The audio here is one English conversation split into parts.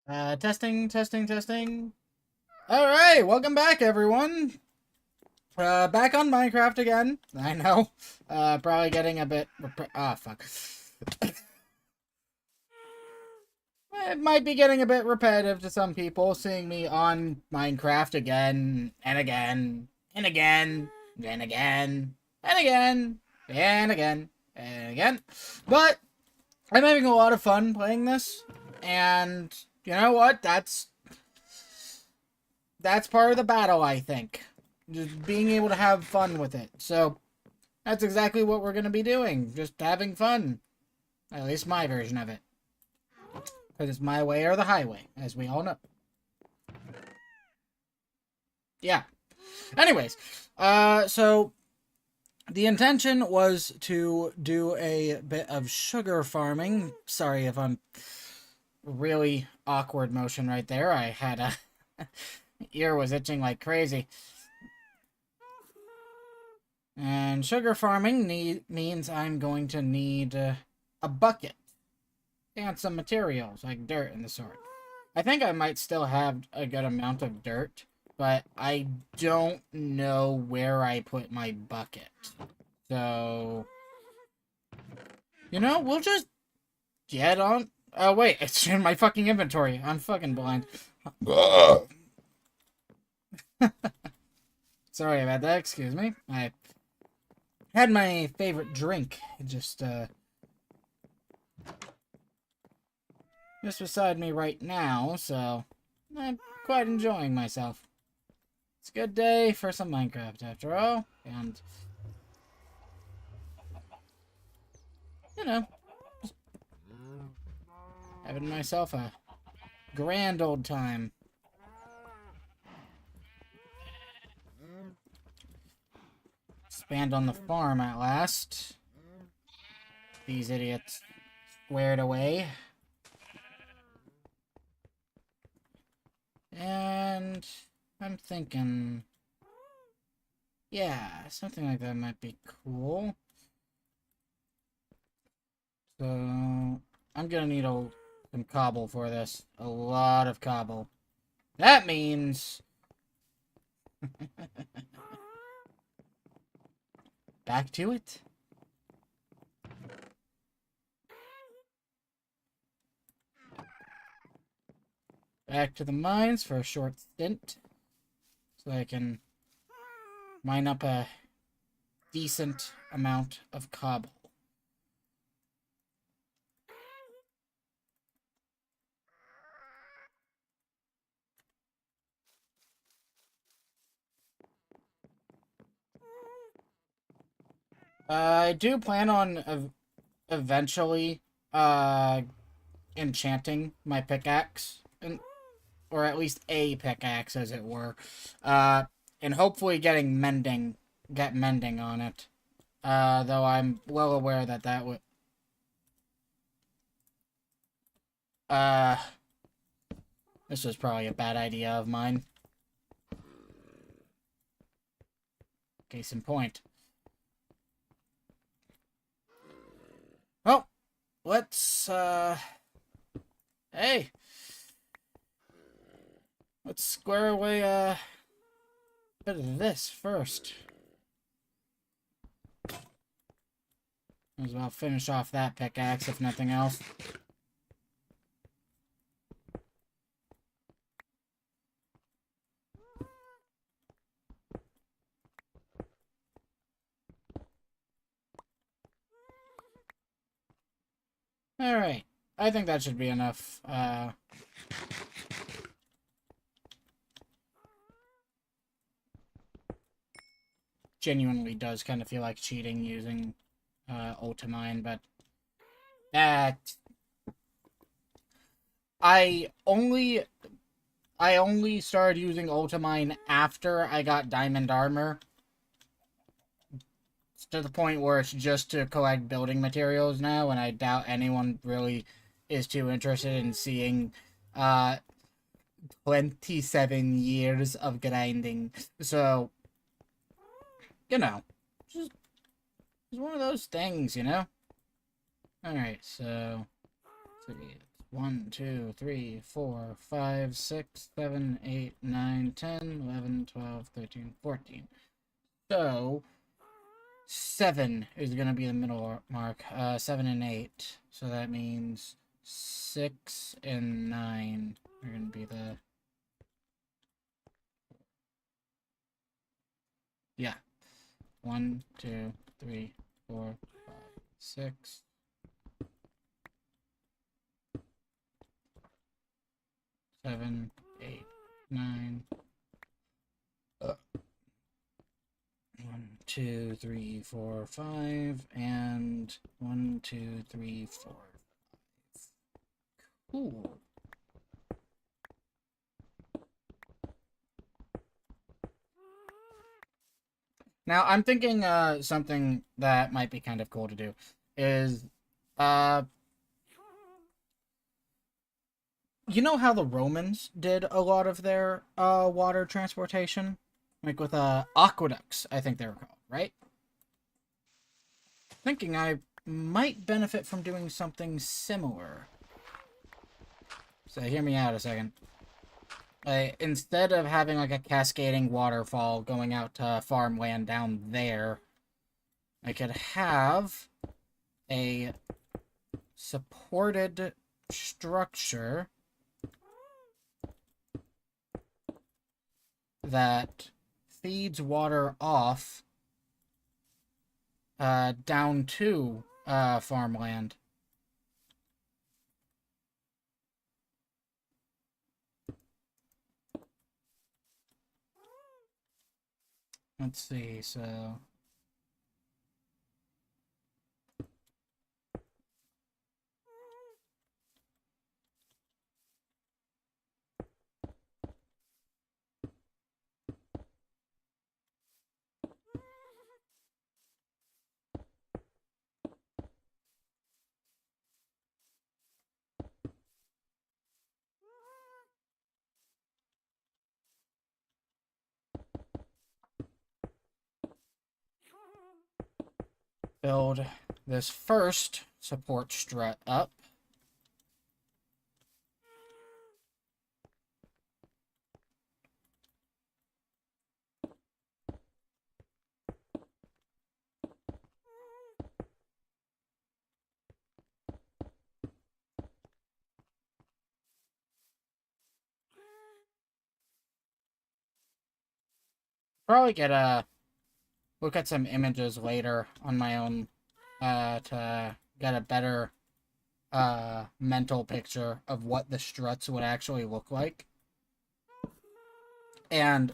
Testing, testing, testing. Alright, welcome back, everyone. Back on Minecraft again. I know. Probably getting a bit... fuck. It might be getting a bit repetitive to some people, seeing me on Minecraft again, and again, and again, and again, and again, and again, and again. But, I'm having a lot of fun playing this, and you know what? That's part of the battle, I think. Just being able to have fun with it. So, that's exactly what we're going to be doing. Just having fun. At least my version of it. Because it's my way or the highway, as we all know. Yeah. Anyways, so the intention was to do a bit of sugar farming. Sorry if I'm really awkward motion right there. I had a ear was itching like crazy. And sugar farming means I'm going to need a bucket and some materials like dirt and the sort. I think I might still have a good amount of dirt, but I don't know where I put my bucket. So, we'll just get on. Oh, wait, it's in my fucking inventory. I'm fucking blind. Sorry about that, excuse me. I had my favorite drink. Just beside me right now, so I'm quite enjoying myself. It's a good day for some Minecraft, after all, and, just having myself a grand old time. Expand on the farm at last. These idiots squared away. And I'm thinking, yeah, something like that might be cool. So, I'm gonna need some cobble for this. A lot of cobble. That means... back to it. Back to the mines for a short stint. So I can mine up a decent amount of cobble. I do plan on eventually enchanting my pickaxe, or at least a pickaxe, as it were, and hopefully get mending on it. Though I'm well aware that would, uh, this was probably a bad idea of mine. Case in point. Well, let's, hey! Let's square away, a bit of this first. Might as well finish off that pickaxe, if nothing else. Alright. I think that should be enough. Genuinely does kind of feel like cheating using Ultimine, but that I only started using Ultimine after I got Diamond Armor. It's to the point where it's just to collect building materials now, and I doubt anyone really is too interested in seeing 27 years of grinding. So, just it's one of those things, Alright, so let's see. 1, 2, 3, 4, 5, 6, 7, 8, 9, 10, 11, 12, 13, 14. So 7 is going to be the middle mark. 7 and 8. So that means 6 and 9 are going to be the... Yeah. 1, 2, 3, 4, 5, 6. 7, 8, 9. 1, 2, 3, 4, 5, and 1, 2, 3, 4. Cool. Now I'm thinking something that might be kind of cool to do is uh you know how the Romans did a lot of their water transportation? Like with aqueducts, I think they were called, right? Thinking I might benefit from doing something similar. So hear me out a second. Instead of having like a cascading waterfall going out to farmland down there, I could have a supported structure that feeds water off down to farmland. Let's see, so... build this first support strut up. Probably get a look at some images later on my own to get a better mental picture of what the struts would actually look like and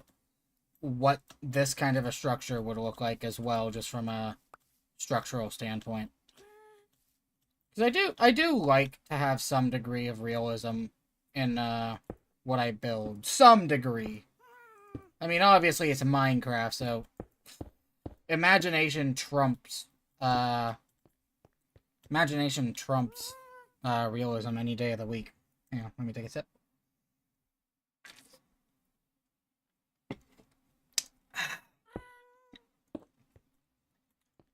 what this kind of a structure would look like as well, just from a structural standpoint. Because I do like to have some degree of realism in what I build. Some degree. I mean, obviously it's a Minecraft, so imagination trumps realism any day of the week. Hang on, let me take a sip.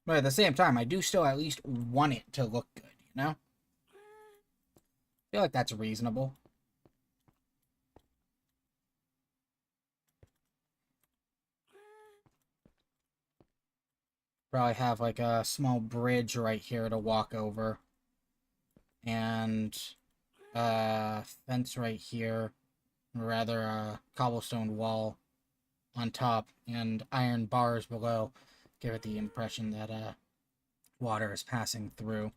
But at the same time, I do still at least want it to look good, you know? I feel like that's reasonable. Probably have like a small bridge right here to walk over. And fence right here. Or rather, a cobblestone wall on top and iron bars below. Give it the impression that water is passing through.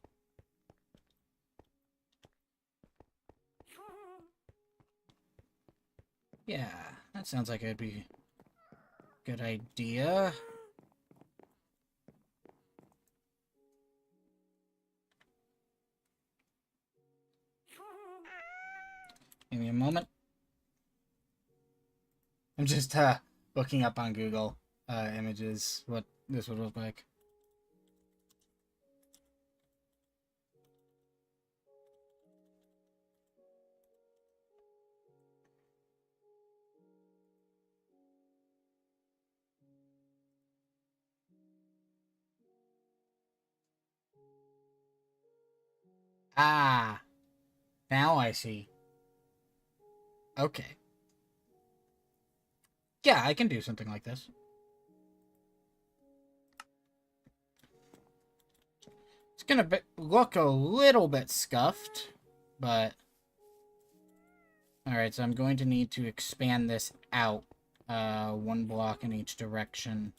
Yeah, that sounds like it'd be a good idea. Give me a moment. I'm just looking up on Google images what this would look like. Ah, Now I see. Okay. Yeah, I can do something like this. It's gonna look a little bit scuffed, but... Alright, so I'm going to need to expand this out. 1 block in each direction.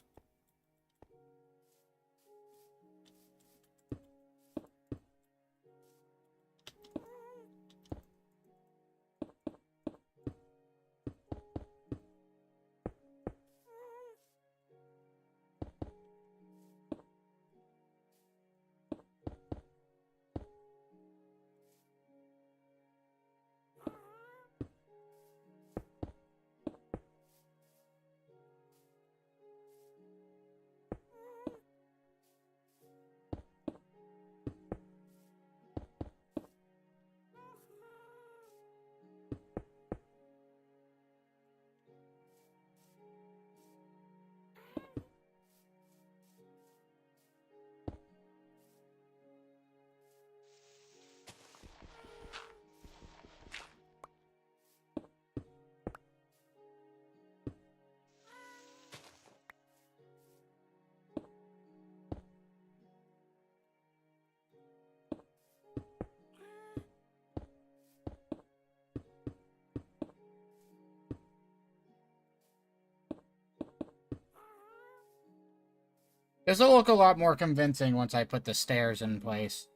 This will look a lot more convincing once I put the stairs in place.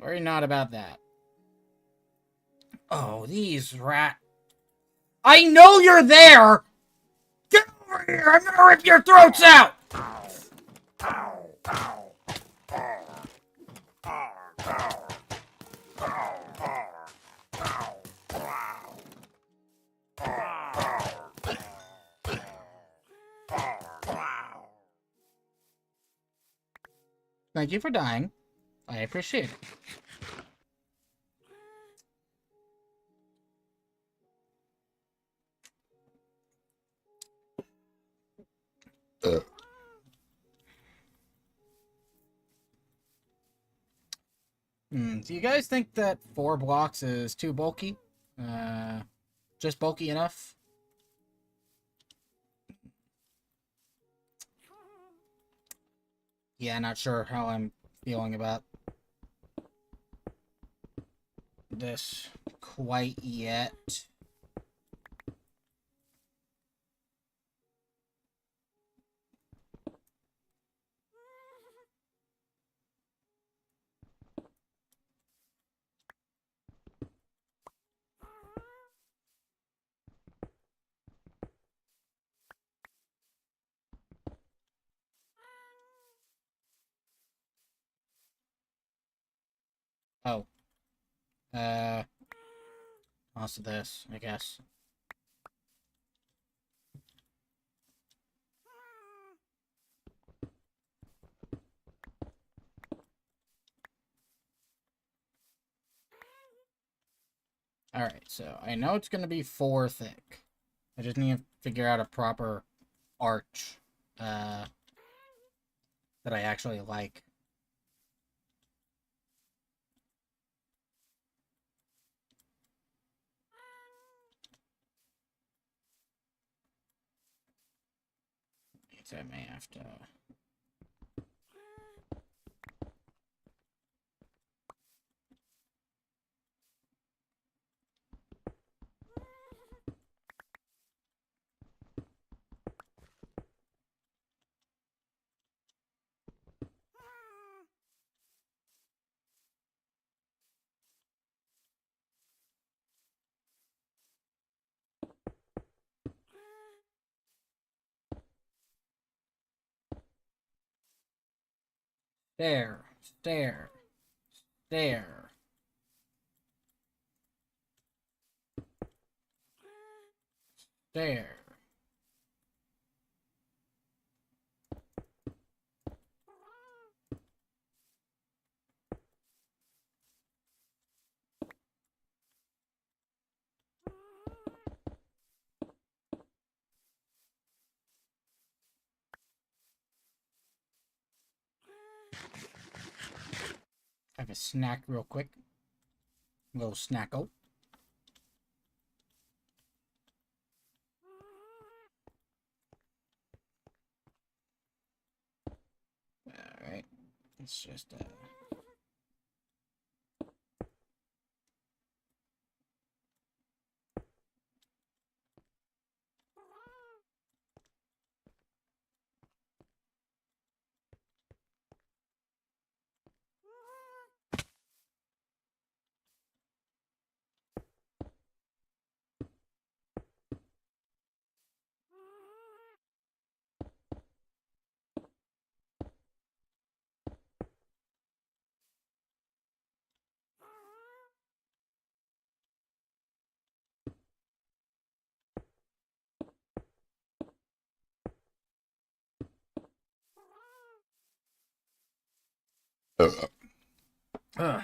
Worry not about that. Oh, these rat... I know you're there! Get over here! I'm gonna rip your throats out! Thank you for dying. I appreciate it. Do you guys think that 4 blocks is too bulky? Just bulky enough? Yeah, not sure how I'm feeling about this quite yet. Oh. Also this, I guess. Alright, so I know it's gonna be 4 thick. I just need to figure out a proper arch, that I actually like. I may have to... There. There. There. There. A snack real quick. A little snackle. Alright. It's just, Ugh.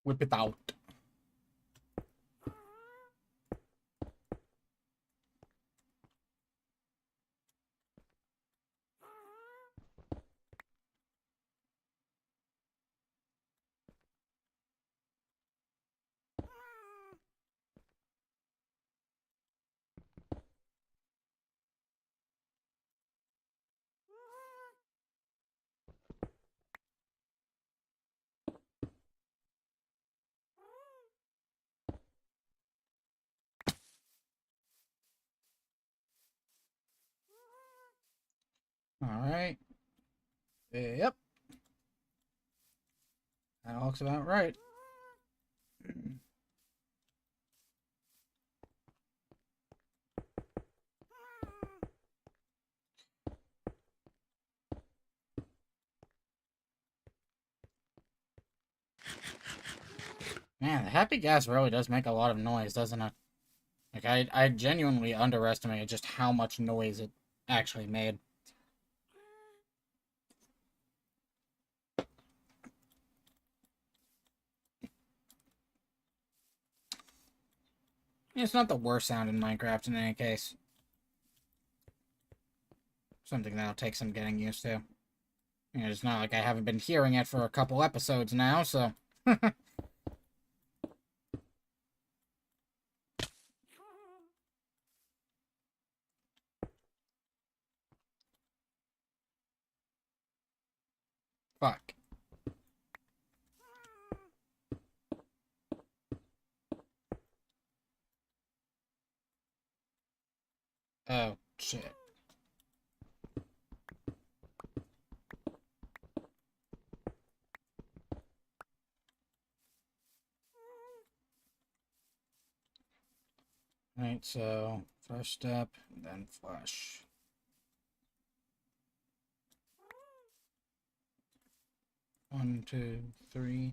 Whip it out. Alright. Yep. That looks about right. Man, the happy gas really does make a lot of noise, doesn't it? Like, I genuinely underestimated just how much noise it actually made. It's not the worst sound in Minecraft in any case. Something that'll take some getting used to. It's not like I haven't been hearing it for a couple episodes now, so... Fuck. Oh, shit. Right, so... First step, then flush. One, two, three...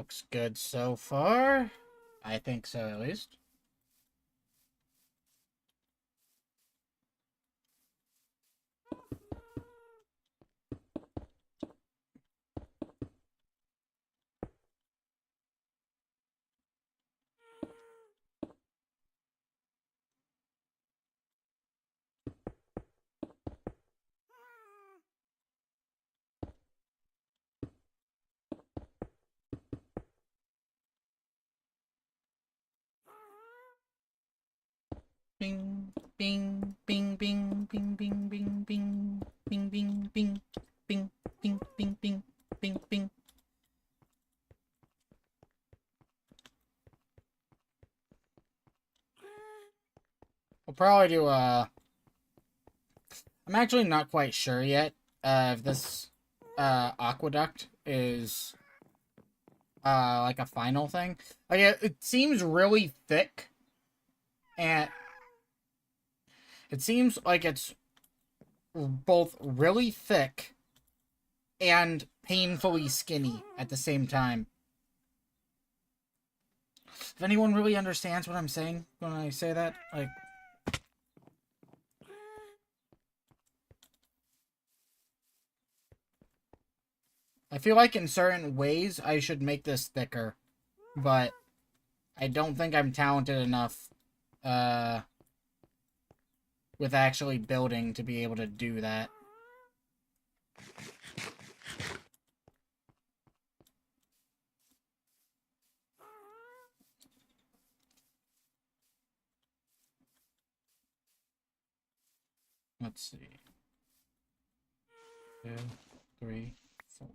Looks good so far. I think so, at least. Bing, bing, bing, bing, bing, bing, bing, bing, bing, bing, bing, bing, bing, bing, bing, bing, bing. We'll probably do I'm actually not quite sure yet if this aqueduct is like a final thing. Like it seems really thick, and it seems like it's both really thick and painfully skinny at the same time. If anyone really understands what I'm saying when I say that, like... I feel like in certain ways I should make this thicker, but I don't think I'm talented enough with actually building to be able to do that. Let's see. 2, 3, 4.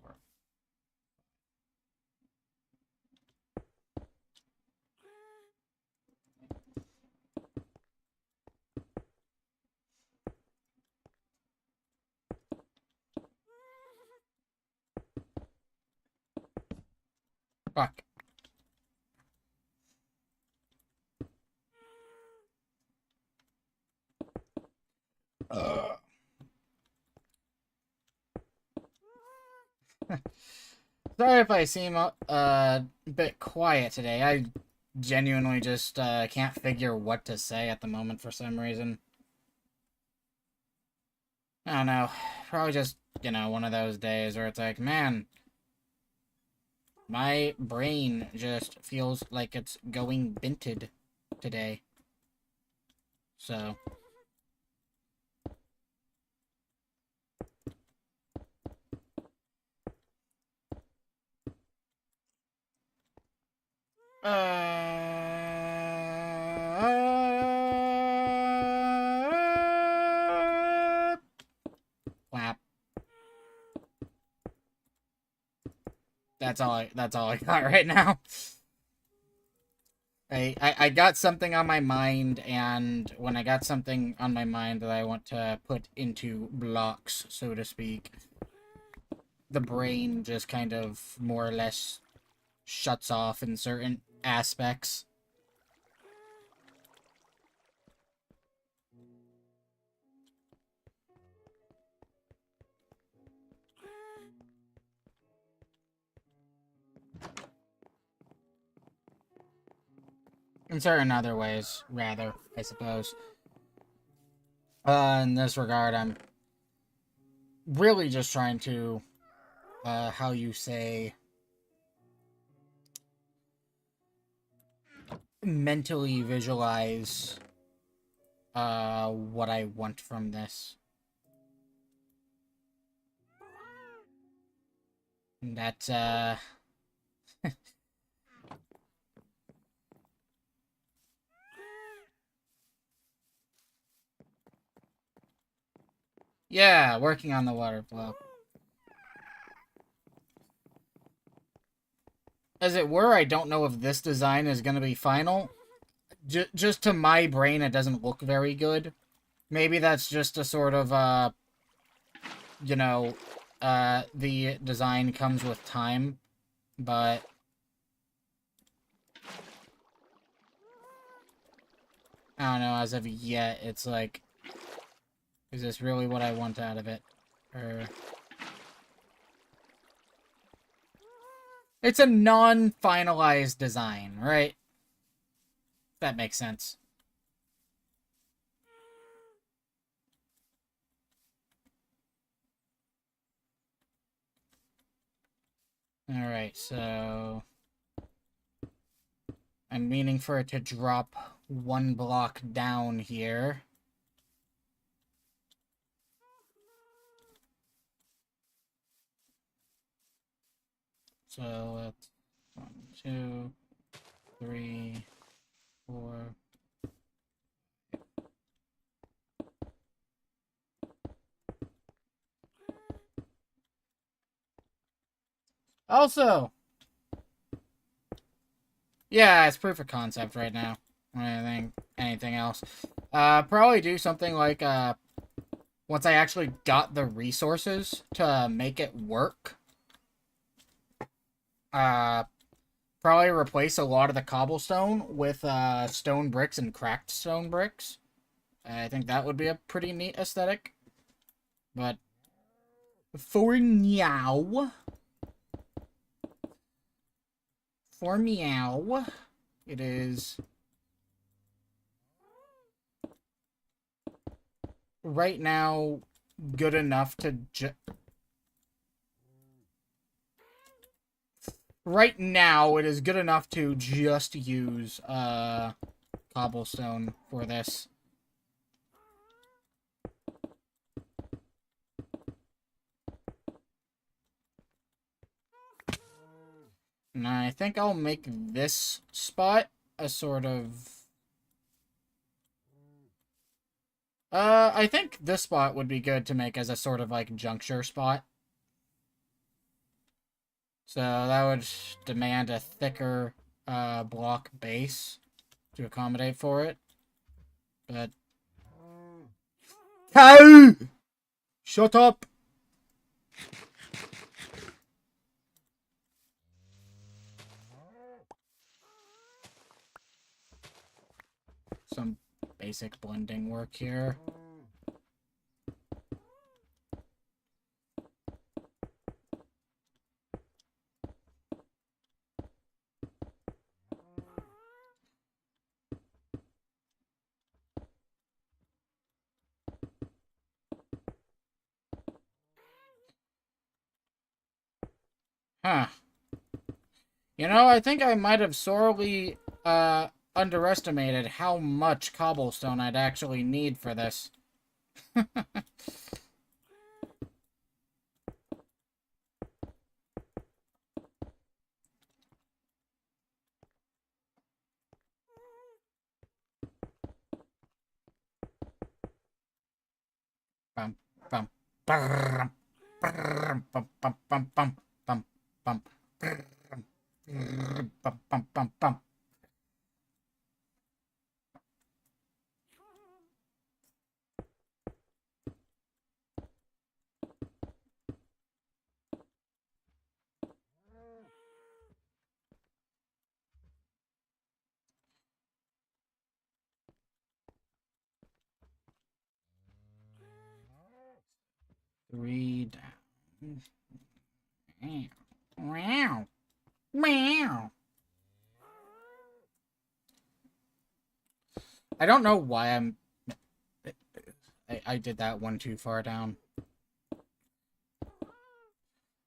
Fuck. Sorry if I seem a bit quiet today. I genuinely just can't figure what to say at the moment for some reason. I don't know. Probably just, you know, one of those days where it's like, man, my brain just feels like it's going binted today. So... Clap. That's all I got right now. I got something on my mind, and when I got something on my mind that I want to put into blocks, so to speak, the brain just kind of more or less shuts off in certain aspects. In certain other ways, rather, I suppose. In this regard, I'm really just trying to, how you say, mentally visualize, what I want from this. That, yeah, working on the water flow. As it were, I don't know if this design is going to be final. Just to my brain, it doesn't look very good. Maybe that's just a sort of, you know, the design comes with time, but... I don't know, as of yet, it's like... Is this really what I want out of it? Or... It's a non-finalized design, right? That makes sense. Alright, so... I'm meaning for it to drop one block down here. So that's 1, 2, 3, 4. Also, yeah, it's proof of concept right now. I think anything else. Probably do something like once I actually got the resources to make it work. Probably replace a lot of the cobblestone with stone bricks and cracked stone bricks. I think that would be a pretty neat aesthetic. But for now, it is right now good enough to right now it is good enough to just use cobblestone for this. And I think I'll make this spot a sort of... I think this spot would be good to make as a sort of, like, juncture spot. So that would demand a thicker, block base to accommodate for it. But... Cow! Shut up! Some basic blending work here. Huh. You know, I think I might have sorely, underestimated how much cobblestone I'd actually need for this. Bum, bum, bum, bum, bum, bum, bum, bum, bum, bum, bum, bum, bum, bum. Three down. Meow. Meow. I don't know why I did that one too far down.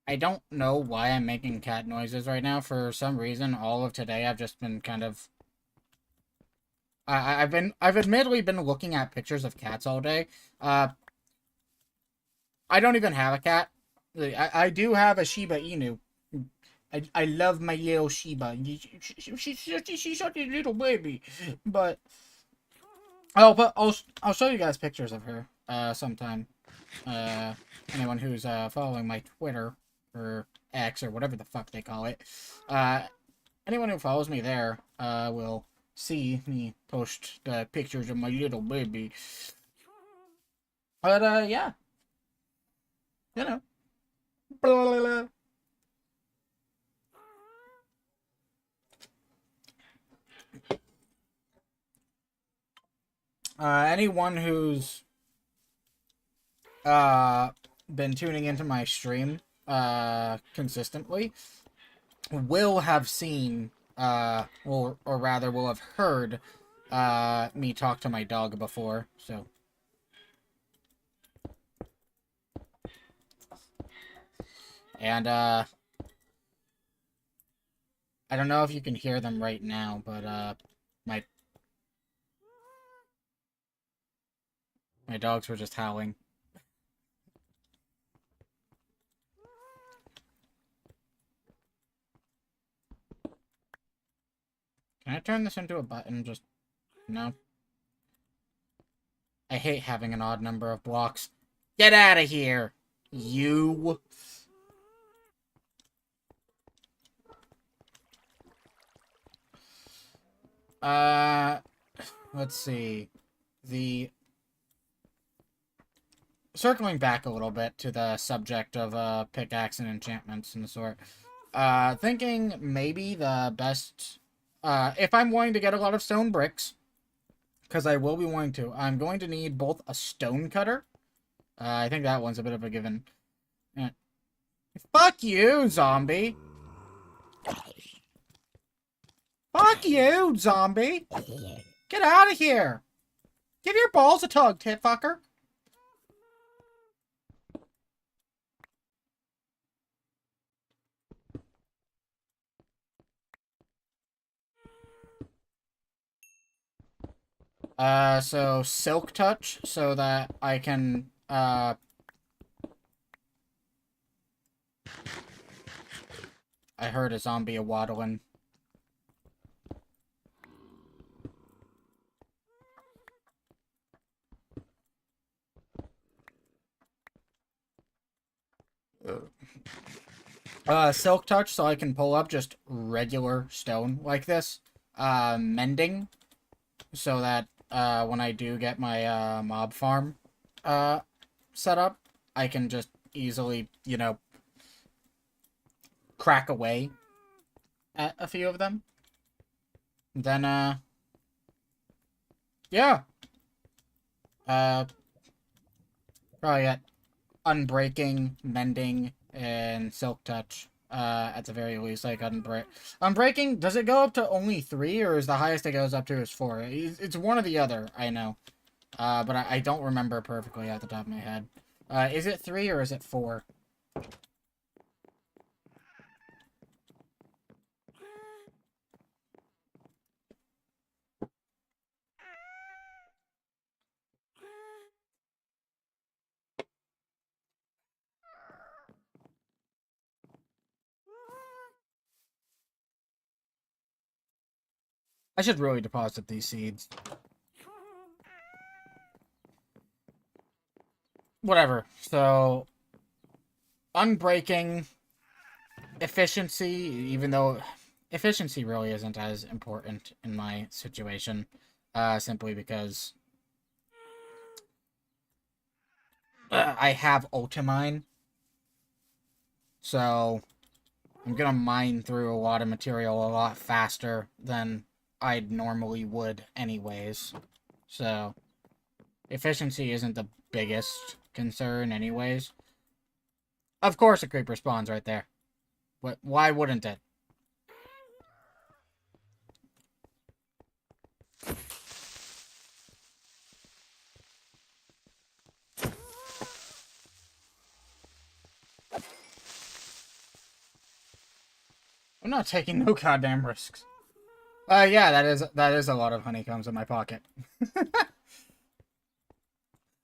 I don't know why I'm making cat noises right now. For some reason, all of today I've just been kind of... I've admittedly been looking at pictures of cats all day. I don't even have a cat. I do have a Shiba Inu. I love my little Shiba. She's such a little baby. But I'll show you guys pictures of her sometime. Anyone who's following my Twitter or X or whatever the fuck they call it. Anyone who follows me there will see me post the pictures of my little baby. But yeah. You know. Blah, blah, blah. Anyone who's been tuning into my stream consistently will have seen, or rather will have heard, me talk to my dog before, so. And, I don't know if you can hear them right now, but, my, my dogs were just howling. Can I turn this into a button? Just, no. I hate having an odd number of blocks. Get out of here, you. Uh, let's see. The circling back a little bit to the subject of pickaxe and enchantments and the sort. Thinking maybe the best. If I'm going to get a lot of stone bricks, because I will be wanting to, I'm going to need both a stone cutter. I think that one's a bit of a given. Fuck you, zombie. Fuck you, zombie. Get out of here. Give your balls a tug, tit fucker. So Silk Touch, so that I can, I heard a zombie a-waddling. Silk Touch, so I can pull up just regular stone like this. Mending, so that, when I do get my, mob farm, set up, I can just easily, you know, crack away at a few of them. Then, yeah. Probably get Unbreaking, Mending, and Silk Touch. At the very least, like Unbreaking, does it go up to only 3, or is the highest it goes up to is 4? It's one or the other, I know. But I don't remember perfectly at the top of my head. Is it 3 or is it 4? I should really deposit these seeds. Whatever. So, Unbreaking, efficiency, even though efficiency really isn't as important in my situation, simply because I have Ultimine, so I'm gonna mine through a lot of material a lot faster than I normally would anyways. So, efficiency isn't the biggest concern anyways. Of course a creeper spawns right there. Why wouldn't it? I'm not taking no goddamn risks. Yeah, that is a lot of honeycombs in my pocket.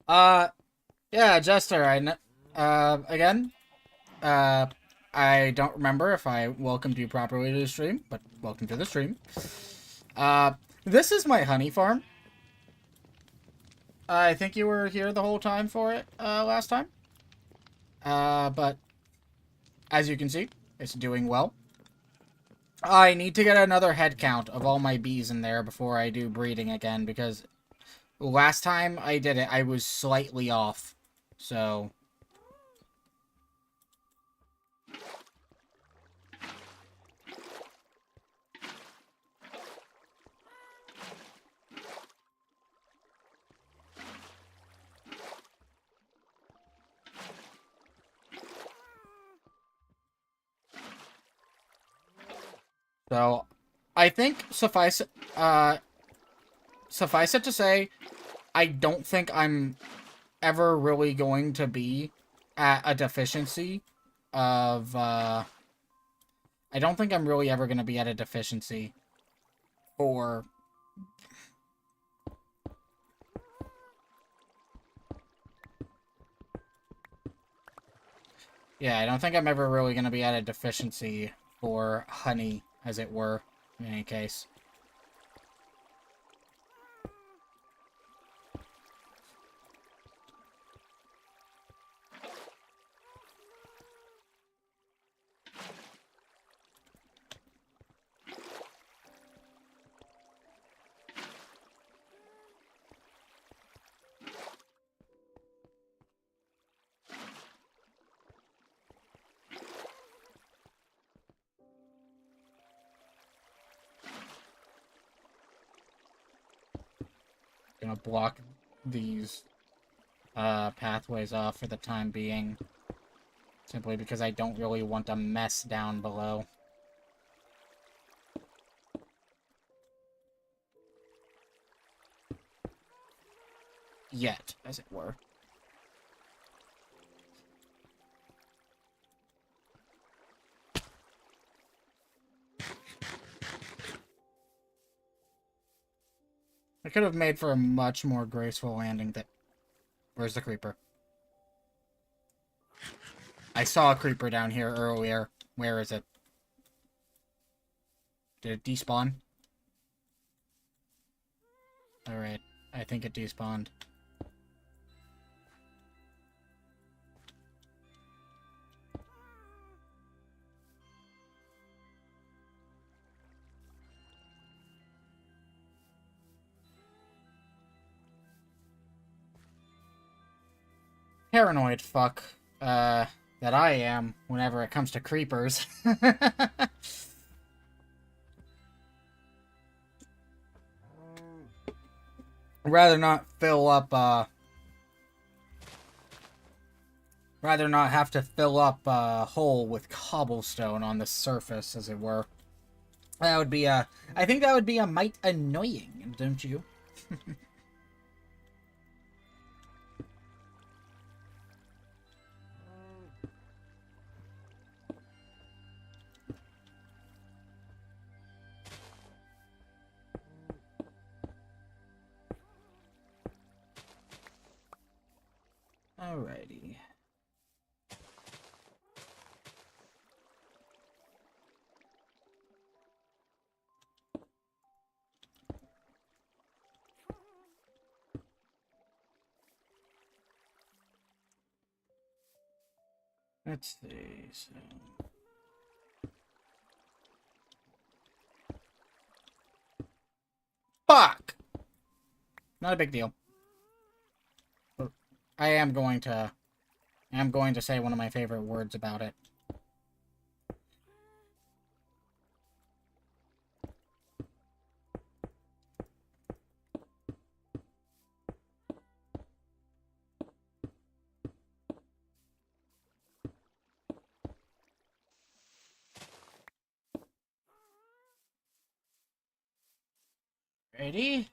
Yeah, Jester, again, I don't remember if I welcomed you properly to the stream, but welcome to the stream. This is my honey farm. I think you were here the whole time for it, last time. But, as you can see, it's doing well. I need to get another head count of all my bees in there before I do breeding again, because last time I did it, I was slightly off. So, So, I think suffice it to say, I don't think I'm ever really going to be at a deficiency of, I don't think I'm really ever going to be at a deficiency for... Yeah, I don't think I'm ever really going to be at a deficiency for honey, as it were, in any case. Gonna block these pathways off for the time being, simply because I don't really want a mess down below. Yet, as it were. I could have made for a much more graceful landing that... Where's the creeper? I saw a creeper down here earlier. Where is it? Did it despawn? Alright, I think it despawned. Paranoid fuck, that I am whenever it comes to creepers. Rather not fill up, rather not have to fill up a hole with cobblestone on the surface, as it were. That would be a... I think that would be a mite annoying, don't you? Alrighty. Let's see, so... Fuck! Not a big deal. But I am going to say one of my favorite words about it. Ready?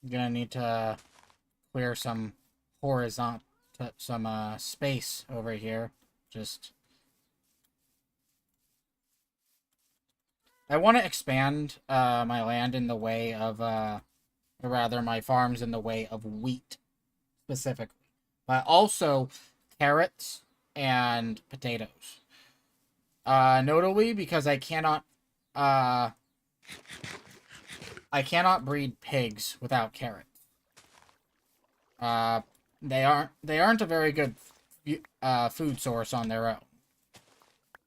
I'm gonna need to clear some horizontal, some space over here. Just... I want to expand my land in the way of, or rather my farms in the way of wheat, specifically. But also carrots and potatoes. Notably because I cannot breed pigs without carrots. They aren't a very good food source on their own.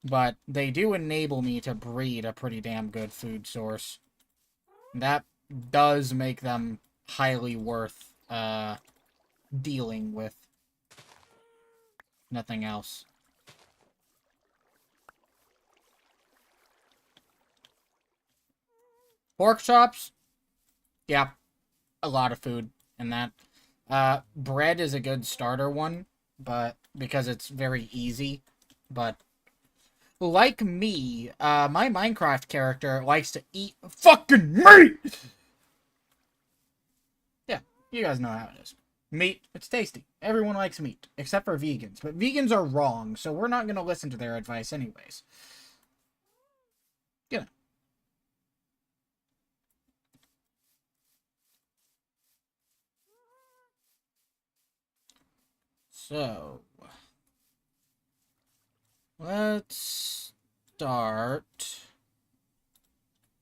But they do enable me to breed a pretty damn good food source. That does make them highly worth dealing with. Nothing else. Pork chops, yeah, a lot of food in that. Bread is a good starter one, but because it's very easy. But like me, my Minecraft character likes to eat fucking meat! Yeah, you guys know how it is. Meat, it's tasty. Everyone likes meat, except for vegans. But vegans are wrong, so we're not gonna listen to their advice anyways. You know. So, let's start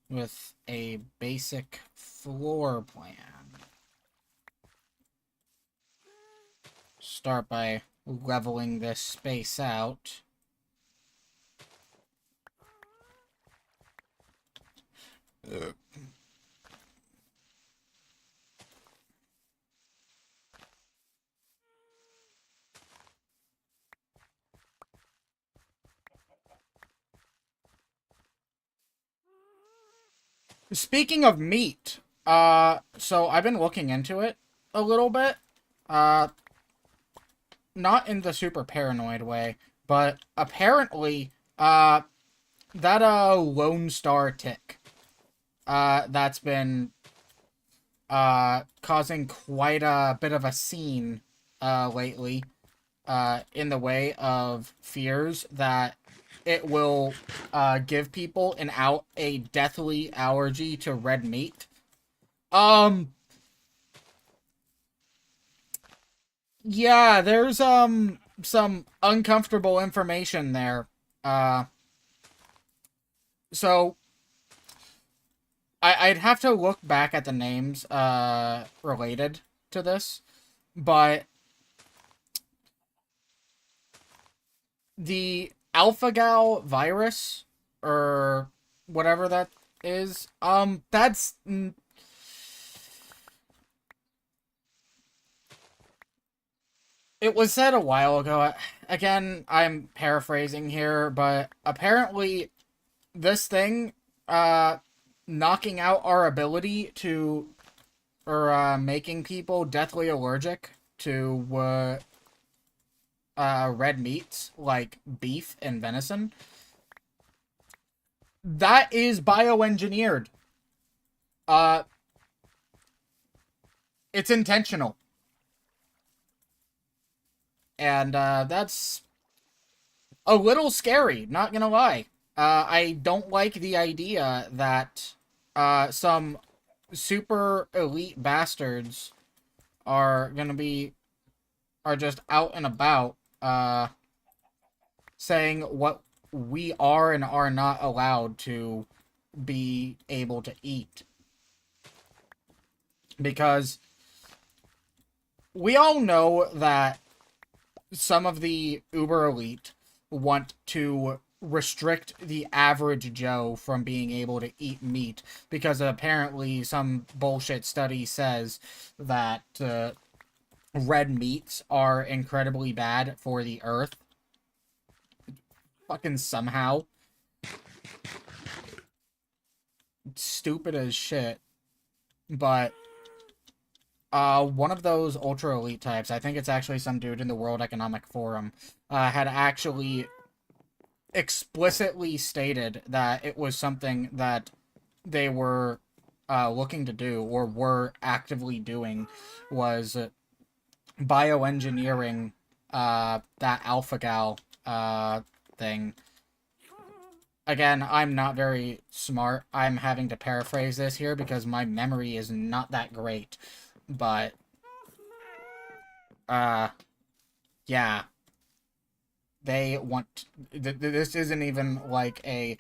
with a basic floor plan. Start by leveling this space out. Speaking of meat, so I've been looking into it a little bit. Uh, not in the super paranoid way, but apparently, that, Lone Star tick, that's been, causing quite a bit of a scene, lately, in the way of fears that it will, give people a deathly allergy to red meat. Um, yeah, there's, some uncomfortable information there. Uh, so I'd have to look back at the names, related to this, but the alpha-gal virus, or whatever that is, that's... It was said a while ago. Again, I'm paraphrasing here, but apparently this thing, uh, knocking out our ability to, or, making people deathly allergic to, red meats, like beef and venison, that is bioengineered. Uh, it's intentional. And, that's a little scary, not gonna lie. I don't like the idea that, some super elite bastards are gonna be, are just out and about, saying what we are and are not allowed to be able to eat. Because we all know that some of the uber elite want to restrict the average Joe from being able to eat meat because apparently some bullshit study says that, red meats are incredibly bad for the earth. Fucking somehow. Stupid as shit. But, one of those ultra elite types, I think it's actually some dude in the World Economic Forum, had actually explicitly stated that it was something that they were, looking to do, or were actively doing, was bioengineering, that alpha-gal, thing. Again, I'm not very smart. I'm having to paraphrase this here because my memory is not that great. But, yeah. They want... this isn't even like a,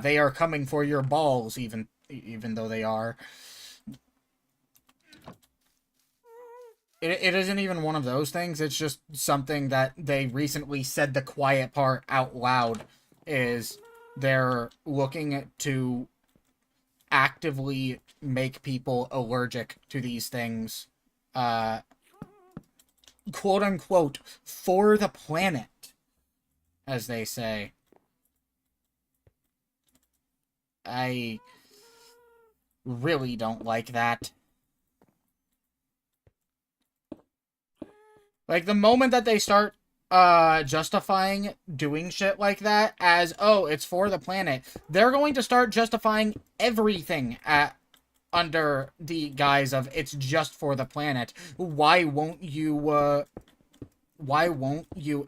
they are coming for your balls, even though they are. It isn't even one of those things. It's just something that they recently said the quiet part out loud, is they're looking to actively make people allergic to these things, uh, quote unquote, for the planet, as they say. I really don't like that. Like, the moment that they start justifying doing shit like that as, oh, it's for the planet, they're going to start justifying everything under the guise of it's just for the planet. Why won't you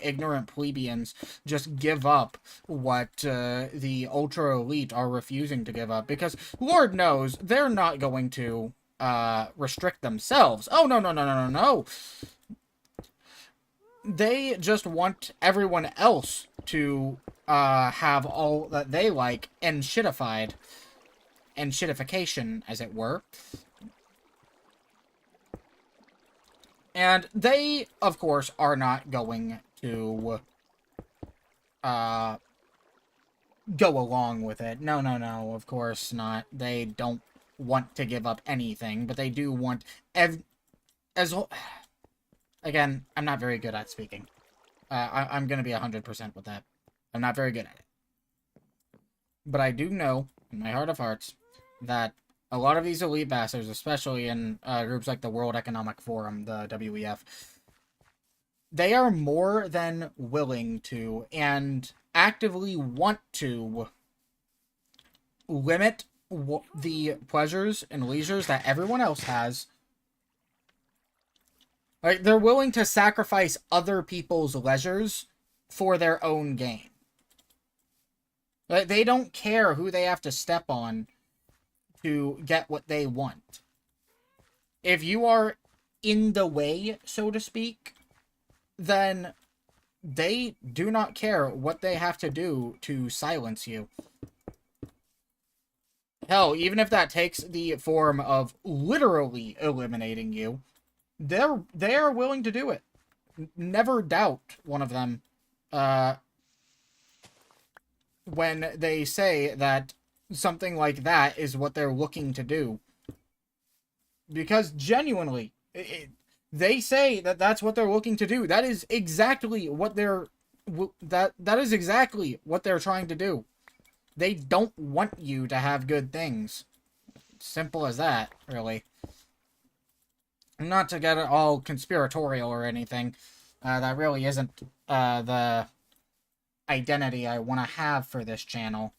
ignorant plebeians just give up what the ultra elite are refusing to give up? Because Lord knows they're not going to restrict themselves. Oh, no, no, no, no, no, no. They just want everyone else to have all that they like and shitified. And shitification, as it were. And they, of course, are not going to go along with it. No, no, no, of course not. They don't want to give up anything, but they do want as again, I'm not very good at speaking. I'm gonna be 100% with that. I'm not very good at it. But I do know, in my heart of hearts, that a lot of these elite bastards, especially in groups like the World Economic Forum, the WEF, they are more than willing to and actively want to limit the pleasures and leisures that everyone else has. Like, they're willing to sacrifice other people's leisures for their own gain. Like, they don't care who they have to step on to get what they want. If you are in the way, so to speak, then they do not care what they have to do to silence you. Hell, even if that takes the form of literally eliminating you, they are willing to do it. Never doubt one of them when they say that something like that is what they're looking to do. Because genuinely, they say that that's what they're looking to do. That is exactly what that is exactly what they're trying to do. They don't want you to have good things. Simple as that, really. Not to get it all conspiratorial or anything. That really isn't the identity I want to have for this channel.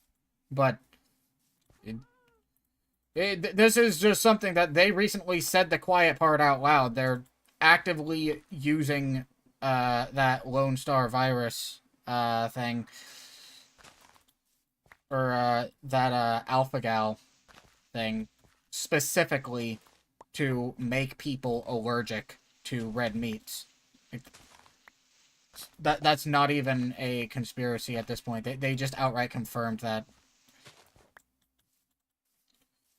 But this is just something that they recently said the quiet part out loud. They're actively using that Lone Star virus thing. Or that alpha-gal thing specifically to make people allergic to red meats. That's not even a conspiracy at this point. They just outright confirmed that.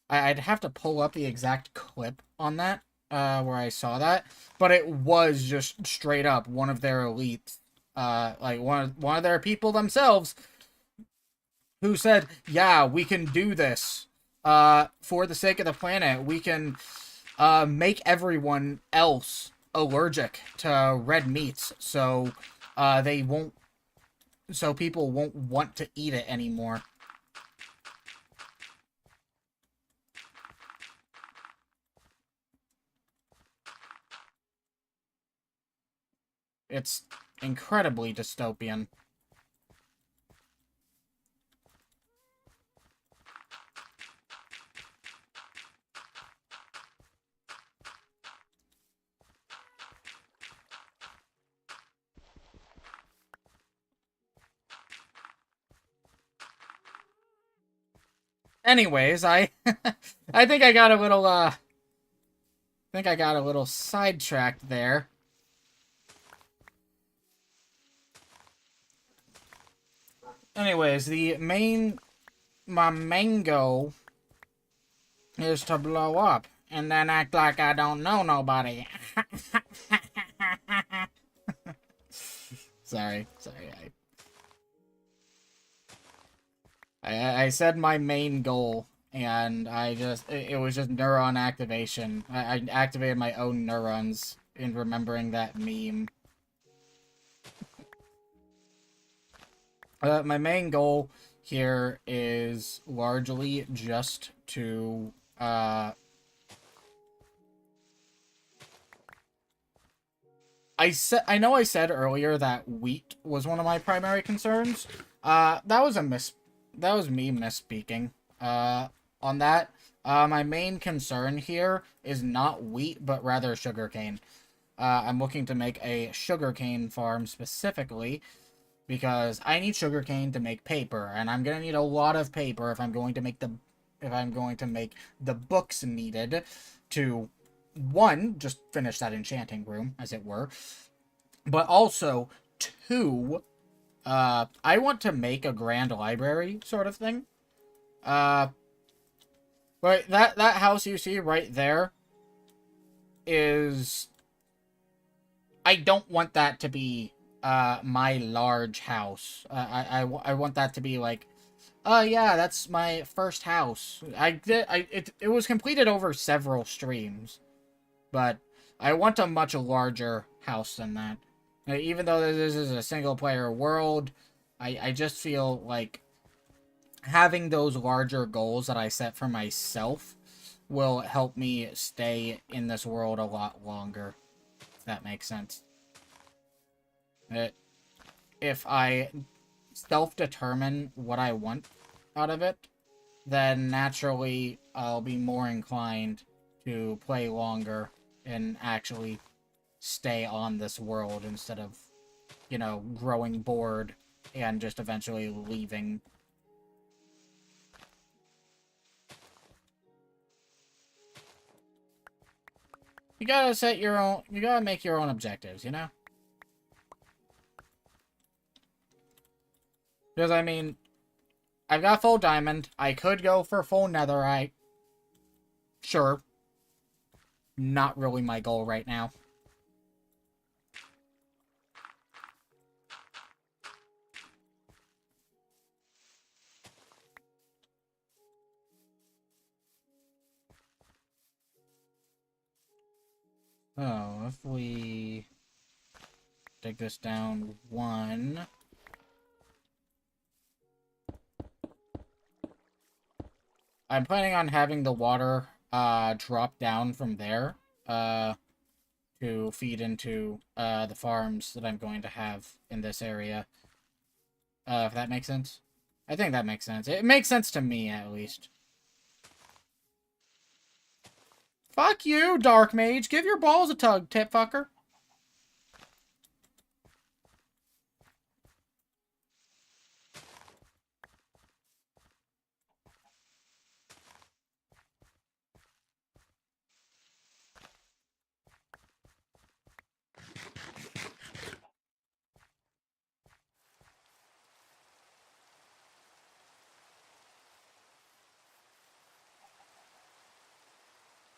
I'd have to pull up the exact clip on that, where I saw that, but it was just straight up one of their elites, like one of their people themselves, who said, yeah, we can do this, for the sake of the planet. We can, make everyone else allergic to red meats, so, so people won't want to eat it anymore. It's incredibly dystopian. Anyways, I think I got a little sidetracked there. Anyways, my main goal is to blow up and then act like I don't know nobody. Sorry. I said my main goal, and it was just neuron activation. I activated my own neurons in remembering that meme. My main goal here is largely just to Uh, I know I said earlier that wheat was one of my primary concerns. That was that was me misspeaking. On that. My main concern here is not wheat, but rather sugarcane. I'm looking to make a sugarcane farm specifically because I need sugarcane to make paper, and I'm gonna need a lot of paper if I'm going to make the books needed to, one, just finish that enchanting room, as it were, but also, two, I want to make a grand library sort of thing. Uh, but that house you see right there is, I don't want that to be my large house. I want that to be like, oh yeah, that's my first house. It was completed over several streams, but I want a much larger house than that. Even though this is a single player world, I just feel like having those larger goals that I set for myself will help me stay in this world a lot longer, if that makes sense. If I self-determine what I want out of it, then naturally I'll be more inclined to play longer and actually stay on this world instead of, you know, growing bored and just eventually leaving. You gotta set your own, you gotta make your own objectives, you know? Because, I mean, I've got full diamond. I could go for full netherite. Sure. Not really my goal right now. Oh, if we dig this down one. I'm planning on having the water drop down from there to feed into the farms that I'm going to have in this area. If that makes sense. I think that makes sense. It makes sense to me, at least. Fuck you, Dark Mage. Give your balls a tug, tit fucker.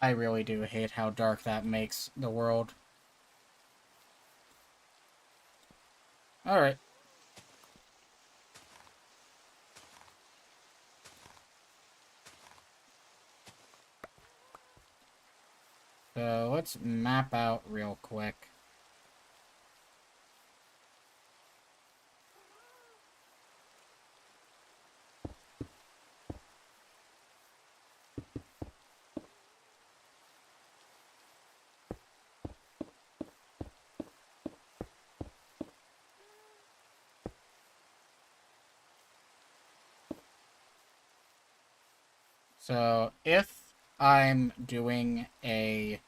I really do hate how dark that makes the world. Alright. So, let's map out real quick. So, if I'm doing a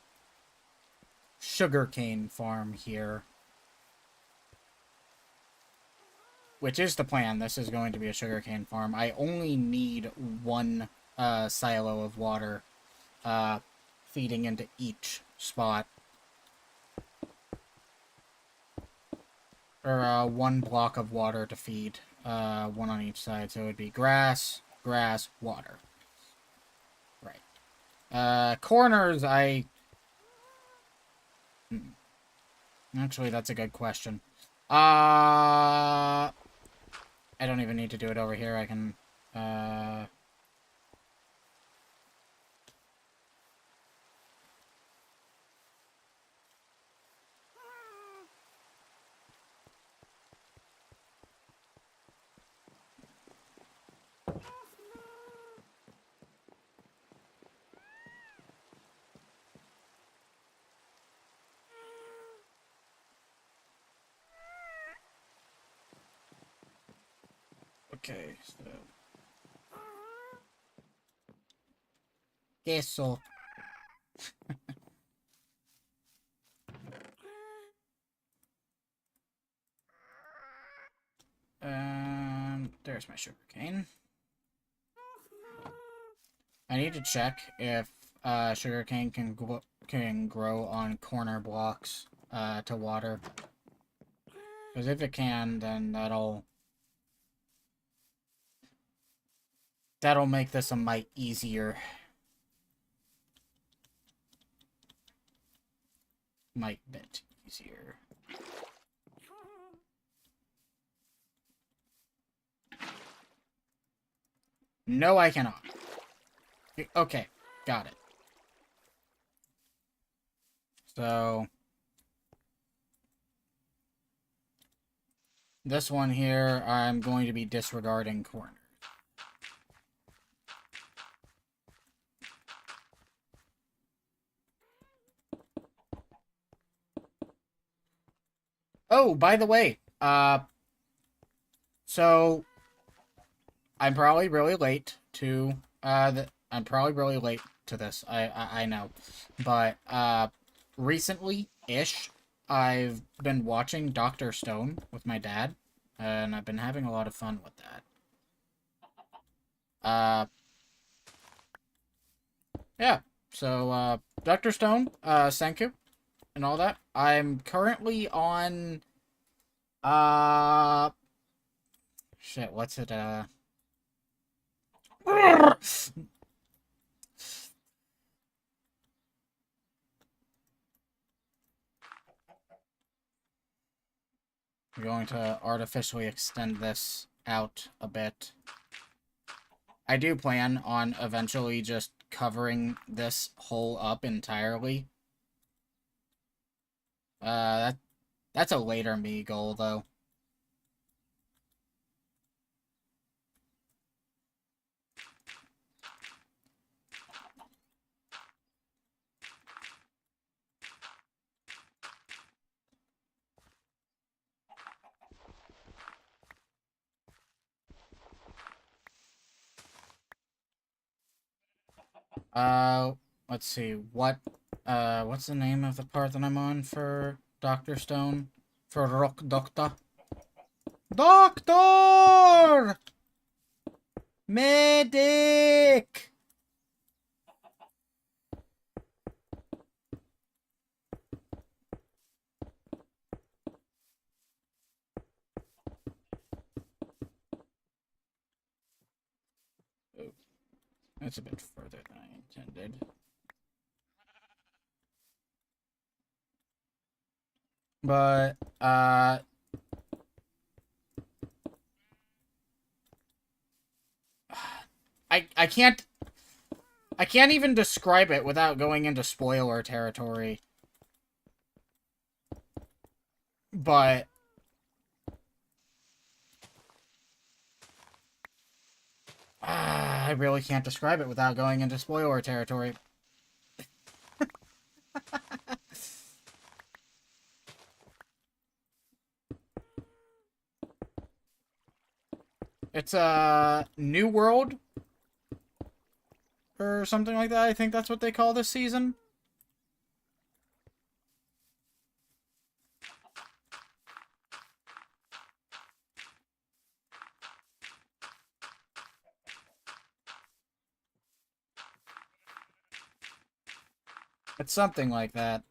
sugarcane farm here, which is the plan, this is going to be a sugarcane farm, I only need one silo of water feeding into each spot. Or one block of water to feed, one on each side. So it would be grass, grass, water. Right. Corners, Actually, that's a good question. I don't even need to do it over here. I can, Okay, so... Queso. There's my sugarcane. I need to check if sugarcane can grow on corner blocks to water. Because if it can, then that'll make this a mite easier. Mite bit easier. No, I cannot. Okay, got it. So... this one here, I'm going to be disregarding corners. Oh, by the way, so I'm probably really late to I'm probably really late to this. I know, but recently-ish, I've been watching Dr. Stone with my dad, and I've been having a lot of fun with that. Yeah. So Dr. Stone, Senku, and all that. I'm currently on shit, what's it, I'm going to artificially extend this out a bit. I do plan on eventually just covering this hole up entirely. That's a later me goal, though. Let's see, what's the name of the part that I'm on for Dr. Stone? For Rock Doctor? Doctor! Medic! Oh, that's a bit further than I intended. But, I can't even describe it without going into spoiler territory. But I really can't describe it without going into spoiler territory. It's a New World or something like that. I think that's what they call this season. It's something like that.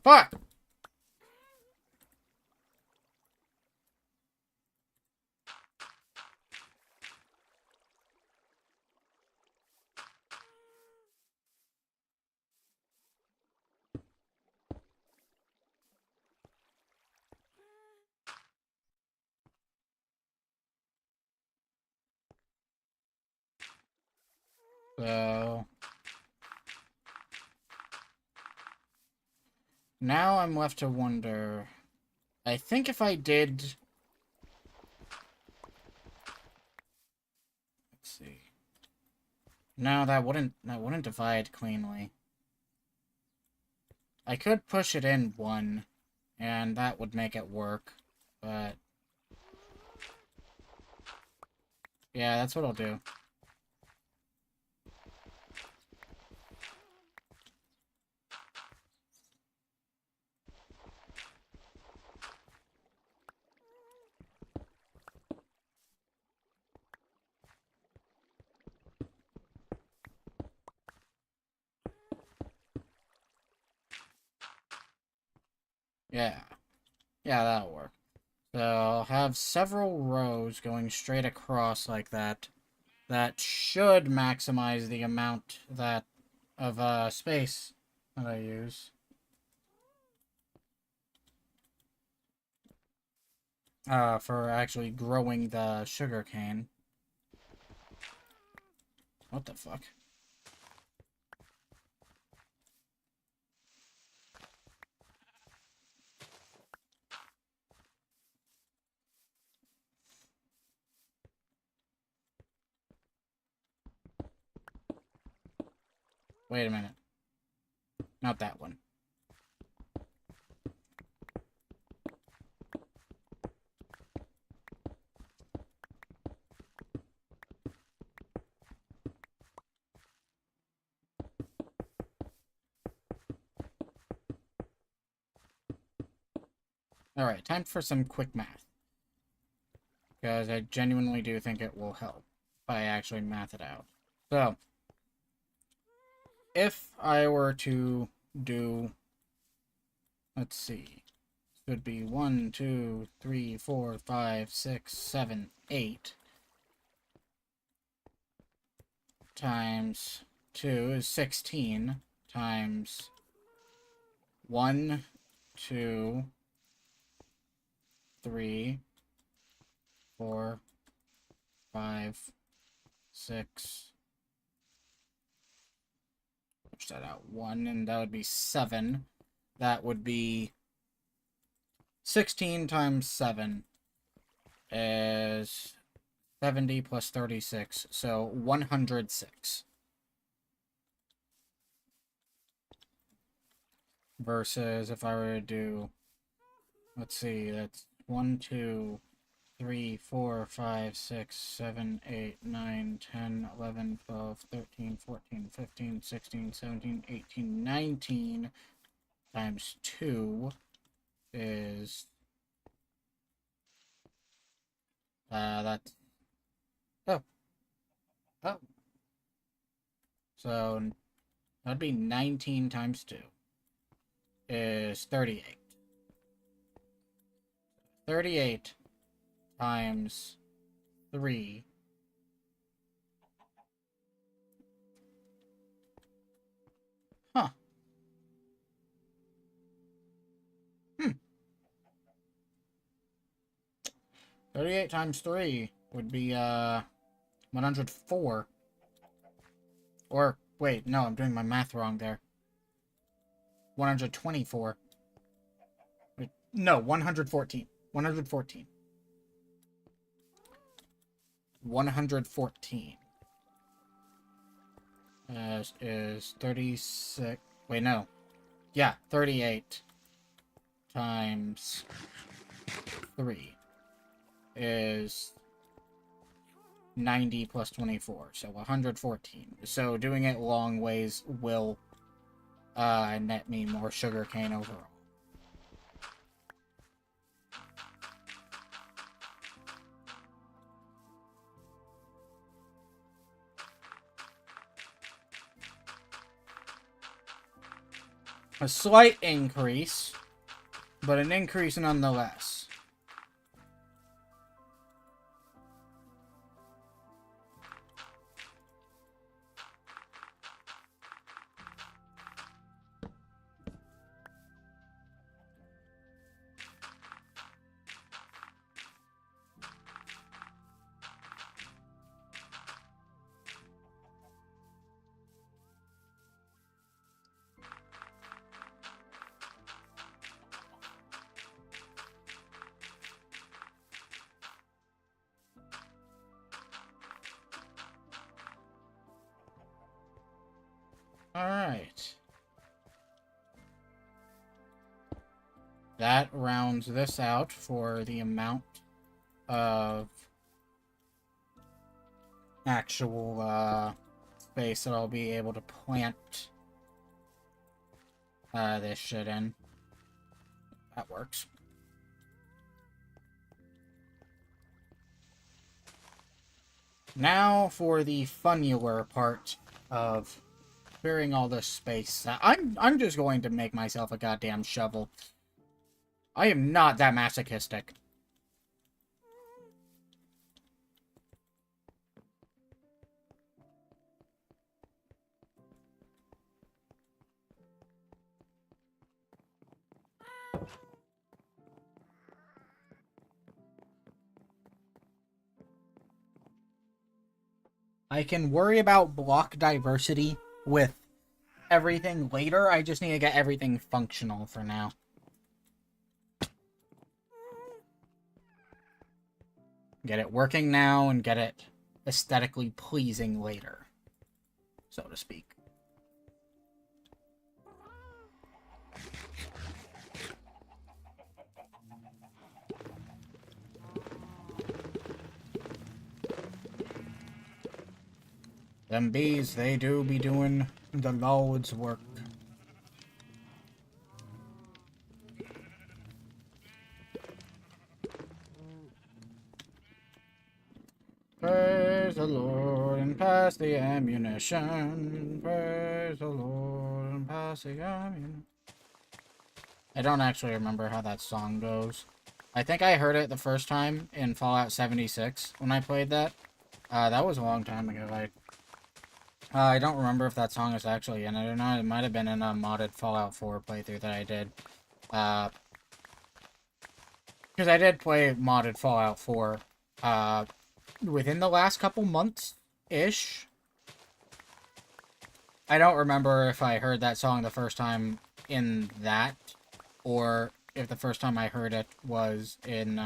Fuck! So... now I'm left to wonder... I think if I did... let's see... no, that wouldn't divide cleanly. I could push it in one, and that would make it work, but... yeah, that's what I'll do. Yeah. Yeah, that'll work. So I'll have several rows going straight across like that. That should maximize the amount that of space that I use. For actually growing the sugar cane. What the fuck? Wait a minute. Not that one. Alright, time for some quick math. Because I genuinely do think it will help if I actually math it out. So, if I were to do, let's see, it would be 1, 2, 3, 4, 5, 6, 7, 8 times 2 is 16 times 1, 2, 3, 4, 5, 6. Push that out 1, and that would be 7. That would be 16 times 7 is 70 plus 36, so 106. Versus if I were to do, let's see, that's 1, 2, 3, 4, 5, 6, 7, 8, 9, 10, 11, 12, 13, 14, 15, 16, 17, 18, 19 times 2 is that's oh oh so that'd be 19 times 2 is 38. 38 times 3 huh 38 times 3 would be 104. Or wait, no, I'm doing my math wrong there. 124. Wait, no, 114. 114. 114 is 36. Wait, no. Yeah, 38 times 3 is 90 plus 24, so 114. So doing it long ways will net me more sugarcane overall. A slight increase, but an increase nonetheless. Alright. that rounds this out for the amount of actual space that I'll be able to plant this shit in. That works. Now for the funnular part of clearing all this space. I'm just going to make myself a goddamn shovel. I am not that masochistic. I can worry about block diversity with everything later. I just need to get everything functional for now. Get it working now and get it aesthetically pleasing later, so to speak. Them bees, they do be doing the Lord's work. Praise the Lord and pass the ammunition. Praise the Lord and pass the ammunition. I don't actually remember how that song goes. I think I heard it the first time in Fallout 76 when I played that. That was a long time ago. I don't remember if that song is actually in it or not. It might have been in a modded Fallout 4 playthrough that I did. Because I did play modded Fallout 4, within the last couple months-ish. I don't remember if I heard that song the first time in that, or if the first time I heard it was in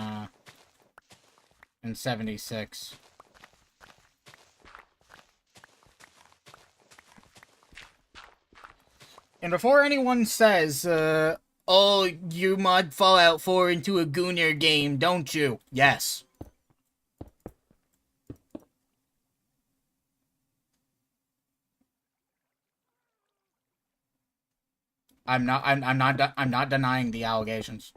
76. And before anyone says, oh, you mod Fallout 4 into a Gooner game, don't you? Yes. I'm not denying the allegations.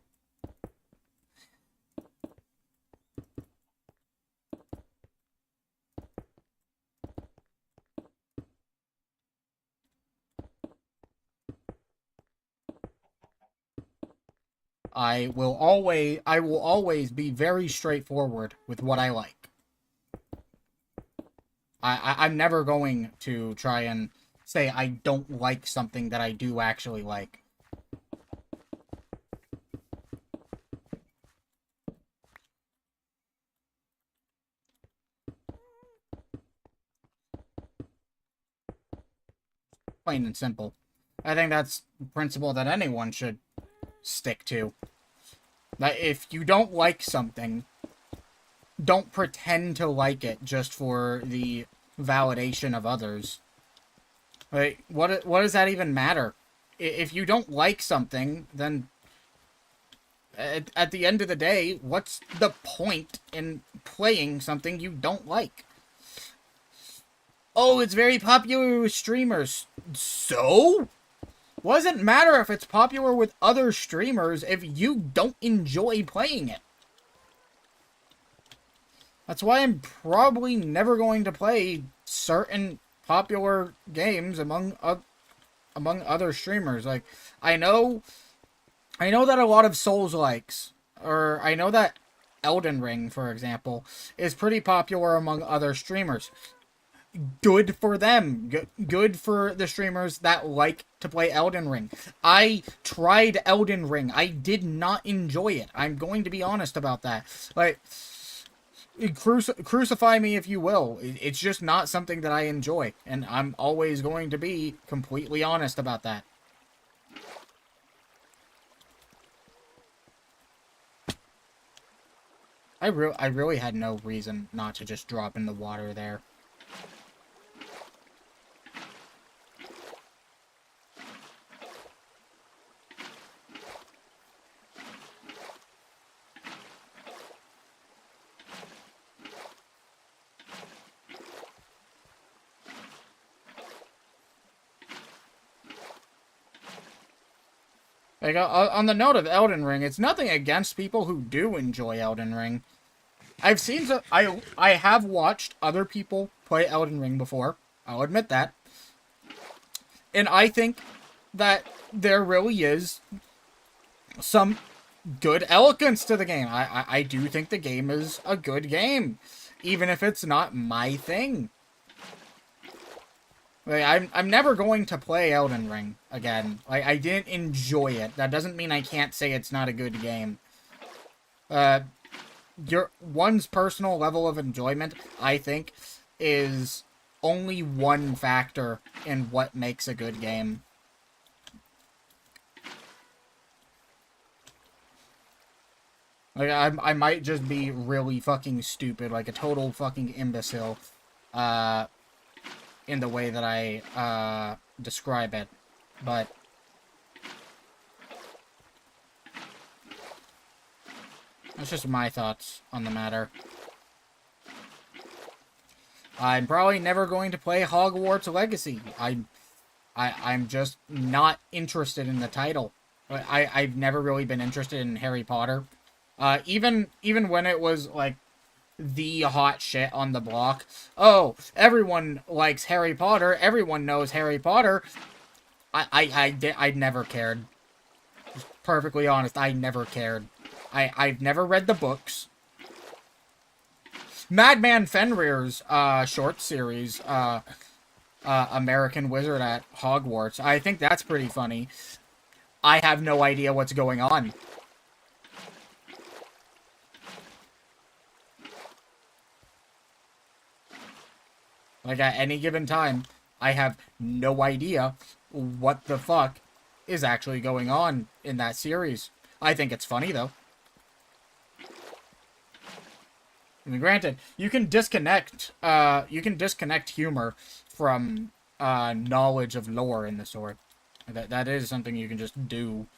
I will always be very straightforward with what I like. I'm never going to try and say I don't like something that I do actually like. Plain and simple. I think that's a principle that anyone should stick to. That if you don't like something, don't pretend to like it just for the validation of others. Like, what does that even matter? If you don't like something, then at the end of the day, what's the point in playing something you don't like? Oh, it's very popular with streamers. So? What does it matter if it's popular with other streamers if you don't enjoy playing it? That's why I'm probably never going to play certain popular games among other streamers. Like, I know that a lot of Souls-likes, or I know that Elden Ring, for example, is pretty popular among other streamers. Good for them. Good for the streamers that like to play Elden Ring. I tried Elden Ring. I did not enjoy it. I'm going to be honest about that. Like, crucify me if you will. It's just not something that I enjoy. And I'm always going to be completely honest about that. I really had no reason not to just drop in the water there. Like, on the note of Elden Ring, it's nothing against people who do enjoy Elden Ring. I've seen I have watched other people play Elden Ring before. I'll admit that. And I think that there really is some good elegance to the game. I do think the game is a good game, even if it's not my thing. Like, I'm never going to play Elden Ring again. Like, I didn't enjoy it. That doesn't mean I can't say it's not a good game. One's personal level of enjoyment, I think, is only one factor in what makes a good game. Like, I might just be really fucking stupid, like a total fucking imbecile, in the way that I, describe it. But that's just my thoughts on the matter. I'm probably never going to play Hogwarts Legacy. I'm just not interested in the title. I've never really been interested in Harry Potter. Even when it was, like, the hot shit on the block. Oh, everyone likes Harry Potter. Everyone knows Harry Potter. I never cared. Just perfectly honest, I never cared. I've never read the books. Madman Fenrir's, short series, American Wizard at Hogwarts. I think that's pretty funny. I have no idea what's going on. Like, at any given time, I have no idea what the fuck is actually going on in that series. I think it's funny, though. I mean, granted, you can disconnect humor from, knowledge of lore in the sort. That is something you can just do.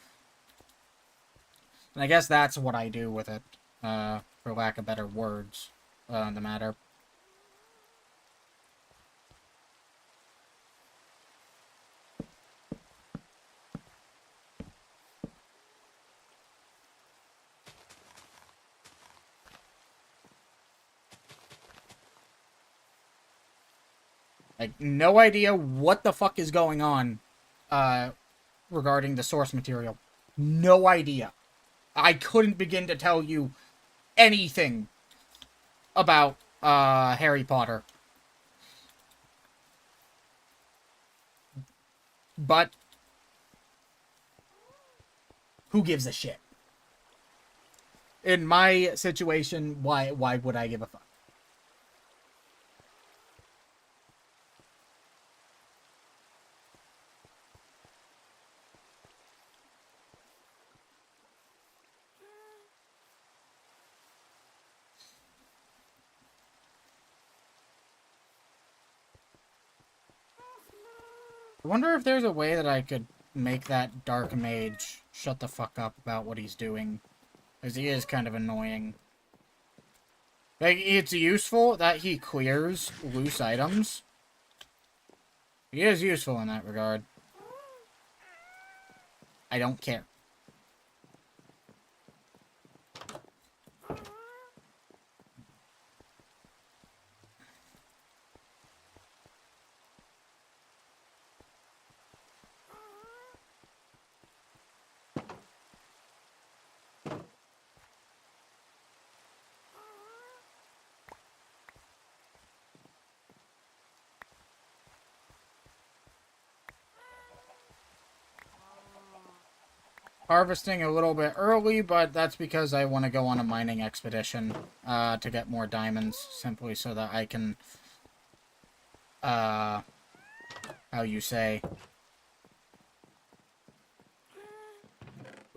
And I guess that's what I do with it, for lack of better words, on the matter. Like, no idea what the fuck is going on, regarding the source material. No idea. I couldn't begin to tell you anything about, Harry Potter. But who gives a shit? In my situation, why would I give a fuck? I wonder if there's a way that I could make that dark mage shut the fuck up about what he's doing. Because he is kind of annoying. Like, it's useful that he clears loose items. He is useful in that regard. I don't care. Harvesting a little bit early, but that's because I want to go on a mining expedition to get more diamonds, simply so that I can, how you say,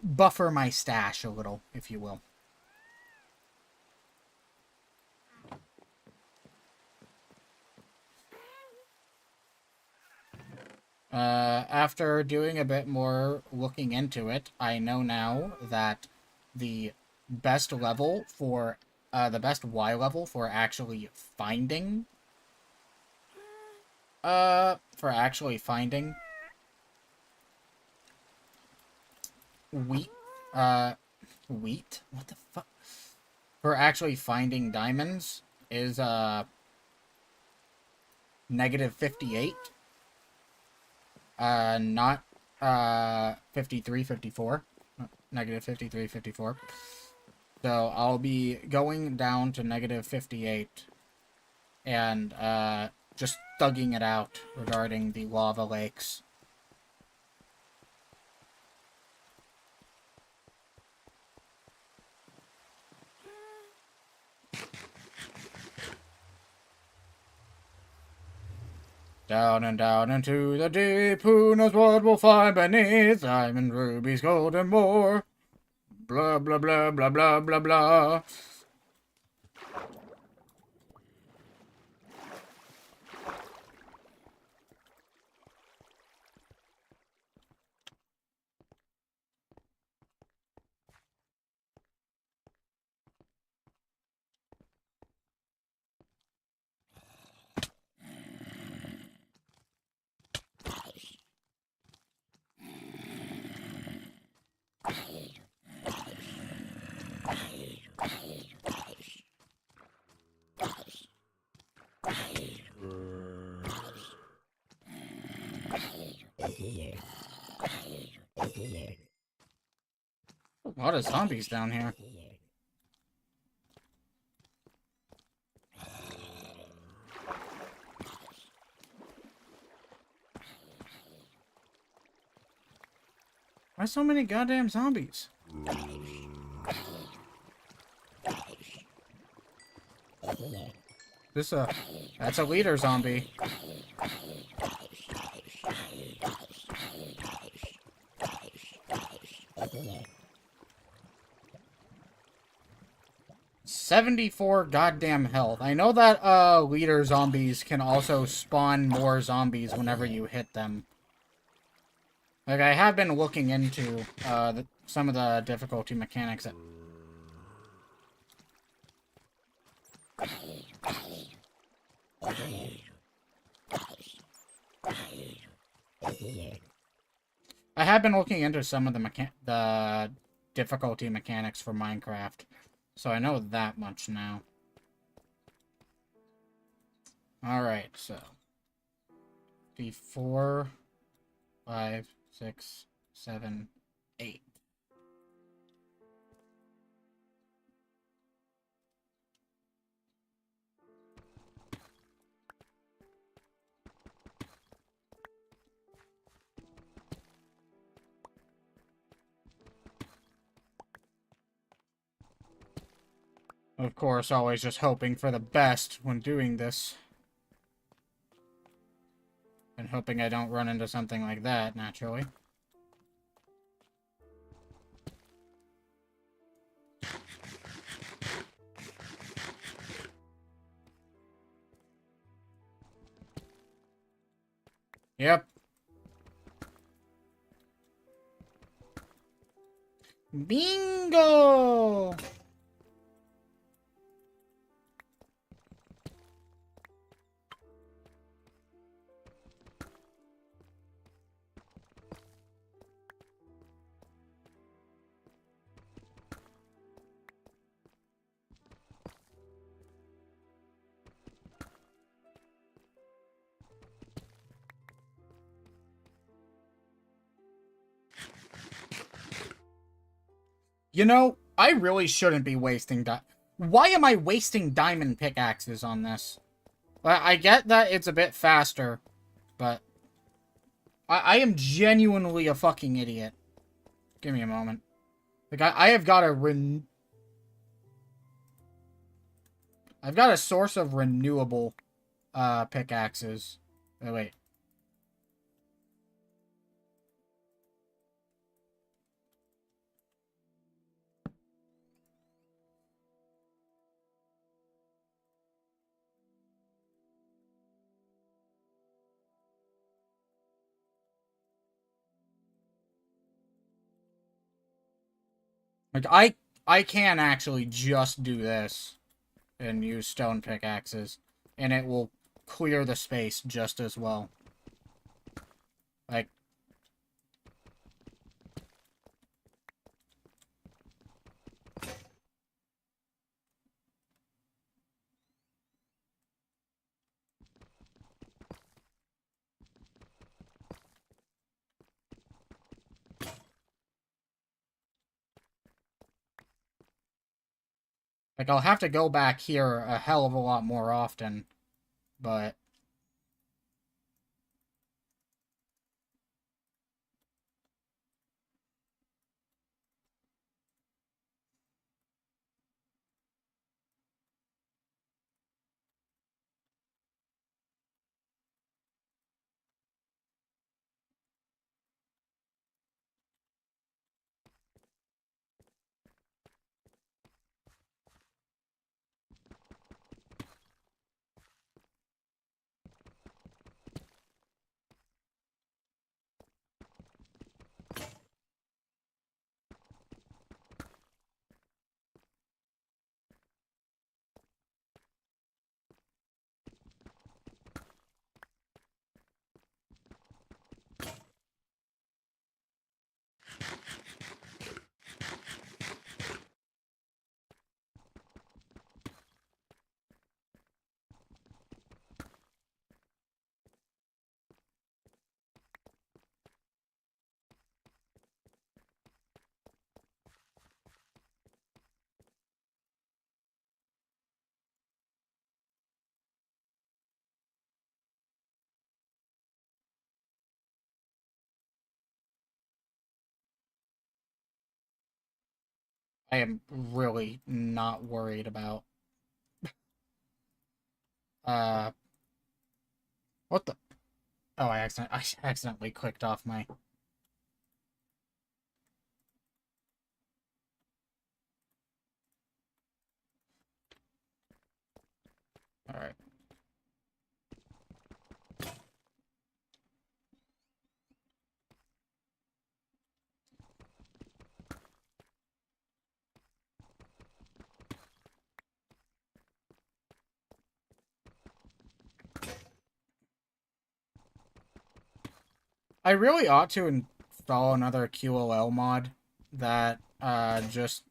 buffer my stash a little, if you will. After doing a bit more looking into it, I know now that the best level for, the best Y level for actually finding, wheat, wheat? What the fuck? For actually finding diamonds is, negative 58. Not, 53, 54. Negative 53, 54. So I'll be going down to negative 58 and, just thugging it out regarding the lava lakes. Down and down into the deep, who knows what we'll find beneath? Diamond, rubies, gold, and more. Blah, blah, blah, blah, blah, blah, blah. A lot of zombies down here. Why so many goddamn zombies? That's a leader zombie. $74 goddamn health. I know that, leader zombies can also spawn more zombies whenever you hit them. Like, I have been looking into, some of the difficulty mechanics that... I have been looking into some of the difficulty mechanics for Minecraft, so I know that much now. Alright, so... 4, 5, 6, 7, 8. Of course, always just hoping for the best when doing this. And hoping I don't run into something like that, naturally. Yep. Bingo! You know, I really shouldn't be wasting Why am I wasting diamond pickaxes on this? I get that it's a bit faster, but... I am genuinely a fucking idiot. Give me a moment. Like, I have got I've got a source of renewable, pickaxes. Oh, wait. Like, I can actually just do this and use stone pickaxes, and it will clear the space just as well. Like, Like, I'll have to go back here a hell of a lot more often, but... I am really not worried about... Uh... What the... Oh, I accidentally clicked off my... Alright. I really ought to install another QOL mod that, just...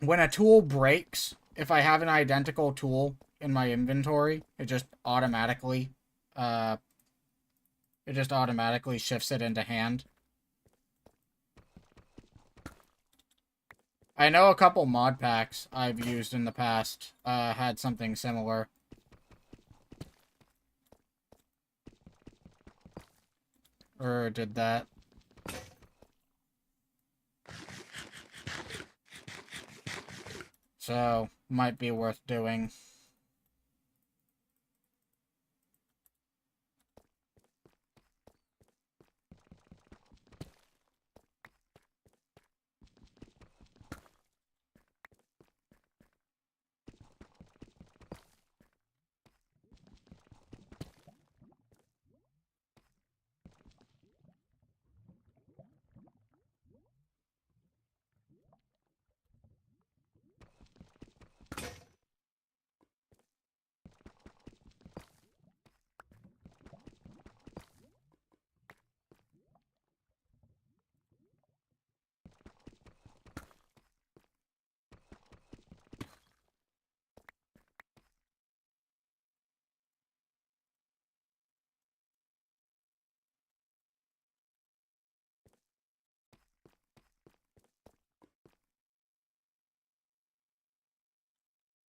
When a tool breaks, if I have an identical tool in my inventory, it just automatically, shifts it into hand. I know a couple mod packs I've used in the past, had something similar. Or did that. So, might be worth doing.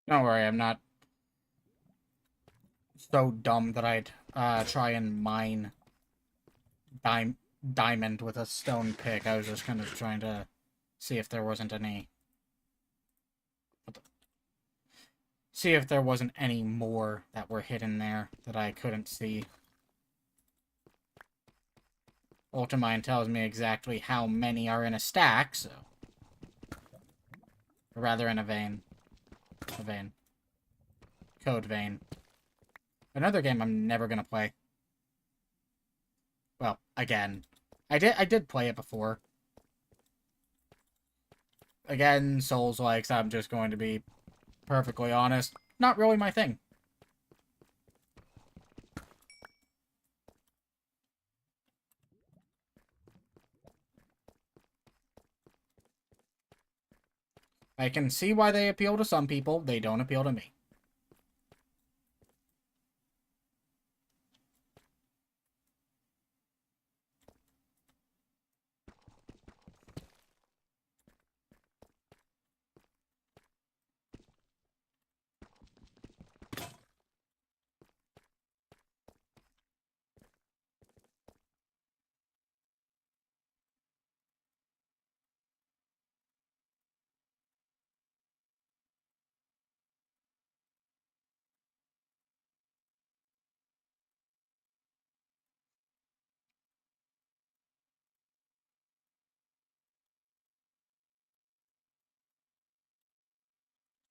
Don't worry, I'm not so dumb that I'd try and mine diamond with a stone pick. I was just kind of trying to see if there wasn't any... See if there wasn't any more that were hidden there that I couldn't see. Ultimine tells me exactly how many are in a stack, so... Or rather in a vein. A vein. Code vein. Another game I'm never gonna play. Well, again. I did play it before. Again, Souls-likes, I'm just going to be perfectly honest. Not really my thing. I can see why they appeal to some people. They don't appeal to me.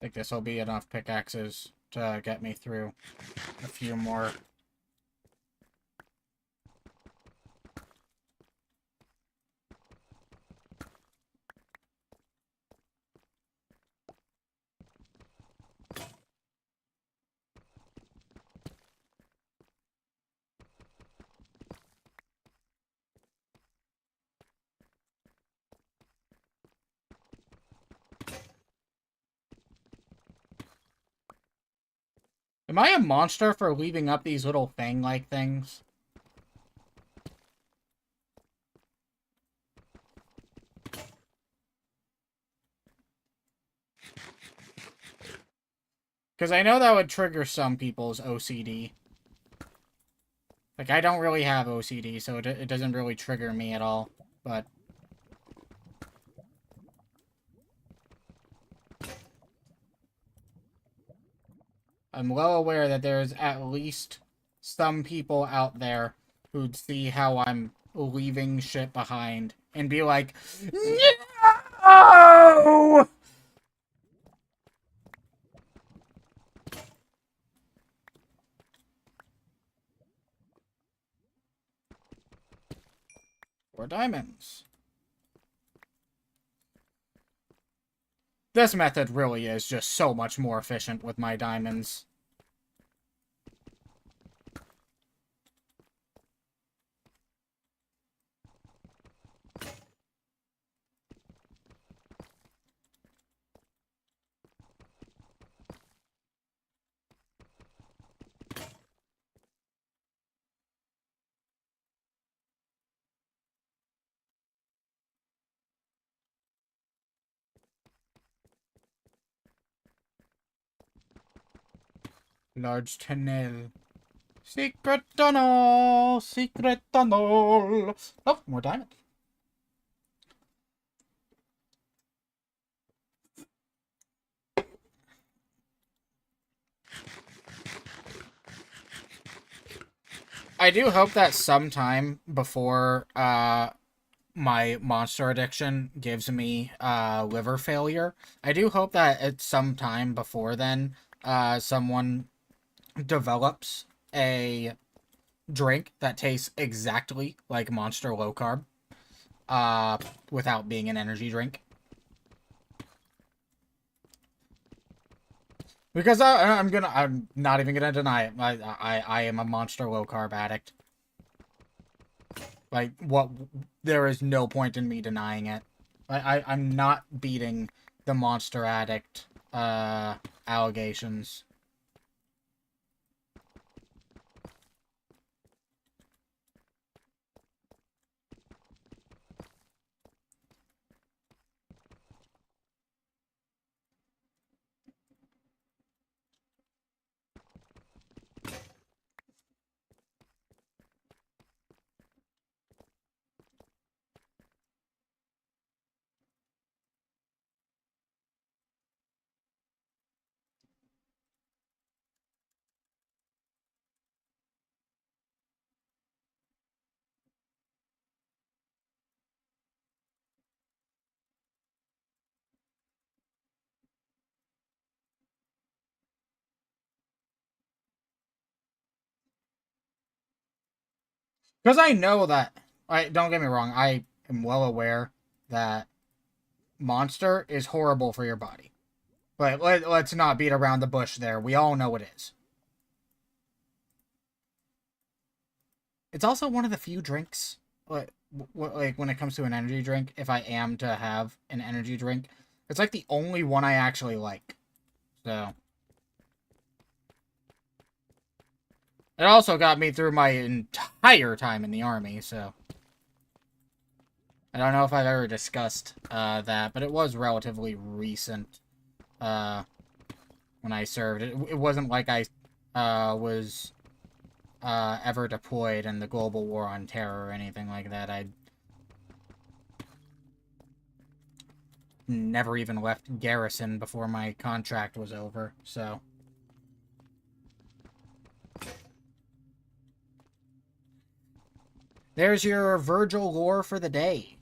think this will be enough pickaxes to get me through a few more. Am I a monster for leaving up these little fang-like things? Because I know that would trigger some people's OCD. Like, I don't really have OCD, so it doesn't really trigger me at all. But I'm well aware that there's at least some people out there who'd see how I'm leaving shit behind and be like, no! Or diamonds. This method really is just so much more efficient with my diamonds. Large tunnel. Secret tunnel! Secret tunnel! Oh, more diamond. I do hope that sometime before my monster addiction gives me liver failure, I do hope that at some time before then someone develops a drink that tastes exactly like Monster Low Carb without being an energy drink. Because I'm not even gonna deny it. I am a Monster Low Carb addict. Like, what? There is no point in me denying it. I'm not beating the Monster Addict allegations. Because I know that, don't get me wrong, I am well aware that Monster is horrible for your body. But let's not beat around the bush there. We all know it is. It's also one of the few drinks, like when it comes to an energy drink, if I am to have an energy drink, it's like the only one I actually like. So it also got me through my entire time in the army, so I don't know if I've ever discussed that, but it was relatively recent when I served. It wasn't like I was ever deployed in the global war on terror or anything like that. I never even left garrison before my contract was over, so. There's your Vergil lore for the day.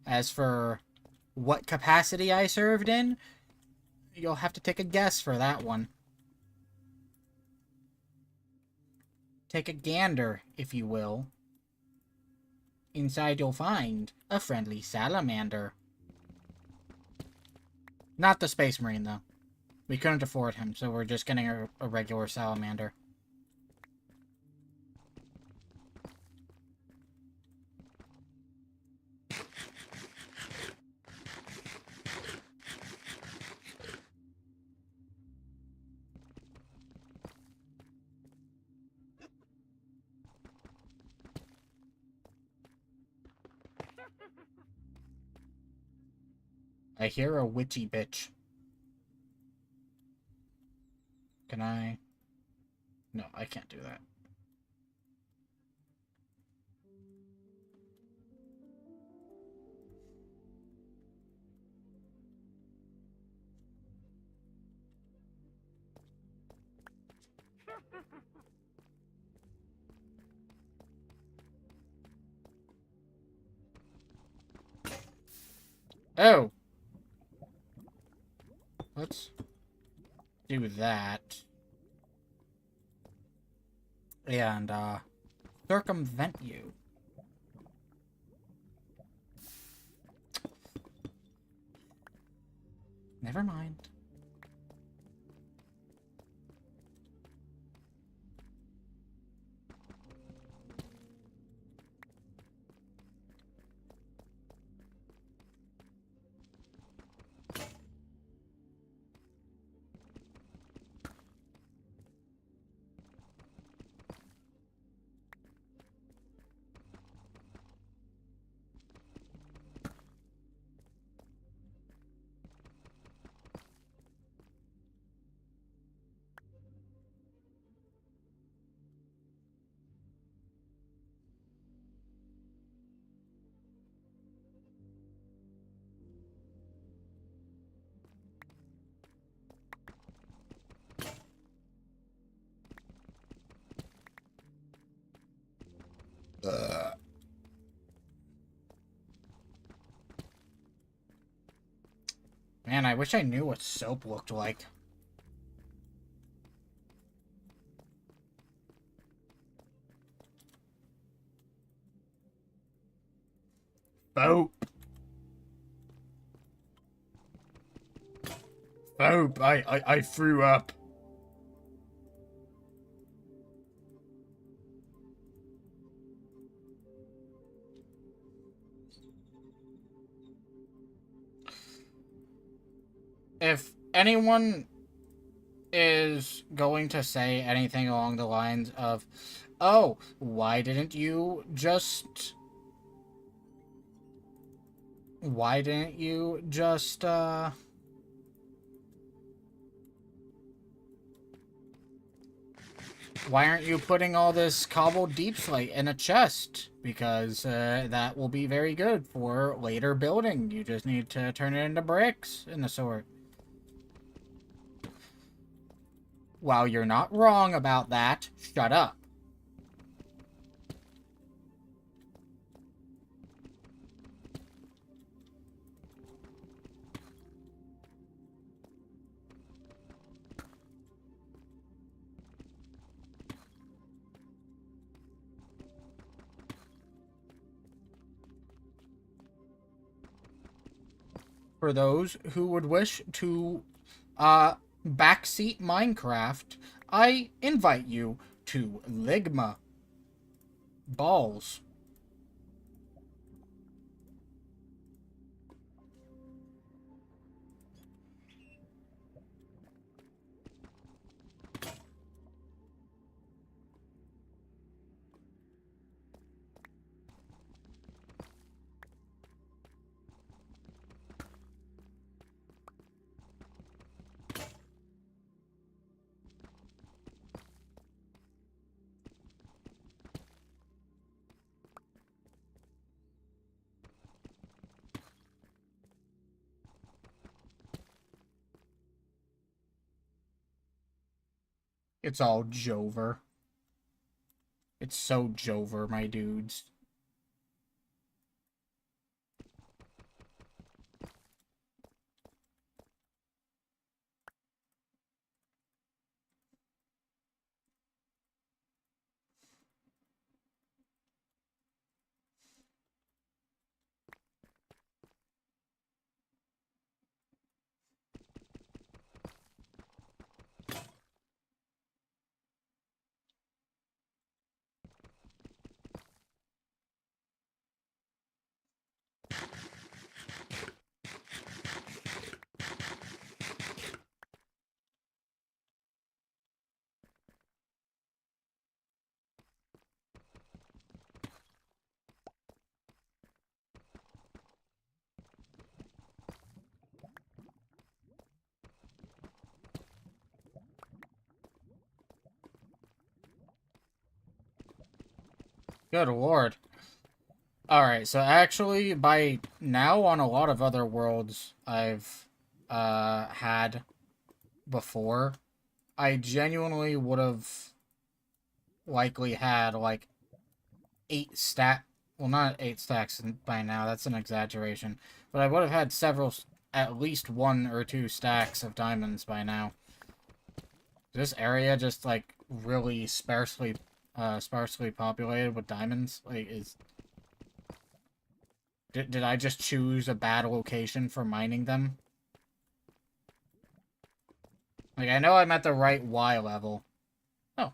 As for what capacity I served in, you'll have to take a guess for that one. Take a gander, if you will. Inside you'll find a friendly salamander. Not the Space Marine, though. We couldn't afford him, so we're just getting a regular salamander. I hear a witchy bitch. Can I? No, I can't do that. Oh! Let's do that. And, circumvent you. Never mind. Man, I wish I knew what soap looked like. Soap. Soap. I threw up. If anyone is going to say anything along the lines of, oh, why didn't you just why aren't you putting all this cobbled deep slate in a chest? Because that will be very good for later building. You just need to turn it into bricks and the sort. While you're not wrong about that, shut up. For those who would wish to backseat Minecraft, I invite you to Ligma. Balls. It's all Jover. It's so Jover, my dudes. Good lord. Alright, so actually, by now on a lot of other worlds I've had before, I genuinely would have likely had, like, 8 stack. Well, not 8 stacks by now, that's an exaggeration. But I would have had several, at least 1 or 2 stacks of diamonds by now. This area just, like, really sparsely populated with diamonds. Like, Did I just choose a bad location for mining them? Like, I know I'm at the right Y level. Oh,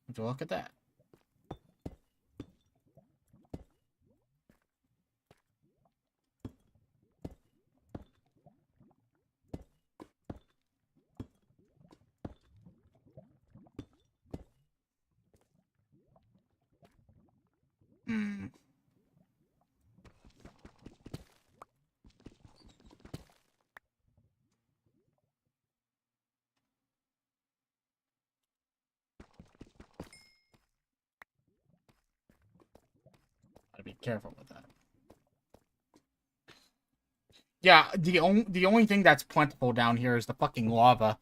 would you look at that? Hmm. Gotta be careful with that. Yeah, the only thing that's plentiful down here is the fucking lava.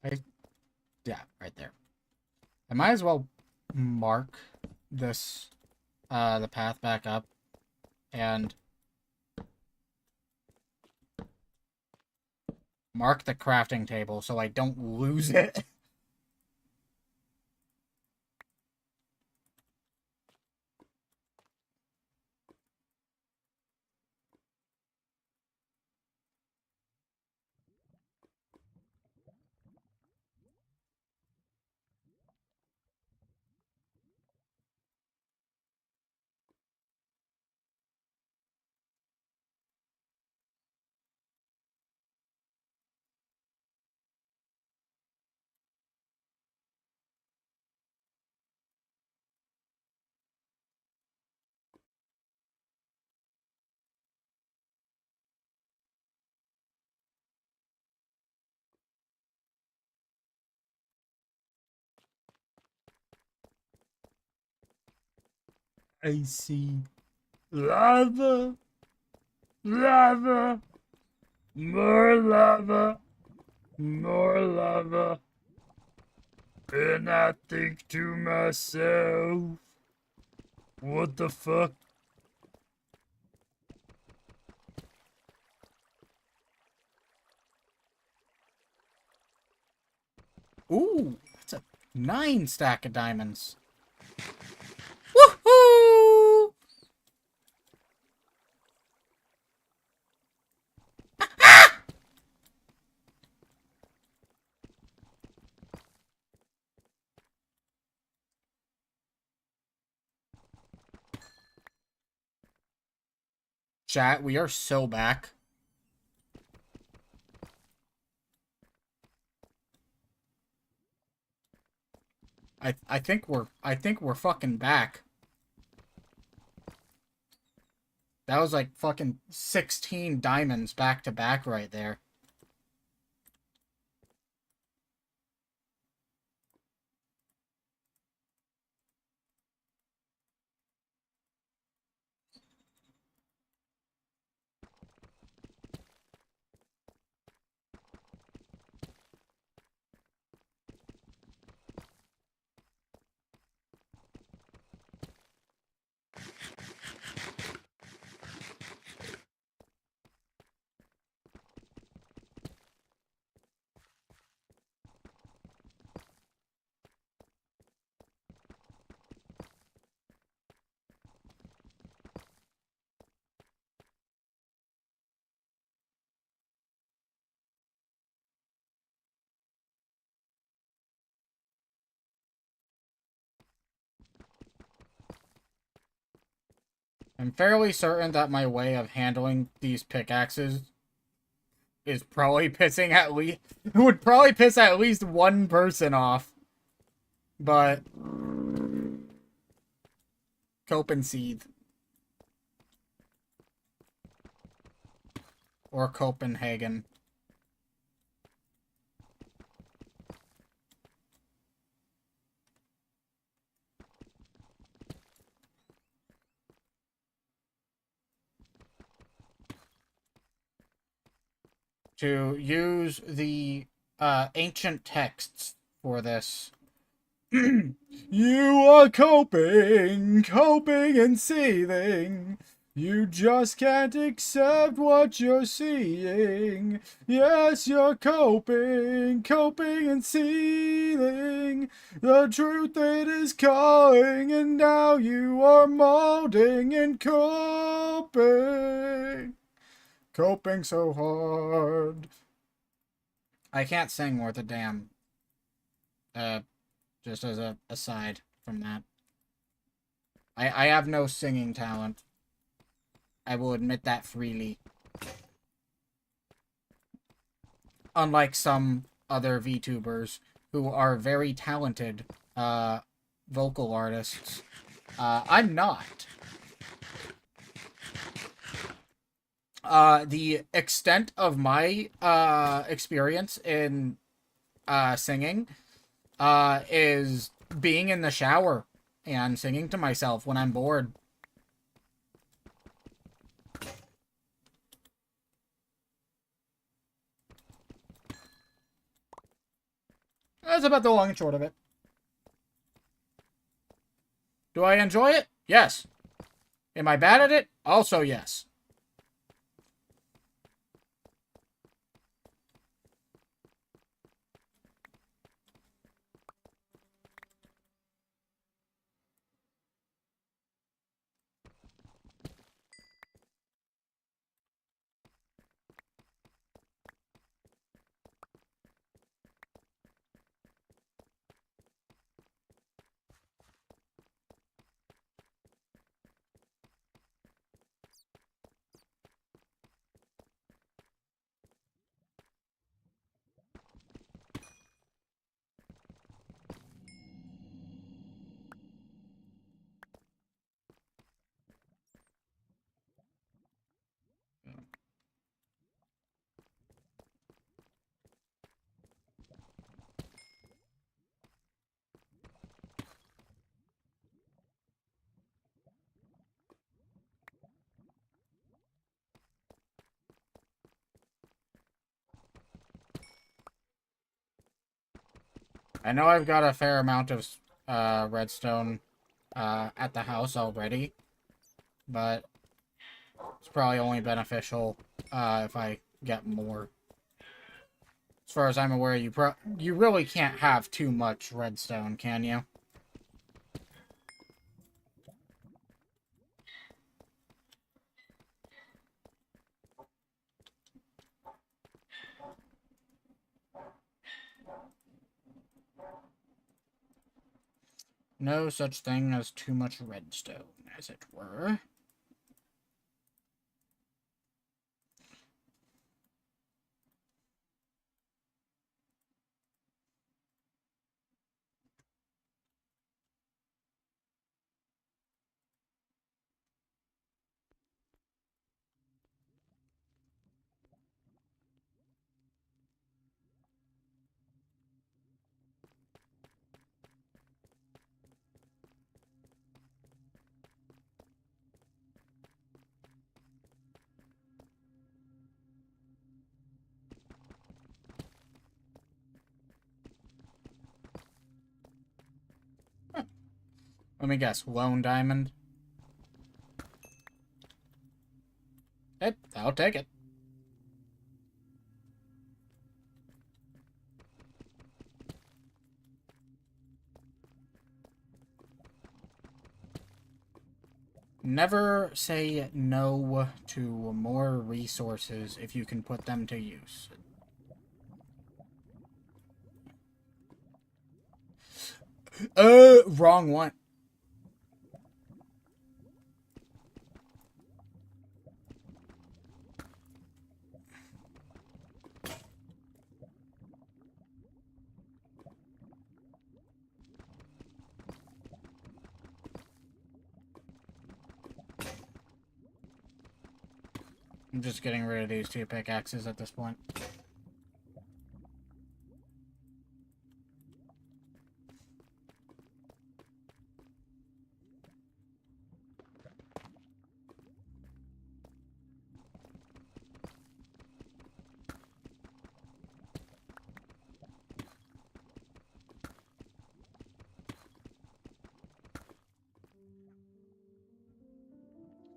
I, yeah, right there. I might as well mark this, the path back up, and mark the crafting table so I don't lose it. I see. Lava! Lava! More lava! More lava! And I think to myself, what the fuck? Ooh, that's a 9 stack of diamonds. Woohoo! Chat, we are so back. I think we're fucking back. That was like fucking 16 diamonds back to back right there. I'm fairly certain that my way of handling these pickaxes is probably pissing at least... would probably piss at least one person off. But... cope and seethe. Or Copenhagen. To use the ancient texts for this. You are coping and seething. You just can't accept what you're seeing. Yes, you're coping and seething. The truth it is calling, and now you are molding and coping. Coping so hard. I can't sing worth a damn. Just as a aside from that. I have no singing talent. I will admit that freely. Unlike some other VTubers who are very talented vocal artists. I'm not. The extent of my experience in singing is being in the shower and singing to myself when I'm bored. That's about the long and short of it. Do I enjoy it? Yes. Am I bad at it? Also yes. I know I've got a fair amount of redstone at the house already, but it's probably only beneficial if I get more. As far as I'm aware, you really can't have too much redstone, can you? No such thing as too much redstone, as it were. Let me guess, lone diamond? Hey, I'll take it. Never say no to more resources if you can put them to use. Wrong one. I'm just getting rid of these 2 pickaxes at this point.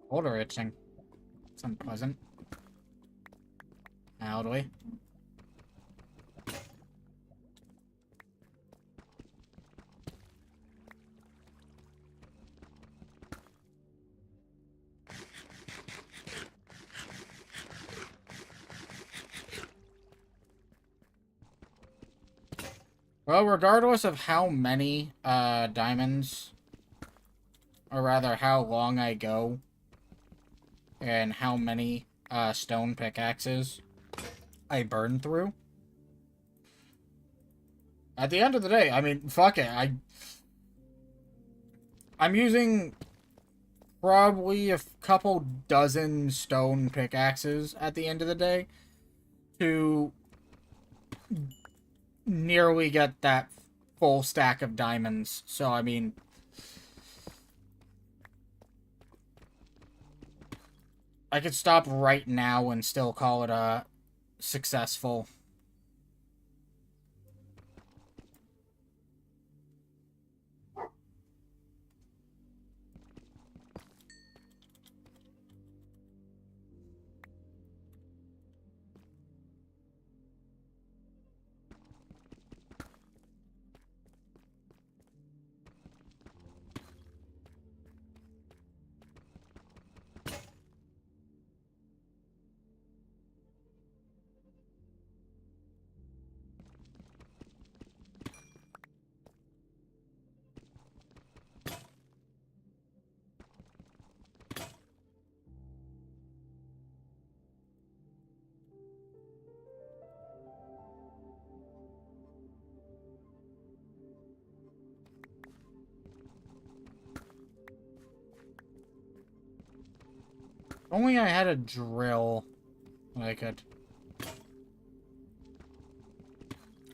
Shoulder itching. It's unpleasant. How do we? Well, regardless of how many diamonds, or rather how long I go, and how many stone pickaxes I burn through, at the end of the day, I mean, fuck it, I'm using probably a couple dozen stone pickaxes at the end of the day to nearly get that full stack of diamonds. So, I mean, I could stop right now and still call it a successful. If only I had a drill, I could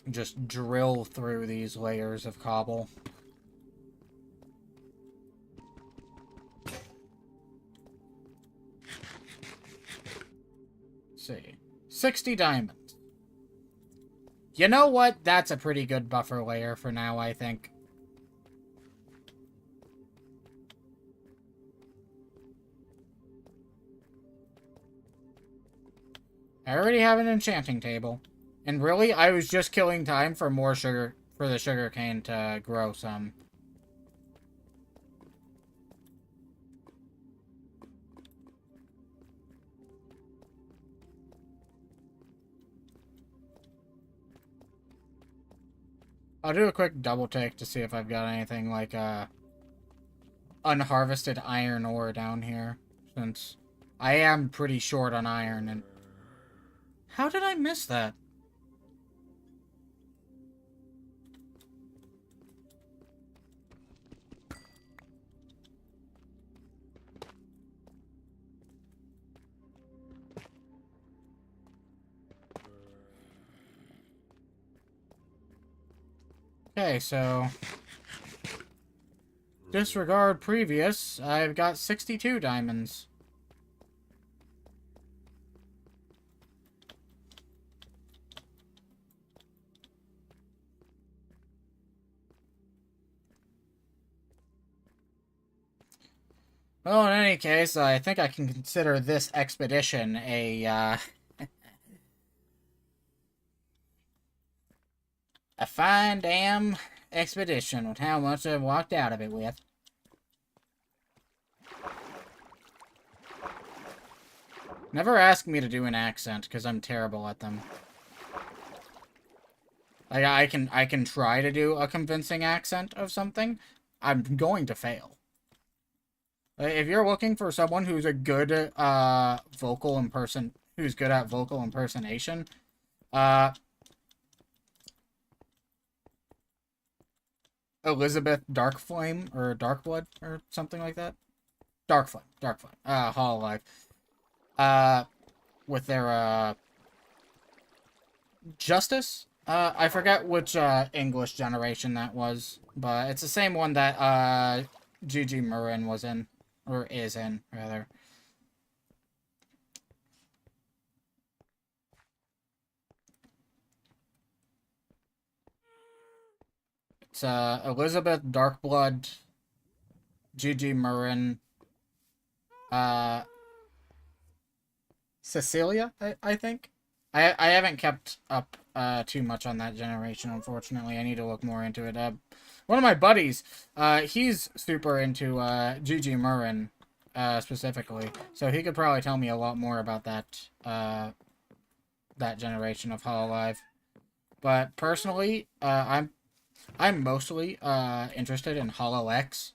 just drill through these layers of cobble. Let's see. 60 diamonds. You know what? That's a pretty good buffer layer for now, I think. I already have an enchanting table. And really, I was just killing time for more sugar, for the sugar cane to grow some. I'll do a quick double take to see if I've got anything like unharvested iron ore down here, since I am pretty short on iron. And how did I miss that? Okay, so disregard previous. I've got 62 diamonds. Well, in any case, I think I can consider this expedition a a fine damn expedition with how much I've walked out of it with. Never ask me to do an accent, because I'm terrible at them. Like, I can try to do a convincing accent of something. I'm going to fail. If you're looking for someone who's a good, who's good at vocal impersonation, Elizabeth Darkflame, or Darkblood, or something like that. Darkflame, Hololive. with their justice. I forget which English generation that was, but it's the same one that Gigi Marin was in, or is in, rather. It's Elizabeth Darkblood, Gigi Marin, Cecilia, I think. I haven't kept up too much on that generation, unfortunately. I need to look more into it. One of my buddies, he's super into Gigi Marin, specifically, so he could probably tell me a lot more about that that generation of Hololive. But personally, I'm mostly interested in Hollow X.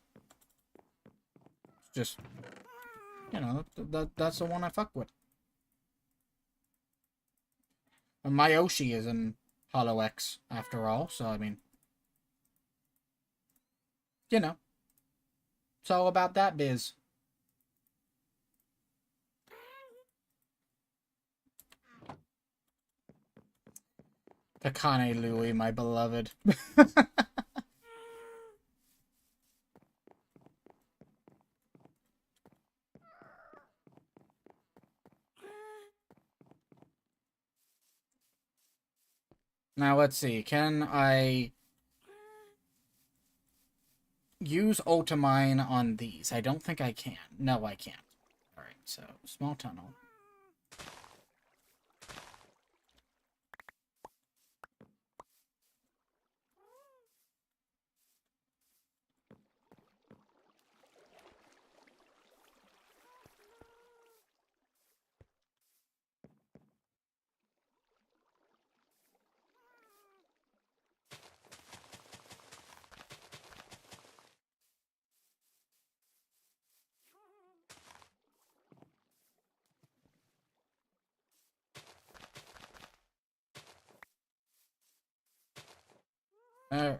Just, you know, that's the one I fuck with. And Myoshi is in Hollow X, after all, so I mean, you know, it's all about that biz. Akane Louie, my beloved. Now, let's see. Can I use Ultimine on these? I don't think I can. No, I can't. Alright, so, small tunnel. Alright.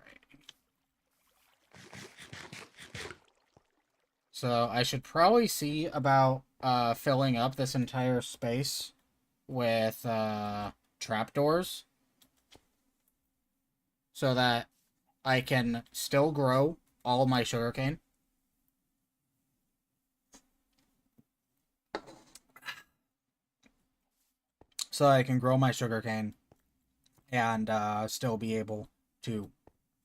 So, I should probably see about filling up this entire space with trapdoors, so that I can still grow all my sugarcane. So I can grow my sugarcane and still be able to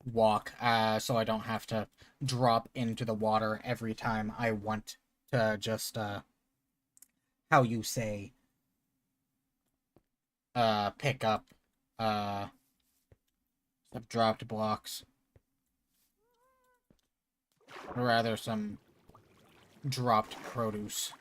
walk, so I don't have to drop into the water every time I want to just, how you say, pick up, some dropped blocks. Or rather, some dropped produce.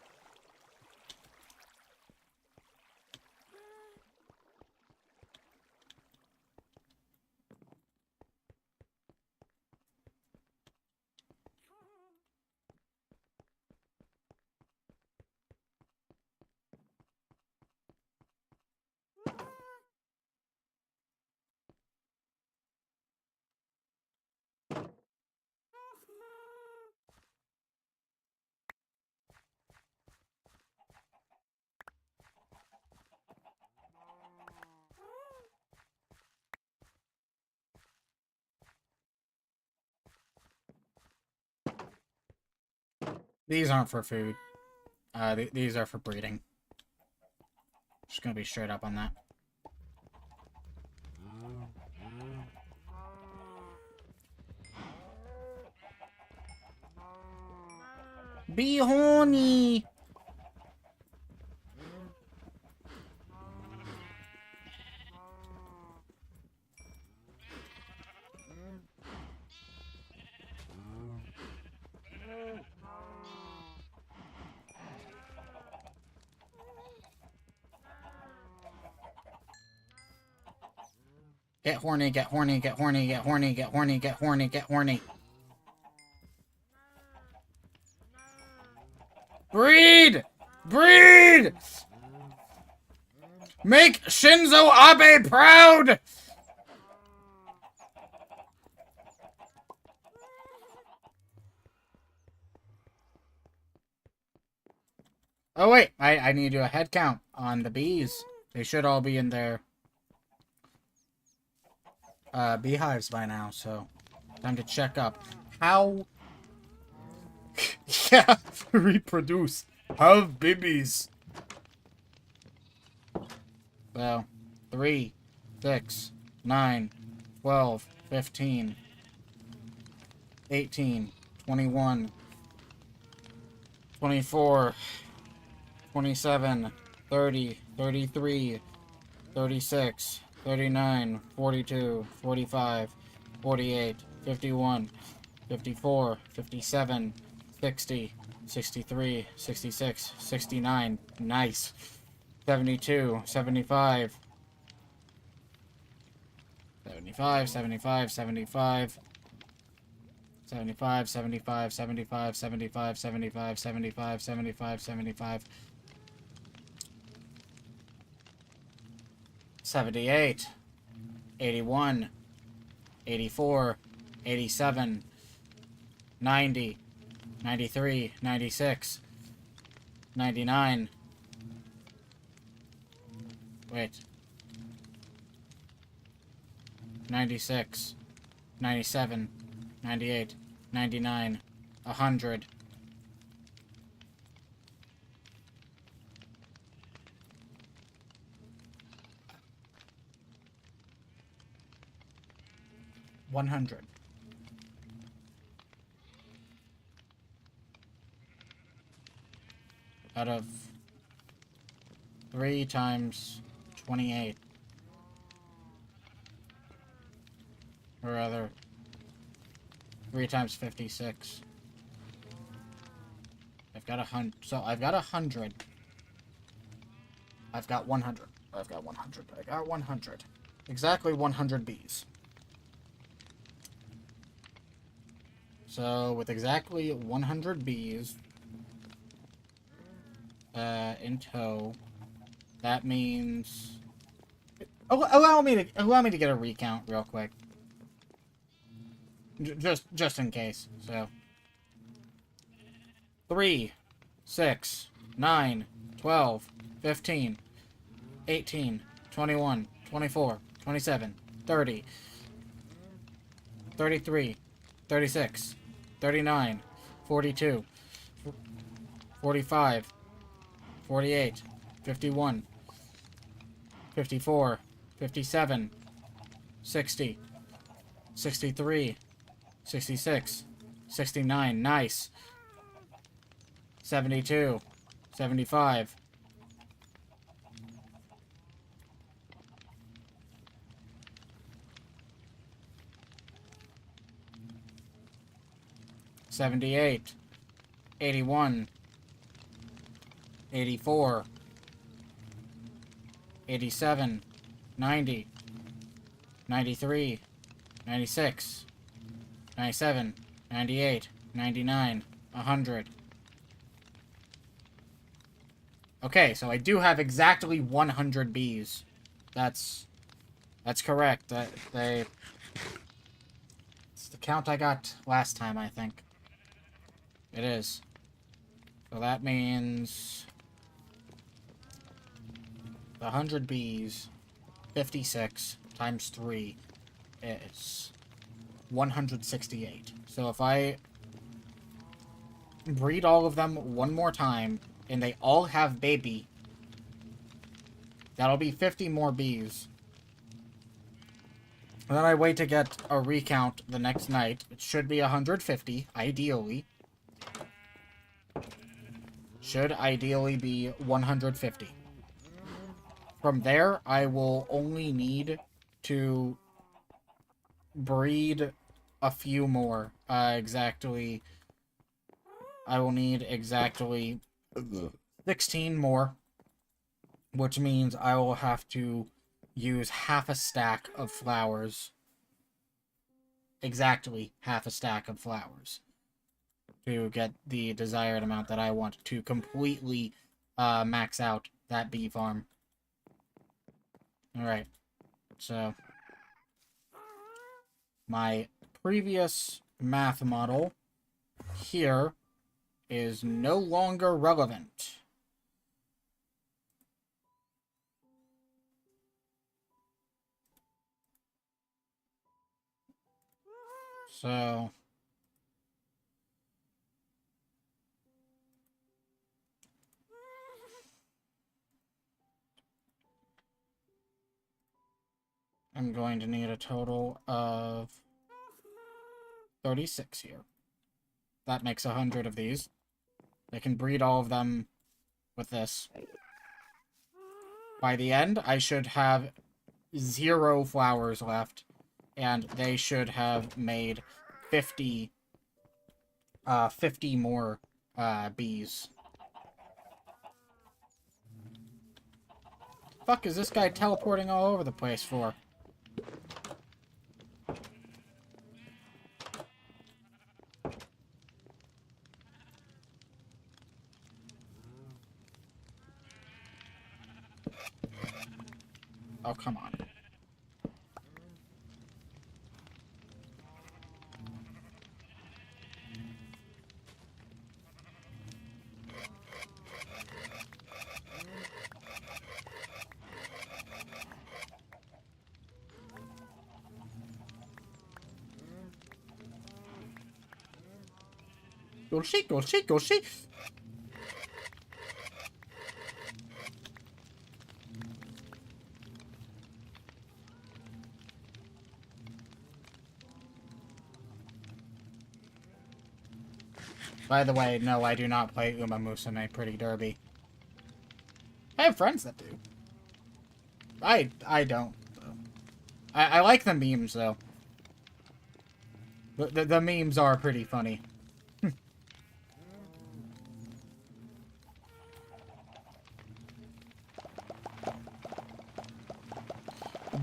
These aren't for food. These are for breeding. Just gonna be straight up on that. Be horny! Get horny, get horny, get horny, get horny, get horny, get horny, get horny. Breed! Breed! Make Shinzo Abe proud! Oh, wait. I need to do a head count on the bees. They should all be in their beehives by now, so time to check up. How... yeah, reproduce. Have babies. So, 3, 6, 9, 12, 15, 18, 21, 24, 27, 30, 33, 36, 39, 42, 45, 48, 51, 54, 57, 60, 63, 66, 69. Nice. 72, 75, 75, 75, 75, 75, 75, 75, 75, 75, 75, 75, 75, 78, 81, 84, 87, 90, 93, 96, 99. Wait. 96, 97, 98, 99, 100. 100. Out of 3 times 28. Or rather, 3 times 56. I've got 100. So I've got 100. I've got 100. I've got 100. I got 100. Exactly 100 bees. So with exactly 100 bees in tow, that means... allow me to get a recount real quick. Just in case. So 3, 6, 9, 12, 15, 18, 21, 24, 27, 30, 33, 36, 39, 42, 45, 48, 51, 54, 57, 60, 63, 66, 69, nice. 72, 75, 78, 81, 84, 87, 90, 93, 96, 97, 98, 99, 100. Okay, so I do have exactly 100 bees. That's correct. It's the count I got last time, I think. It is. So that means the 100 bees, 56 times 3 is 168. So if I breed all of them one more time, and they all have baby, that'll be 50 more bees. And then I wait to get a recount the next night. It should be 150, ideally. Should ideally be 150. From there, I will only need to breed a few more. I will need exactly 16 more, which means I will have to use half a stack of flowers. Exactly half a stack of flowers to get the desired amount that I want to completely max out that bee farm. Alright, so my previous math model here is no longer relevant. So... I'm going to need a total of 36 here. That makes 100 of these. I can breed all of them with this. By the end, I should have 0 flowers left, and they should have made 50 more bees. Fuck is this guy teleporting all over the place for? Oh, come on. Go shake, go shake, go shake. By the way, no, I do not play Uma Musume Pretty Derby. I have friends that do. I don't. I like the memes, though. The memes are pretty funny.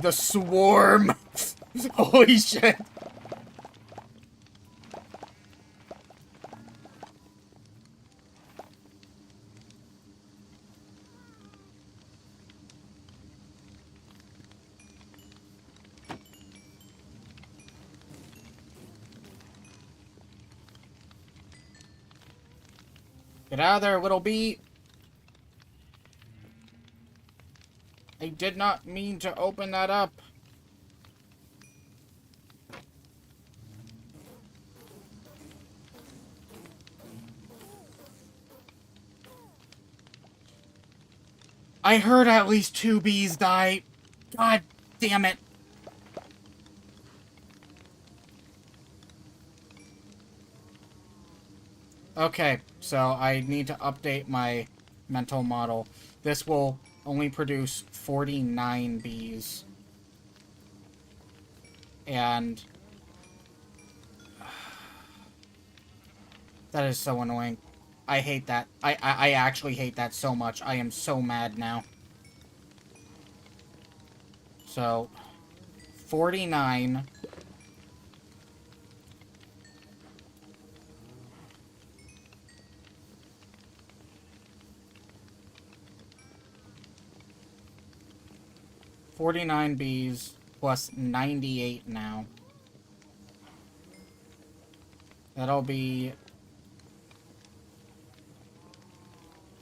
The swarm! Holy shit! Get out of there, little bee! I did not mean to open that up. I heard at least 2 bees die. God damn it. Okay, so I need to update my mental model. This will only produce 49 bees. And... that is so annoying. I hate that. I actually hate that so much. I am so mad now. So, 49... 49 bees plus 98 now. That'll be...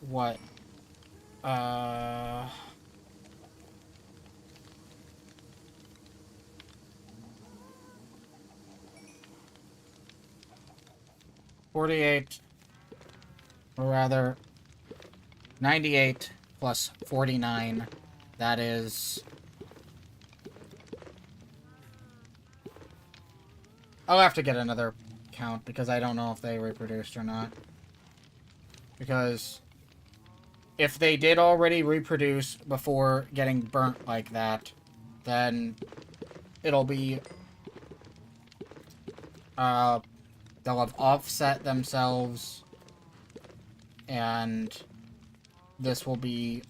what? 48, or rather, 98 plus 49. That is... I'll have to get another count, because I don't know if they reproduced or not. Because if they did already reproduce before getting burnt like that, then it'll be... they'll have offset themselves, and this will be...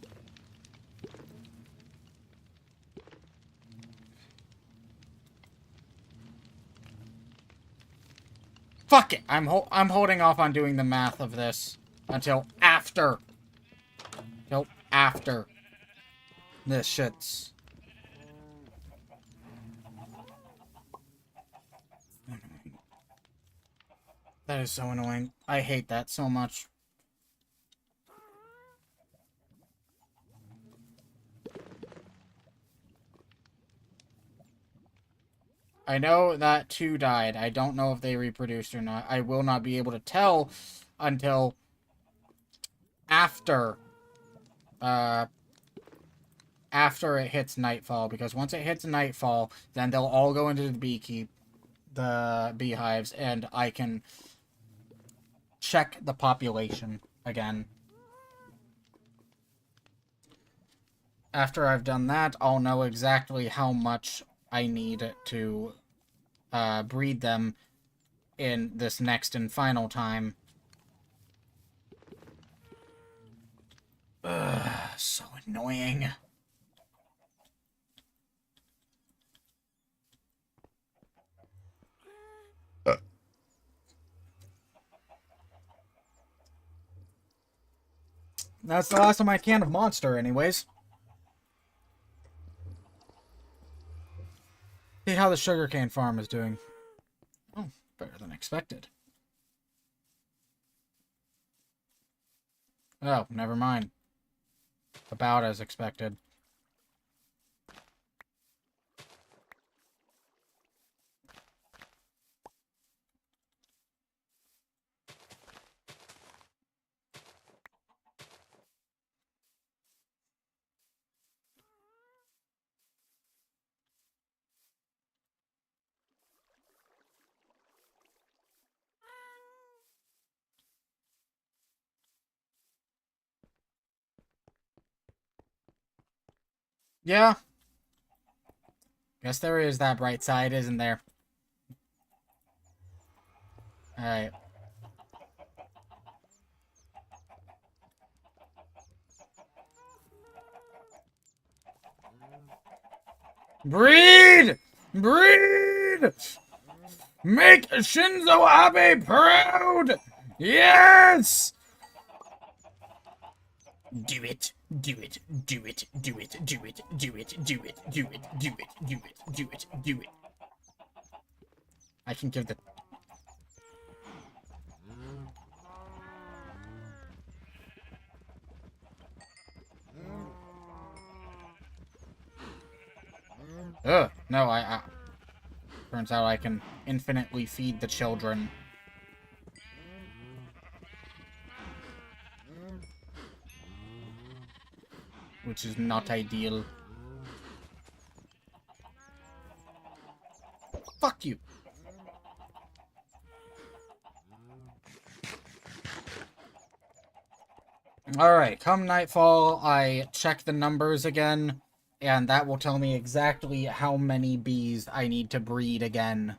Fuck it! I'm holding off on doing the math of this until after. Until after this shit's... That is so annoying. I hate that so much. I know that 2 died. I don't know if they reproduced or not. I will not be able to tell until after, uh, after it hits nightfall, because once it hits nightfall, then they'll all go into the beehives, and I can check the population again. After I've done that, I'll know exactly how much I need to breed them in this next and final time. Ugh, so annoying. That's the last of my can of Monster, anyways. See how the sugarcane farm is doing. Oh, better than expected. Oh, never mind. About as expected. Yeah. Guess there is that bright side, isn't there? Alright. Breed! Breed! Make Shinzo Abe proud! Yes! Do it, do it, do it, do it, do it, do it, do it, do it, do it, do it, do it, do it. I can give the... Ugh, no, turns out I can infinitely feed the children. Which is not ideal. Fuck you. Alright, come nightfall, I check the numbers again, and that will tell me exactly how many bees I need to breed again.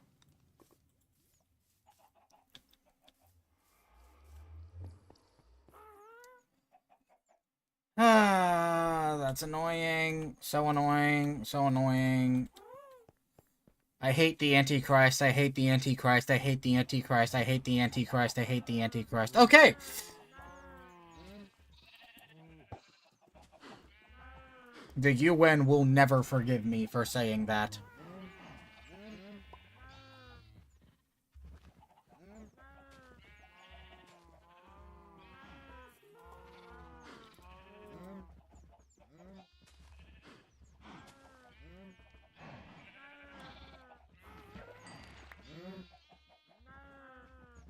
Ah, that's annoying. So annoying. So annoying. I hate the Antichrist. I hate the Antichrist. I hate the Antichrist. I hate the Antichrist. I hate the Antichrist. Okay! The UN will never forgive me for saying that.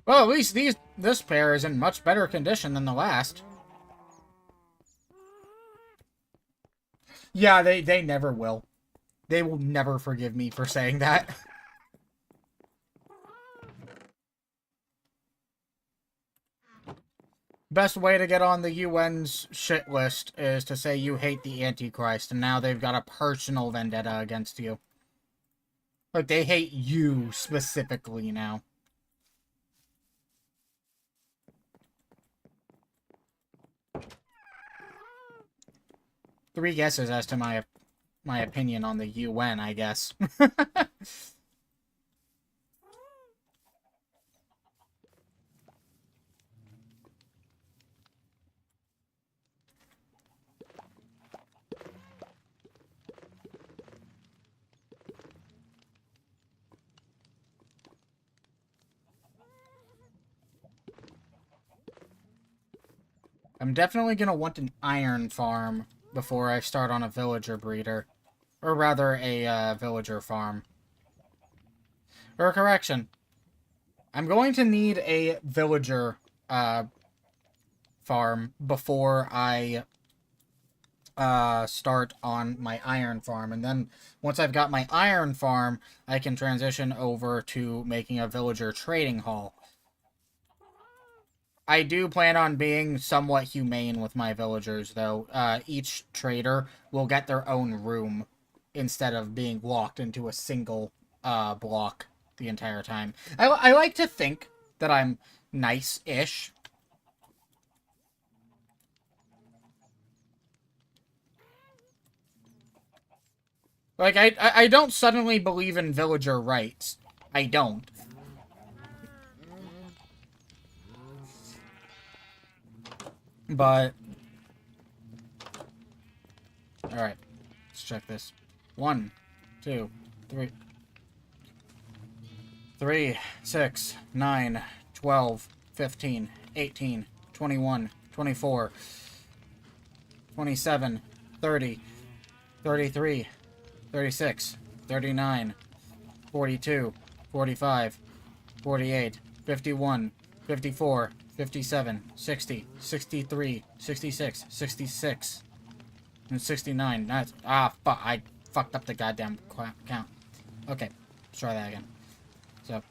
Well, at least this pair is in much better condition than the last. Yeah, they never will. They will never forgive me for saying that. Best way to get on the UN's shit list is to say you hate the Antichrist, and now they've got a personal vendetta against you. Like, they hate you specifically now. Three guesses as to my opinion on the UN, I guess. I'm definitely gonna want an iron farm before I start on a villager breeder. Or rather, a villager farm. Or correction. I'm going to need a villager farm before I start on my iron farm. And then once I've got my iron farm, I can transition over to making a villager trading hall. I do plan on being somewhat humane with my villagers, though. Each trader will get their own room instead of being locked into a single block the entire time. I like to think that I'm nice-ish. Like, I don't suddenly believe in villager rights. I don't. But... Alright. Let's check this. 1, 2, 3... 3, 6, 9, 12, 15, 18, 21, 24, 27, 30, 33, 36, 39, 42, 45, 48, 51, 54, 57, 60, 63, 66, 66, and 69. That's... fuck. I fucked up the goddamn count. Okay. Let's try that again. So,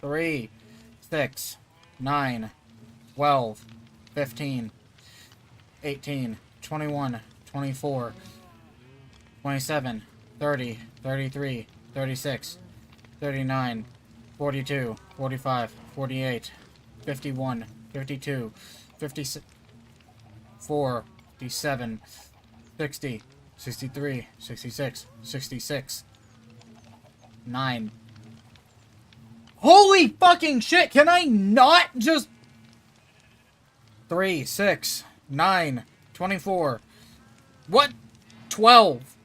3, 6, 9, 12, 15, 18, 21, 24, 27, 30, 33, 36, 39, 42, 45, 48, 51, 52, 54, 57, 60, 63, 66, 66, 9. Holy fucking shit! Can I not just... 3, 6, 9, 24. What? 12.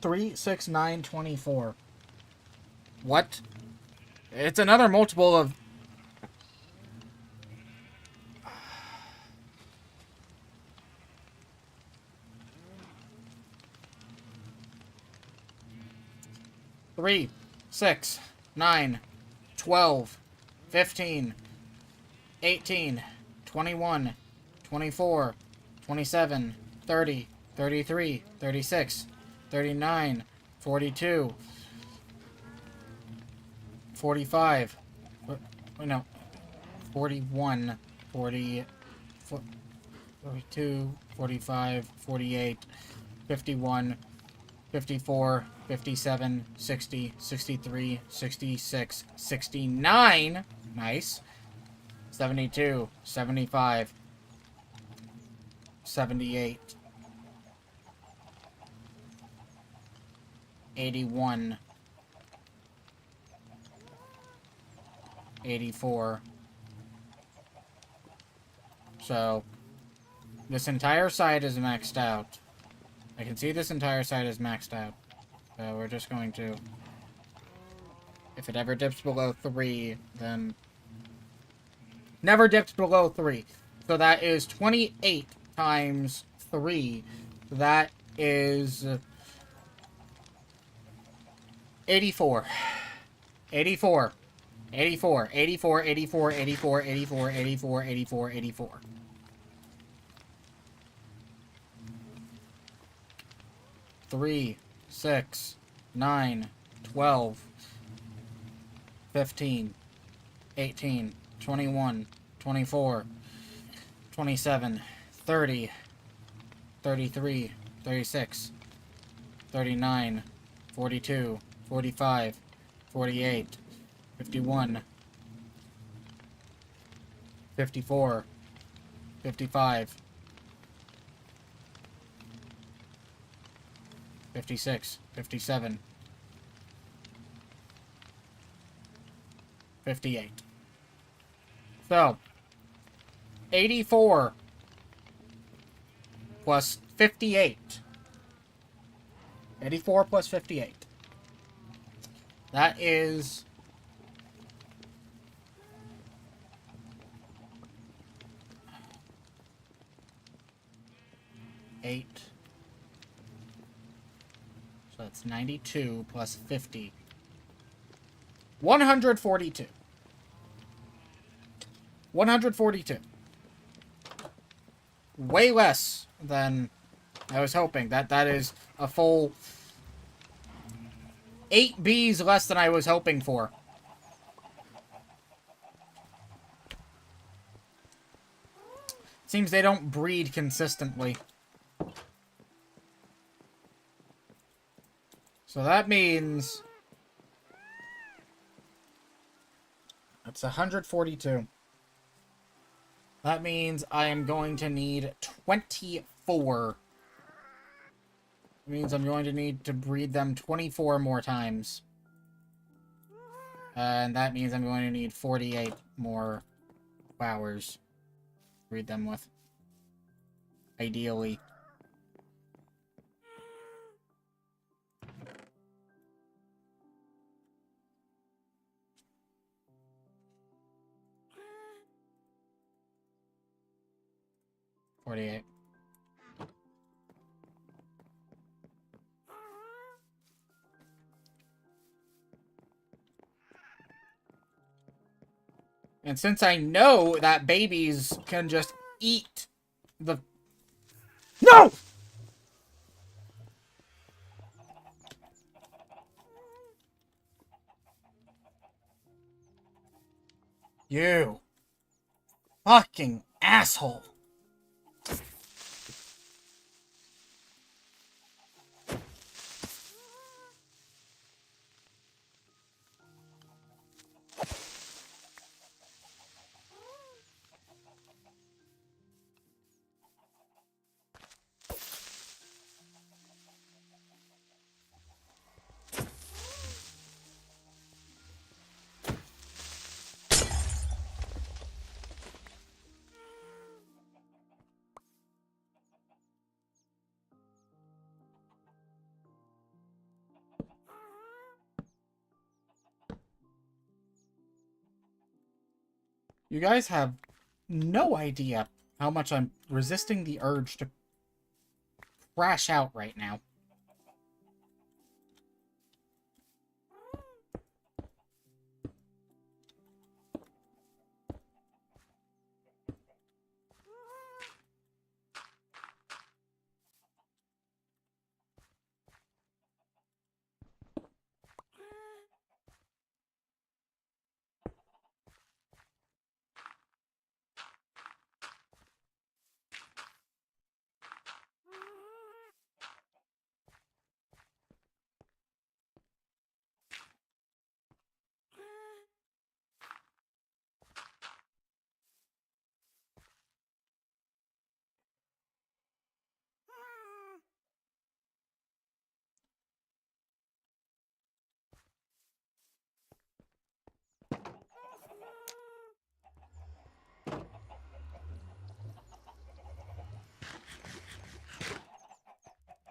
Three, 6, 9, 24. What? It's another multiple of... Three, 6, 9, 12, 15, 18, 21, 24, 27, 30, 33, 36, 39, 42, 45, no, 41, 40, 42, 45, 48, 51, 54, 57, 60, 63, 66, 69, nice, 72, 75, 78, 81, 84. So, this entire side is maxed out. I can see this entire side is maxed out. So we're just going to... If it ever dips below 3, then... Never dipped below 3. So that is 28 times 3. That is... 84. 84. 84. 84, 84, 84, 84, 84, 84, 84. Three, 6, 9, 12, 15, 18, 21, 24, 27, 30, 33, 36, 39, 42, 45, 48, 51, 54, 55, 56, 57, 58. So, 84 plus 58. 84 plus 58. That is 8. So that's 92 plus 50. 142. 142. Way less than I was hoping. That is a full 8 bees less than I was hoping for. Seems they don't breed consistently. So that means that's 142. That means I am going to need 24. It means I'm going to need to breed them 24 more times. And that means I'm going to need 48 more flowers to breed them with. Ideally. $48. And since I know that babies can just eat the... No! You. Fucking asshole. You guys have no idea how much I'm resisting the urge to crash out right now.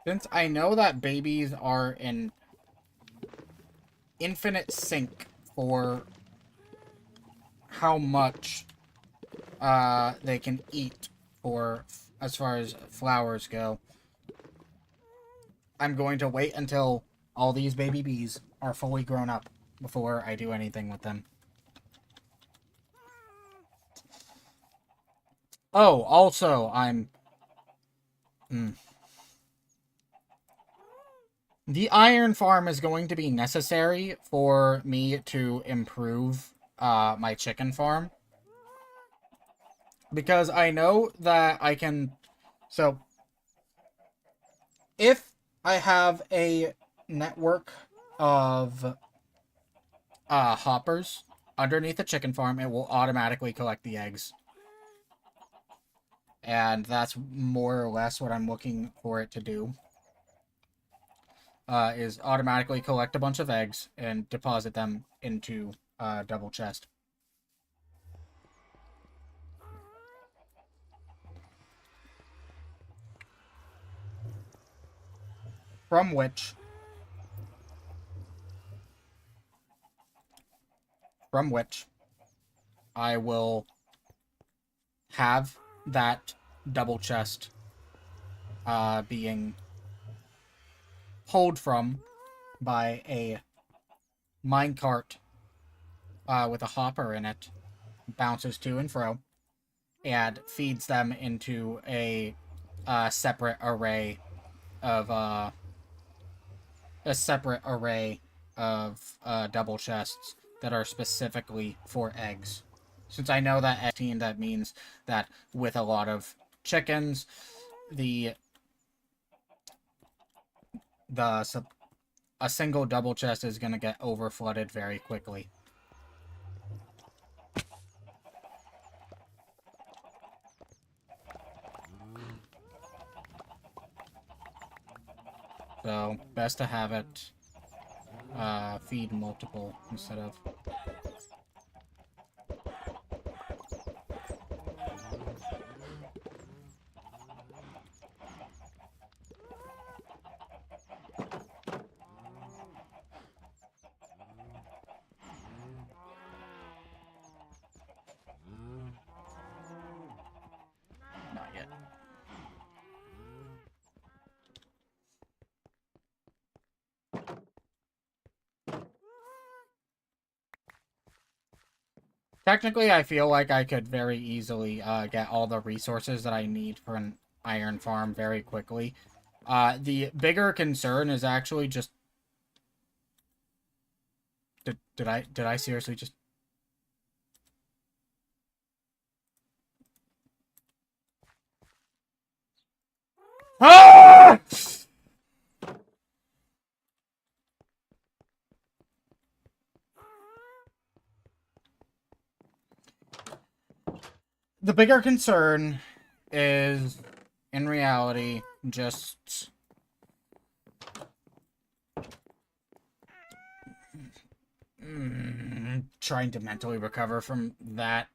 Since I know that babies are in infinite sync for how much they can eat for as far as flowers go, I'm going to wait until all these baby bees are fully grown up before I do anything with them. Oh, also, the iron farm is going to be necessary for me to improve my chicken farm. Because I know that I can... So, if I have a network of hoppers underneath the chicken farm, it will automatically collect the eggs. And that's more or less what I'm looking for it to do. Is automatically collect a bunch of eggs and deposit them into a double chest. From which I will have that double chest being pulled from by a minecart with a hopper in it, bounces to and fro, and feeds them into a separate array of double chests that are specifically for eggs. Since I know that that means that with a lot of chickens, a single double chest is going to get over flooded very quickly. So, best to have it feed multiple instead of... Not yet. Technically, I feel like I could very easily get all the resources that I need for an iron farm very quickly. The bigger concern is actually just... Did I seriously just... Ah! The bigger concern is, in reality, just... trying to mentally recover from that.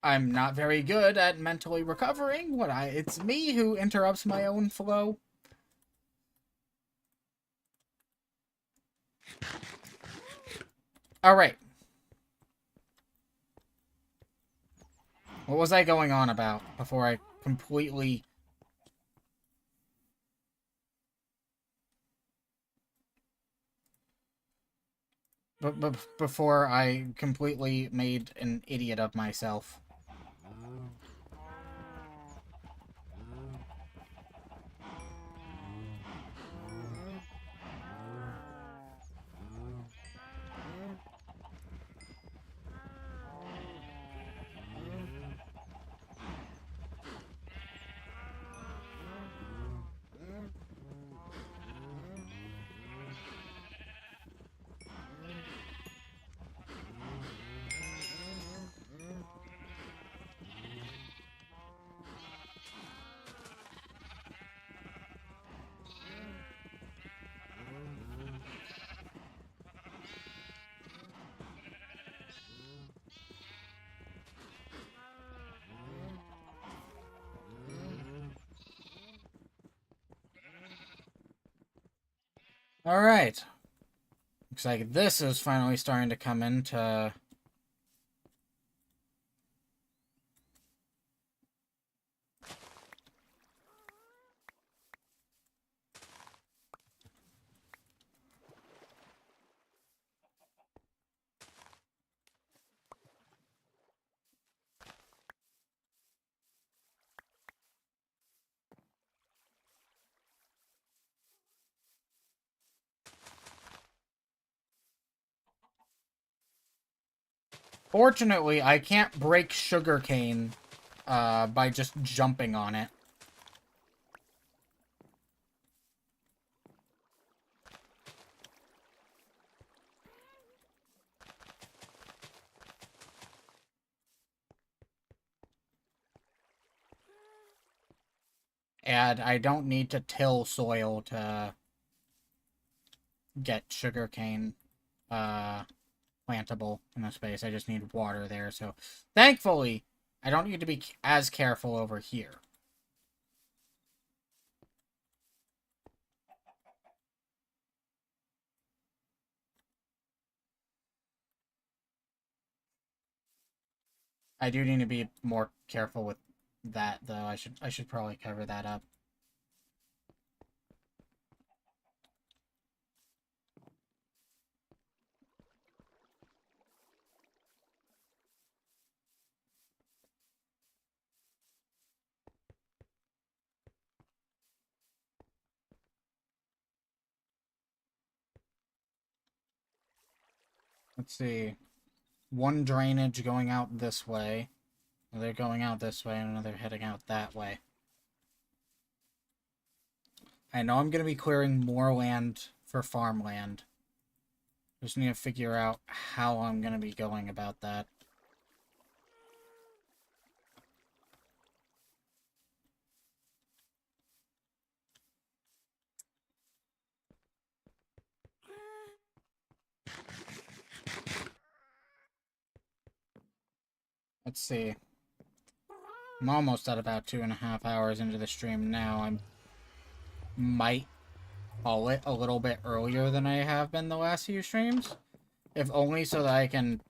I'm not very good at mentally recovering. It's me who interrupts my own flow. Alright. What was I going on about before I completely... before I completely made an idiot of myself? Alright. Looks like this is finally starting to come into... Fortunately, I can't break sugarcane by just jumping on it. And I don't need to till soil to get sugarcane plantable in the space. I just need water there, so thankfully, I don't need to be as careful over here. I do need to be more careful with that though. I should probably cover that up. Let's see. One drainage going out this way. They're going out this way, and another heading out that way. I know I'm going to be clearing more land for farmland. Just need to figure out how I'm going to be going about that. Let's see. I'm almost at about 2.5 hours into the stream now. I might call it a little bit earlier than I have been the last few streams. If only so that I can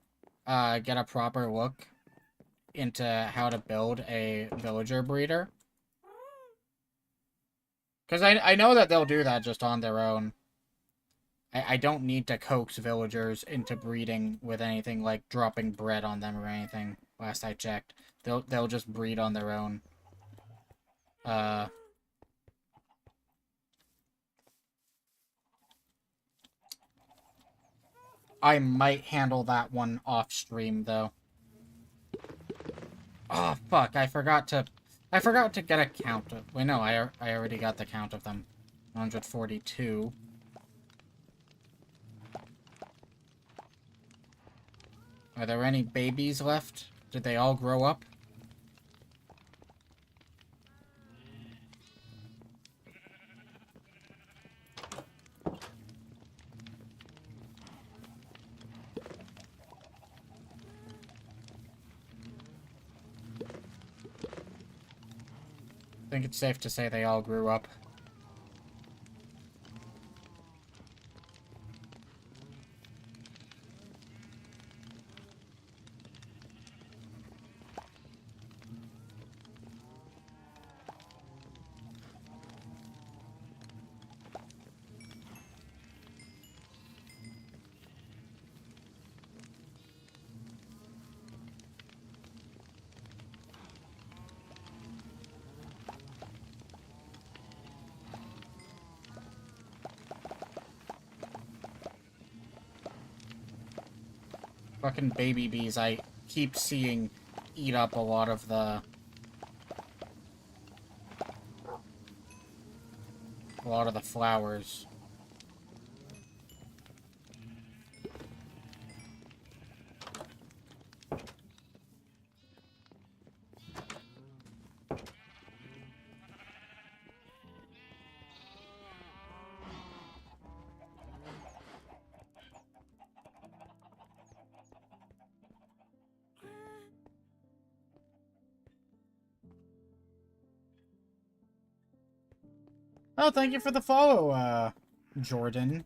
get a proper look into how to build a villager breeder. Because I know that they'll do that just on their own. I don't need to coax villagers into breeding with anything like dropping bread on them or anything. Last I checked, they'll just breed on their own. I might handle that one off stream though. Oh fuck! I forgot to get a count of. Wait, no, I already got the count of them. 142. Are there any babies left? Did they all grow up? I think it's safe to say they all grew up. Fucking baby bees I keep seeing eat up a lot of the flowers. Oh, thank you for the follow, Jordan.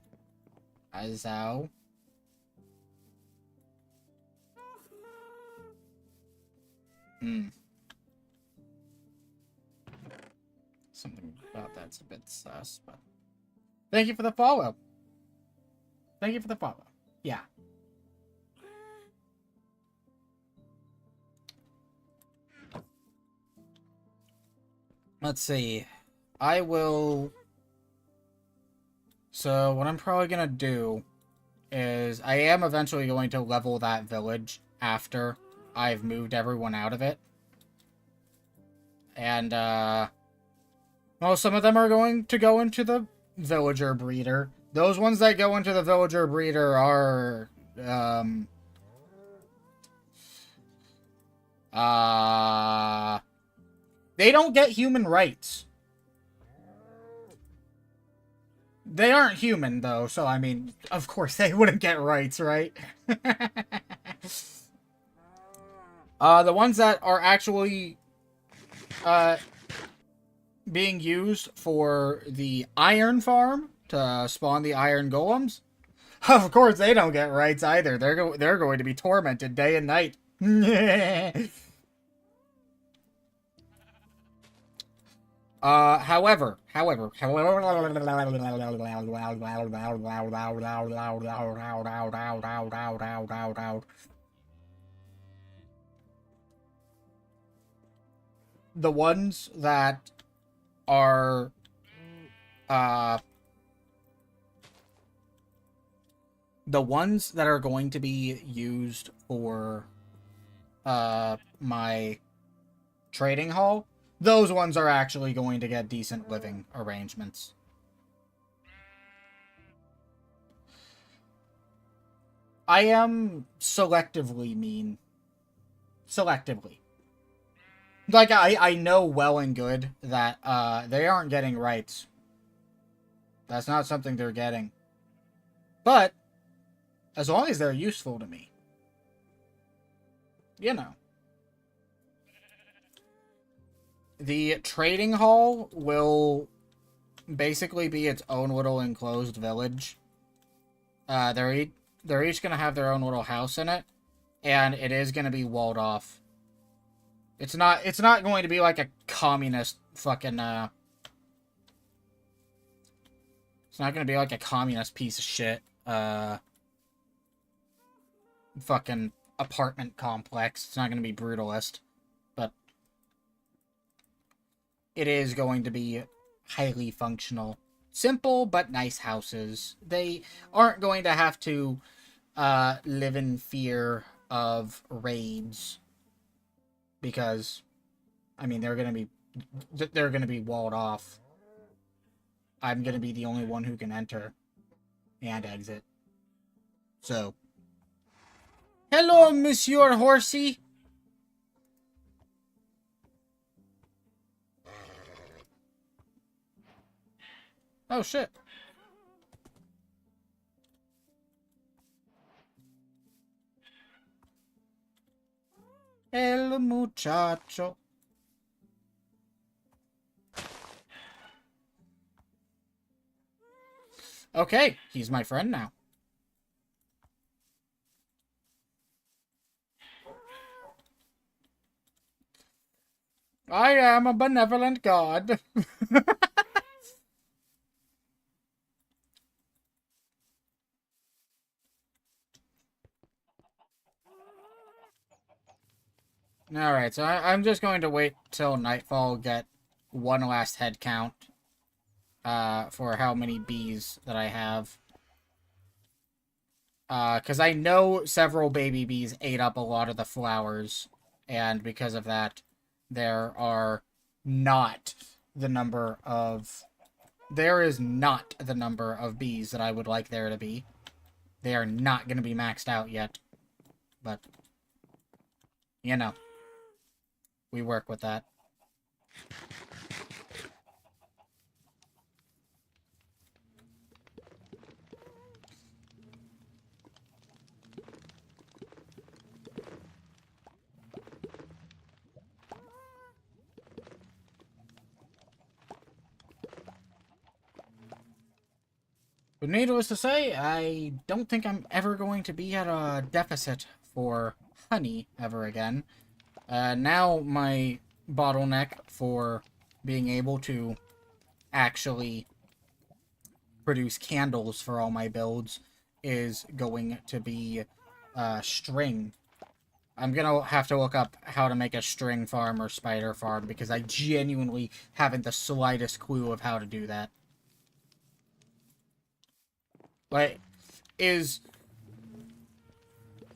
Azao. Something about that's a bit sus, but... Thank you for the follow. Thank you for the follow. Yeah. Let's see. I will... So, what I'm probably gonna do is I am eventually going to level that village after I've moved everyone out of it. And, well, some of them are going to go into the villager breeder. Those ones that go into the villager breeder are, they don't get human rights. They aren't human, though, so, I mean, of course they wouldn't get rights, right? The ones that are actually, being used for the iron farm to spawn the iron golems, of course they don't get rights either. They're going to be tormented day and night. However, the ones that are, uh, the ones that are going to be used for, my trading hall, those ones are actually going to get decent living arrangements. I am selectively mean. Selectively. Like, I know well and good that, they aren't getting rights. That's not something they're getting. But, as long as they're useful to me. You know. The trading hall will basically be its own little enclosed village. They're each going to have their own little house in it. And it is going to be walled off. It's not going to be like a communist fucking, it's not going to be like a communist piece of shit, fucking apartment complex. It's not going to be brutalist. But it is going to be highly functional. Simple, but nice houses. They aren't going to have to, live in fear of raids. Because, I mean, they're going to be walled off. I'm going to be the only one who can enter and exit. So, hello, Monsieur Horsey. Oh, shit. El muchacho. Okay, he's my friend now. I am a benevolent god. Alright, so I'm just going to wait till nightfall, get one last head count, for how many bees that I have. Because I know several baby bees ate up a lot of the flowers, and because of that, there is not the number of bees that I would like there to be. They are not going to be maxed out yet, but, you know, we work with that. But needless to say, I don't think I'm ever going to be at a deficit for honey ever again. Now my bottleneck for being able to actually produce candles for all my builds is going to be string. I'm gonna have to look up how to make a string farm or spider farm because I genuinely haven't the slightest clue of how to do that. But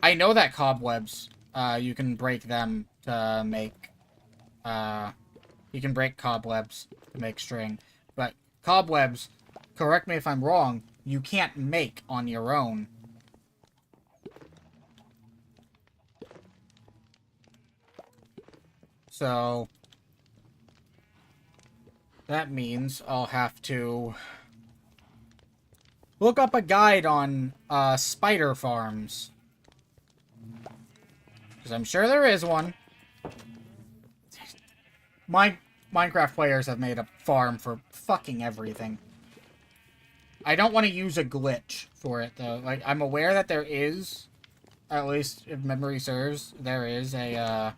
I know that cobwebs, you can break them to make, you can break cobwebs to make string. But cobwebs, correct me if I'm wrong, you can't make on your own. So, that means I'll have to look up a guide on, spider farms. Because I'm sure there is one. Minecraft players have made a farm for fucking everything. I don't want to use a glitch for it, though. Like, I'm aware that there is, at least if memory serves, there is a,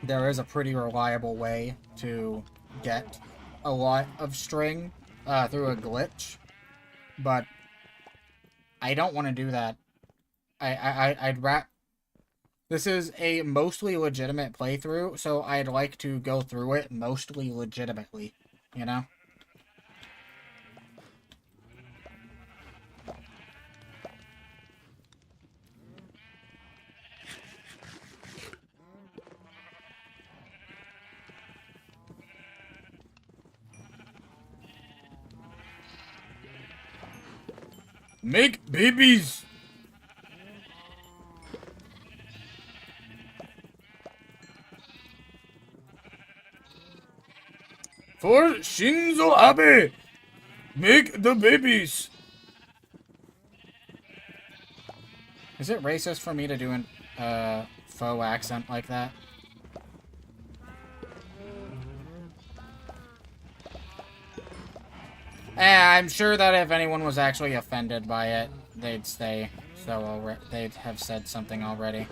there is a pretty reliable way to get a lot of string through a glitch, but I don't want to do that. I'd This is a mostly legitimate playthrough, so I'd like to go through it mostly legitimately, you know? Make babies! For Shinzo Abe! Make the babies! Is it racist for me to do an faux accent like that? I'm sure that if anyone was actually offended by it, they'd stay. So they'd have said something already.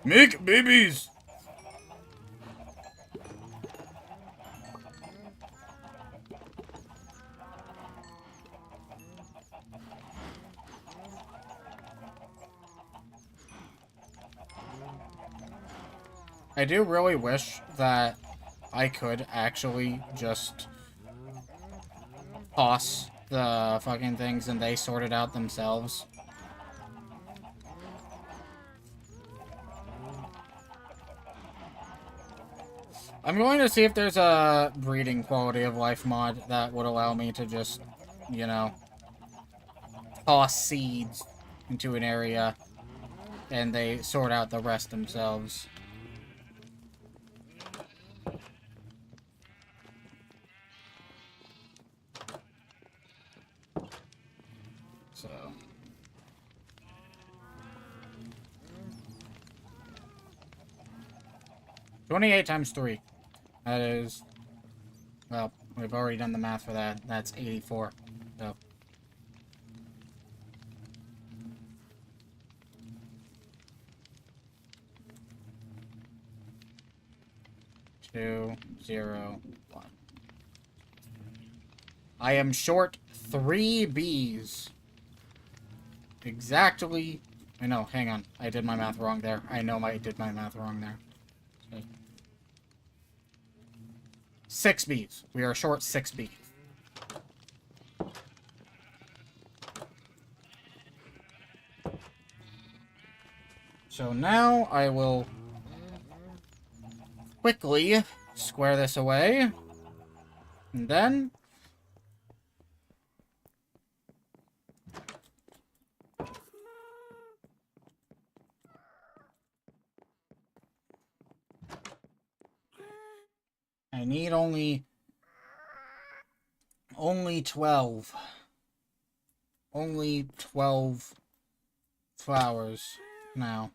Make babies! I do really wish that I could actually just toss the fucking things and they sort it out themselves. I'm going to see if there's a breeding quality of life mod that would allow me to just, you know, toss seeds into an area and they sort out the rest themselves. So 28 times 3. That is, well, we've already done the math for that. That's 84. So 2, 0, 1. I am short 3 bees. Exactly. I know, hang on. I did my math wrong there. I know I did my math wrong there. 6 bees. We are short 6 bees. So now I will quickly square this away. And then I need only 12. Only 12 flowers now.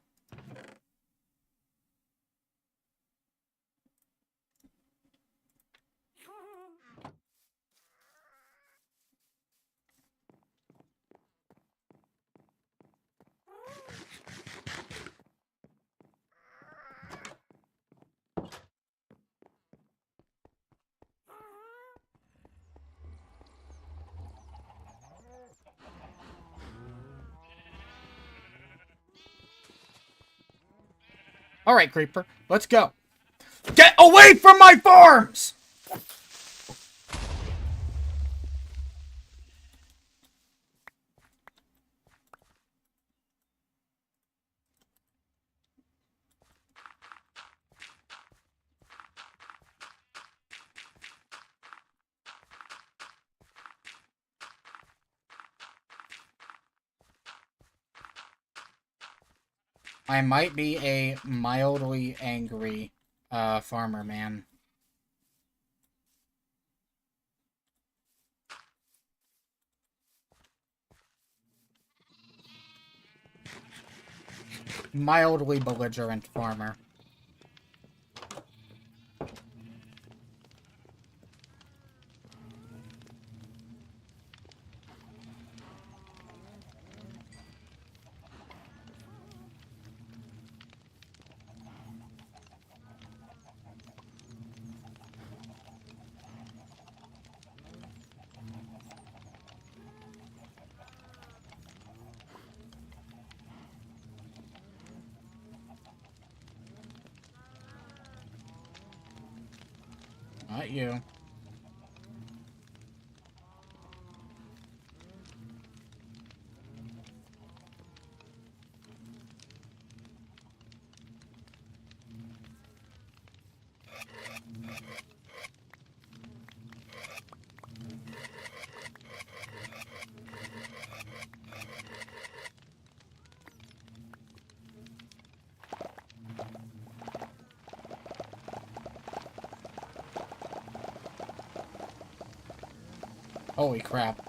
Alright, Creeper. Let's go. Get away from my farms! I might be a mildly angry farmer man. mildly belligerent farmer. Not you. Holy crap.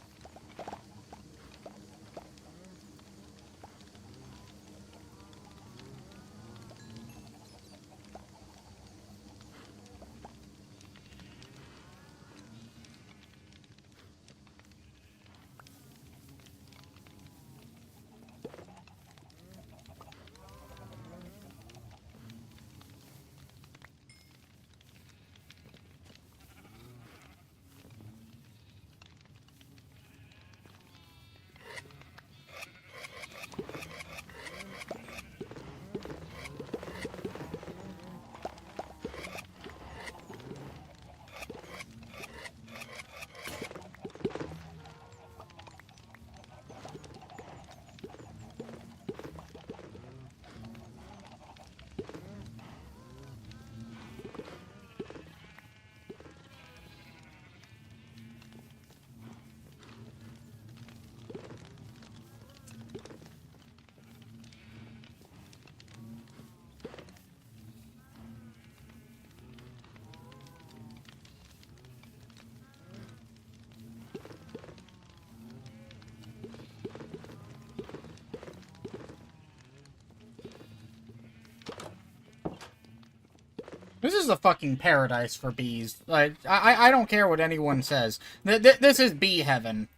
This is a fucking paradise for bees. Like, I don't care what anyone says. This is bee heaven.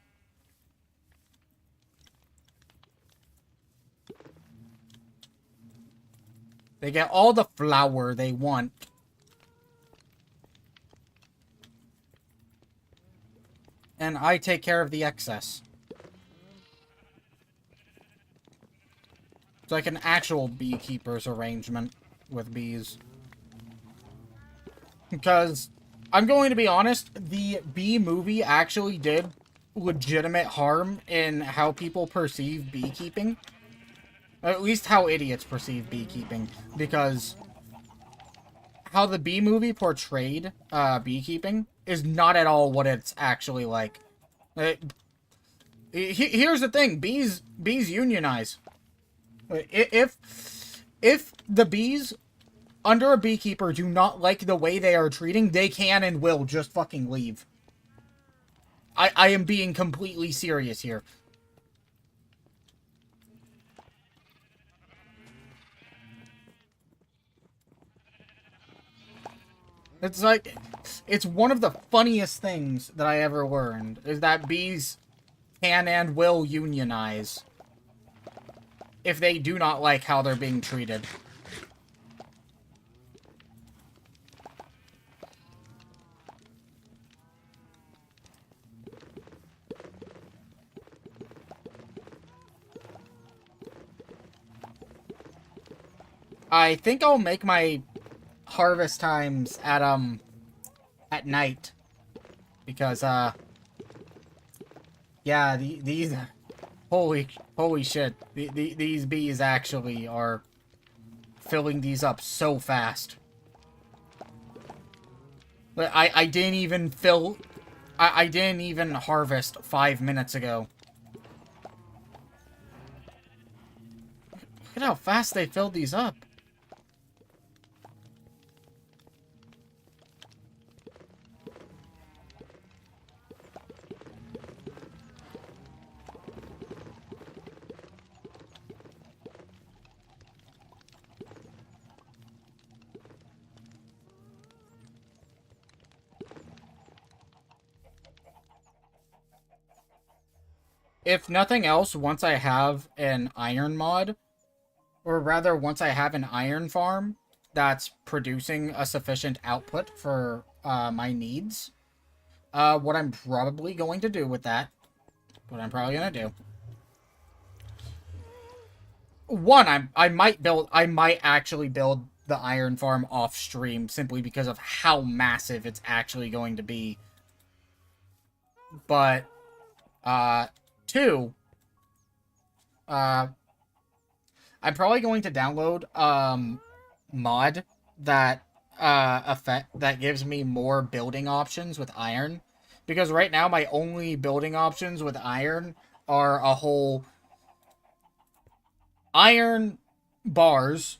They get all the flour they want. And I take care of the excess. It's like an actual beekeeper's arrangement with bees. Because, I'm going to be honest, the bee movie actually did legitimate harm in how people perceive beekeeping. At least how idiots perceive beekeeping. Because how the bee movie portrayed beekeeping is not at all what it's actually like. Here's the thing, bees unionize. If the bees under a beekeeper do not like the way they are treating, they can and will just fucking leave. I am being completely serious here. It's like, it's one of the funniest things that I ever learned, is that bees can and will unionize if they do not like how they're being treated. I think I'll make my harvest times at night. Because, yeah, these, holy shit. These bees actually are filling these up so fast. I didn't even I didn't even harvest 5 minutes ago. Look at how fast they filled these up. if nothing else, once I have an iron mod, or rather, once I have an iron farm that's producing a sufficient output for my needs, what I'm probably going to do with that, what I'm probably going to do, one, I might actually build the iron farm off stream simply because of how massive it's actually going to be. But, two, I'm probably going to download, mod that, effect that gives me more building options with iron. Because right now, my only building options with iron are a whole iron bars,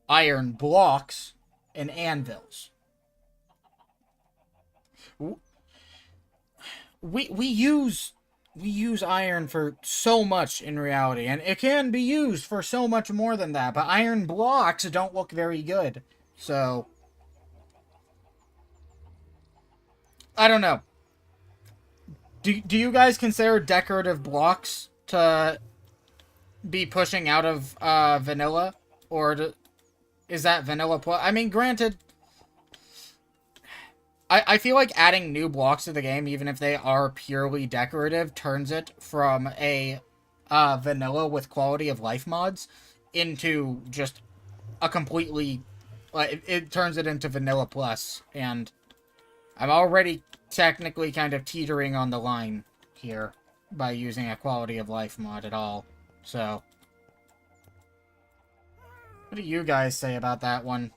iron blocks, and anvils. We use iron for so much in reality, and it can be used for so much more than that, but iron blocks don't look very good. So I don't know. Do you guys consider decorative blocks to be pushing out of vanilla, or is that vanilla plus? I mean, granted, I feel like adding new blocks to the game, even if they are purely decorative, turns it from a vanilla with quality of life mods into just a completely... it turns it into vanilla plus, and I'm already technically kind of teetering on the line here by using a quality of life mod at all. So, what do you guys say about that one?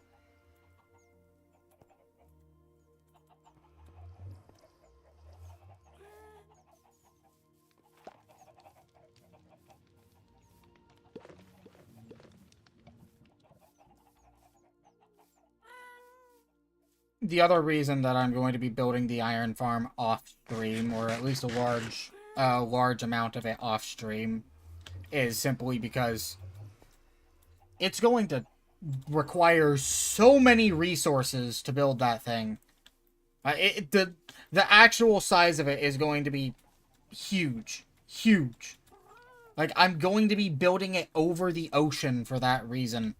The other reason that I'm going to be building the iron farm off stream, or at least a large amount of it off stream, is simply because it's going to require so many resources to build that thing. The actual size of it is going to be huge, huge. Like, I'm going to be building it over the ocean for that reason.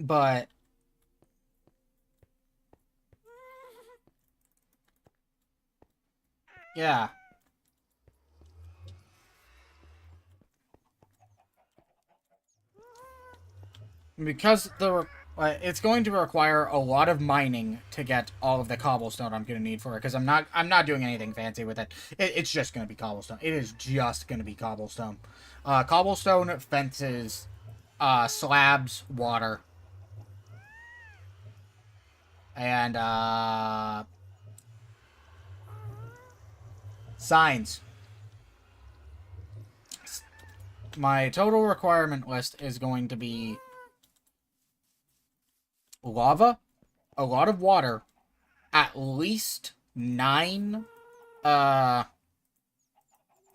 But yeah. Because it's going to require a lot of mining to get all of the cobblestone I'm going to need for it. Because I'm not doing anything fancy with it. It's just going to be cobblestone. It is just going to be cobblestone. Cobblestone, fences, slabs, water, and signs. My total requirement list is going to be lava, a lot of water, at least 9 at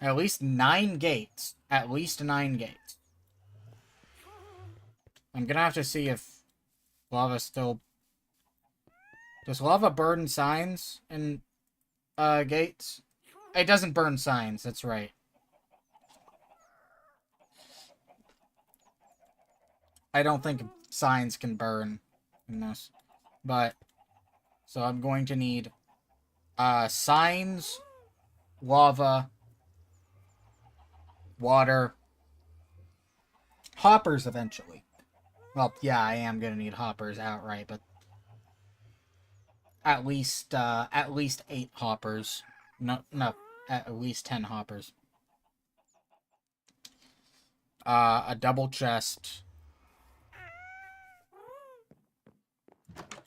least 9 gates. At least 9 gates. I'm gonna have to see if lava still... Does lava burn signs and gates? It doesn't burn signs, that's right. I don't think signs can burn in this. But, so I'm going to need signs, lava, water, hoppers eventually. Well, yeah, I am gonna need hoppers outright, but at least 8 hoppers. No, at least 10 hoppers. A double chest.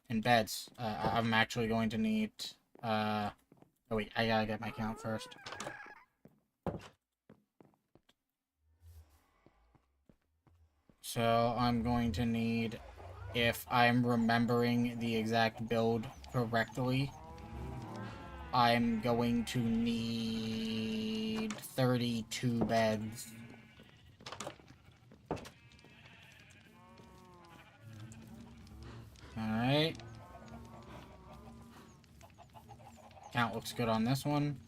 And beds. I'm actually going to need, oh wait, I gotta get my count first. So, I'm going to need, if I'm remembering the exact build correctly, I'm going to need 32 beds. Alright. Count looks good on this one.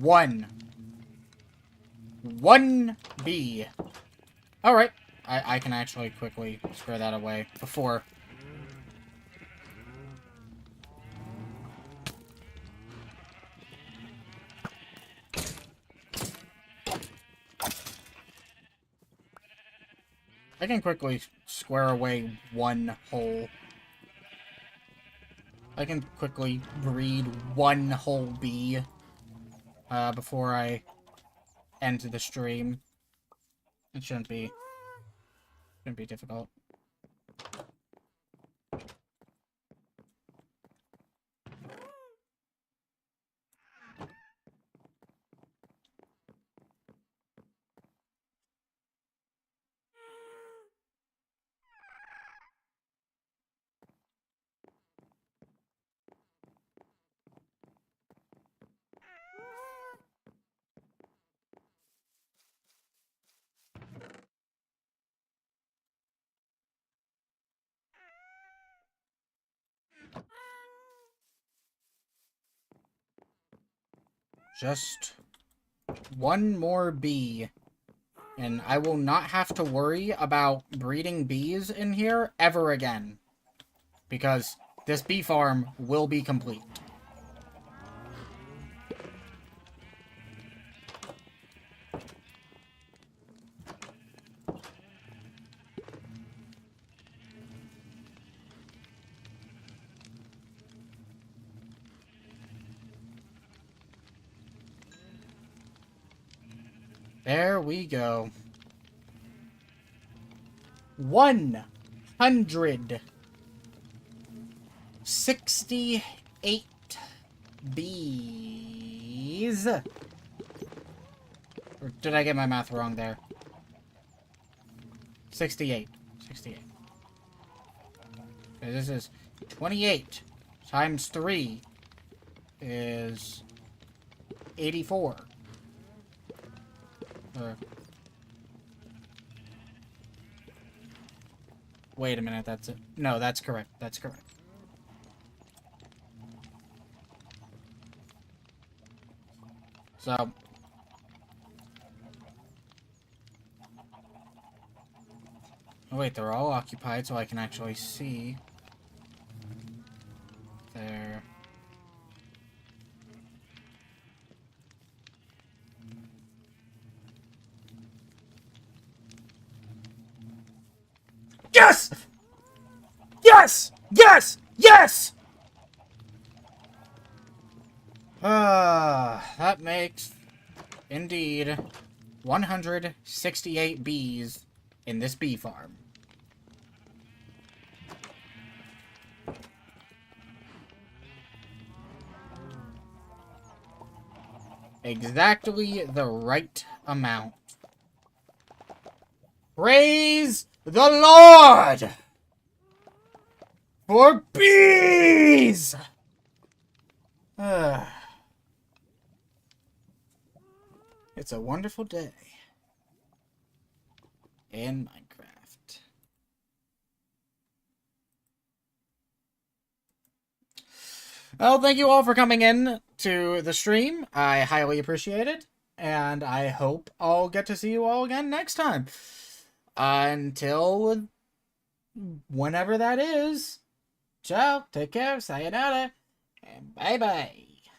One bee. Alright. I can actually quickly square that away before. I can quickly square away one hole. I can quickly breed one whole bee before I end the stream. It shouldn't be difficult. Just one more bee. And I will not have to worry about breeding bees in here ever again. Because this bee farm will be complete. There we go. 168 bees. Or did I get my math wrong there? 68. 68. Okay, this is 28 times 3 is 84. Wait a minute, that's it. No, that's correct. That's correct. So. Oh, wait, they're all occupied, so I can actually see. There. Yes! Yes! Yes! Yes! That makes, indeed, 168 bees in this bee farm. Exactly the right amount. Praise the Lord for bees! It's a wonderful day in Minecraft. Well, thank you all for coming in to the stream. I highly appreciate it. And I hope I'll get to see you all again next time. Until whenever that is. Ciao, take care, sayonara, and bye-bye.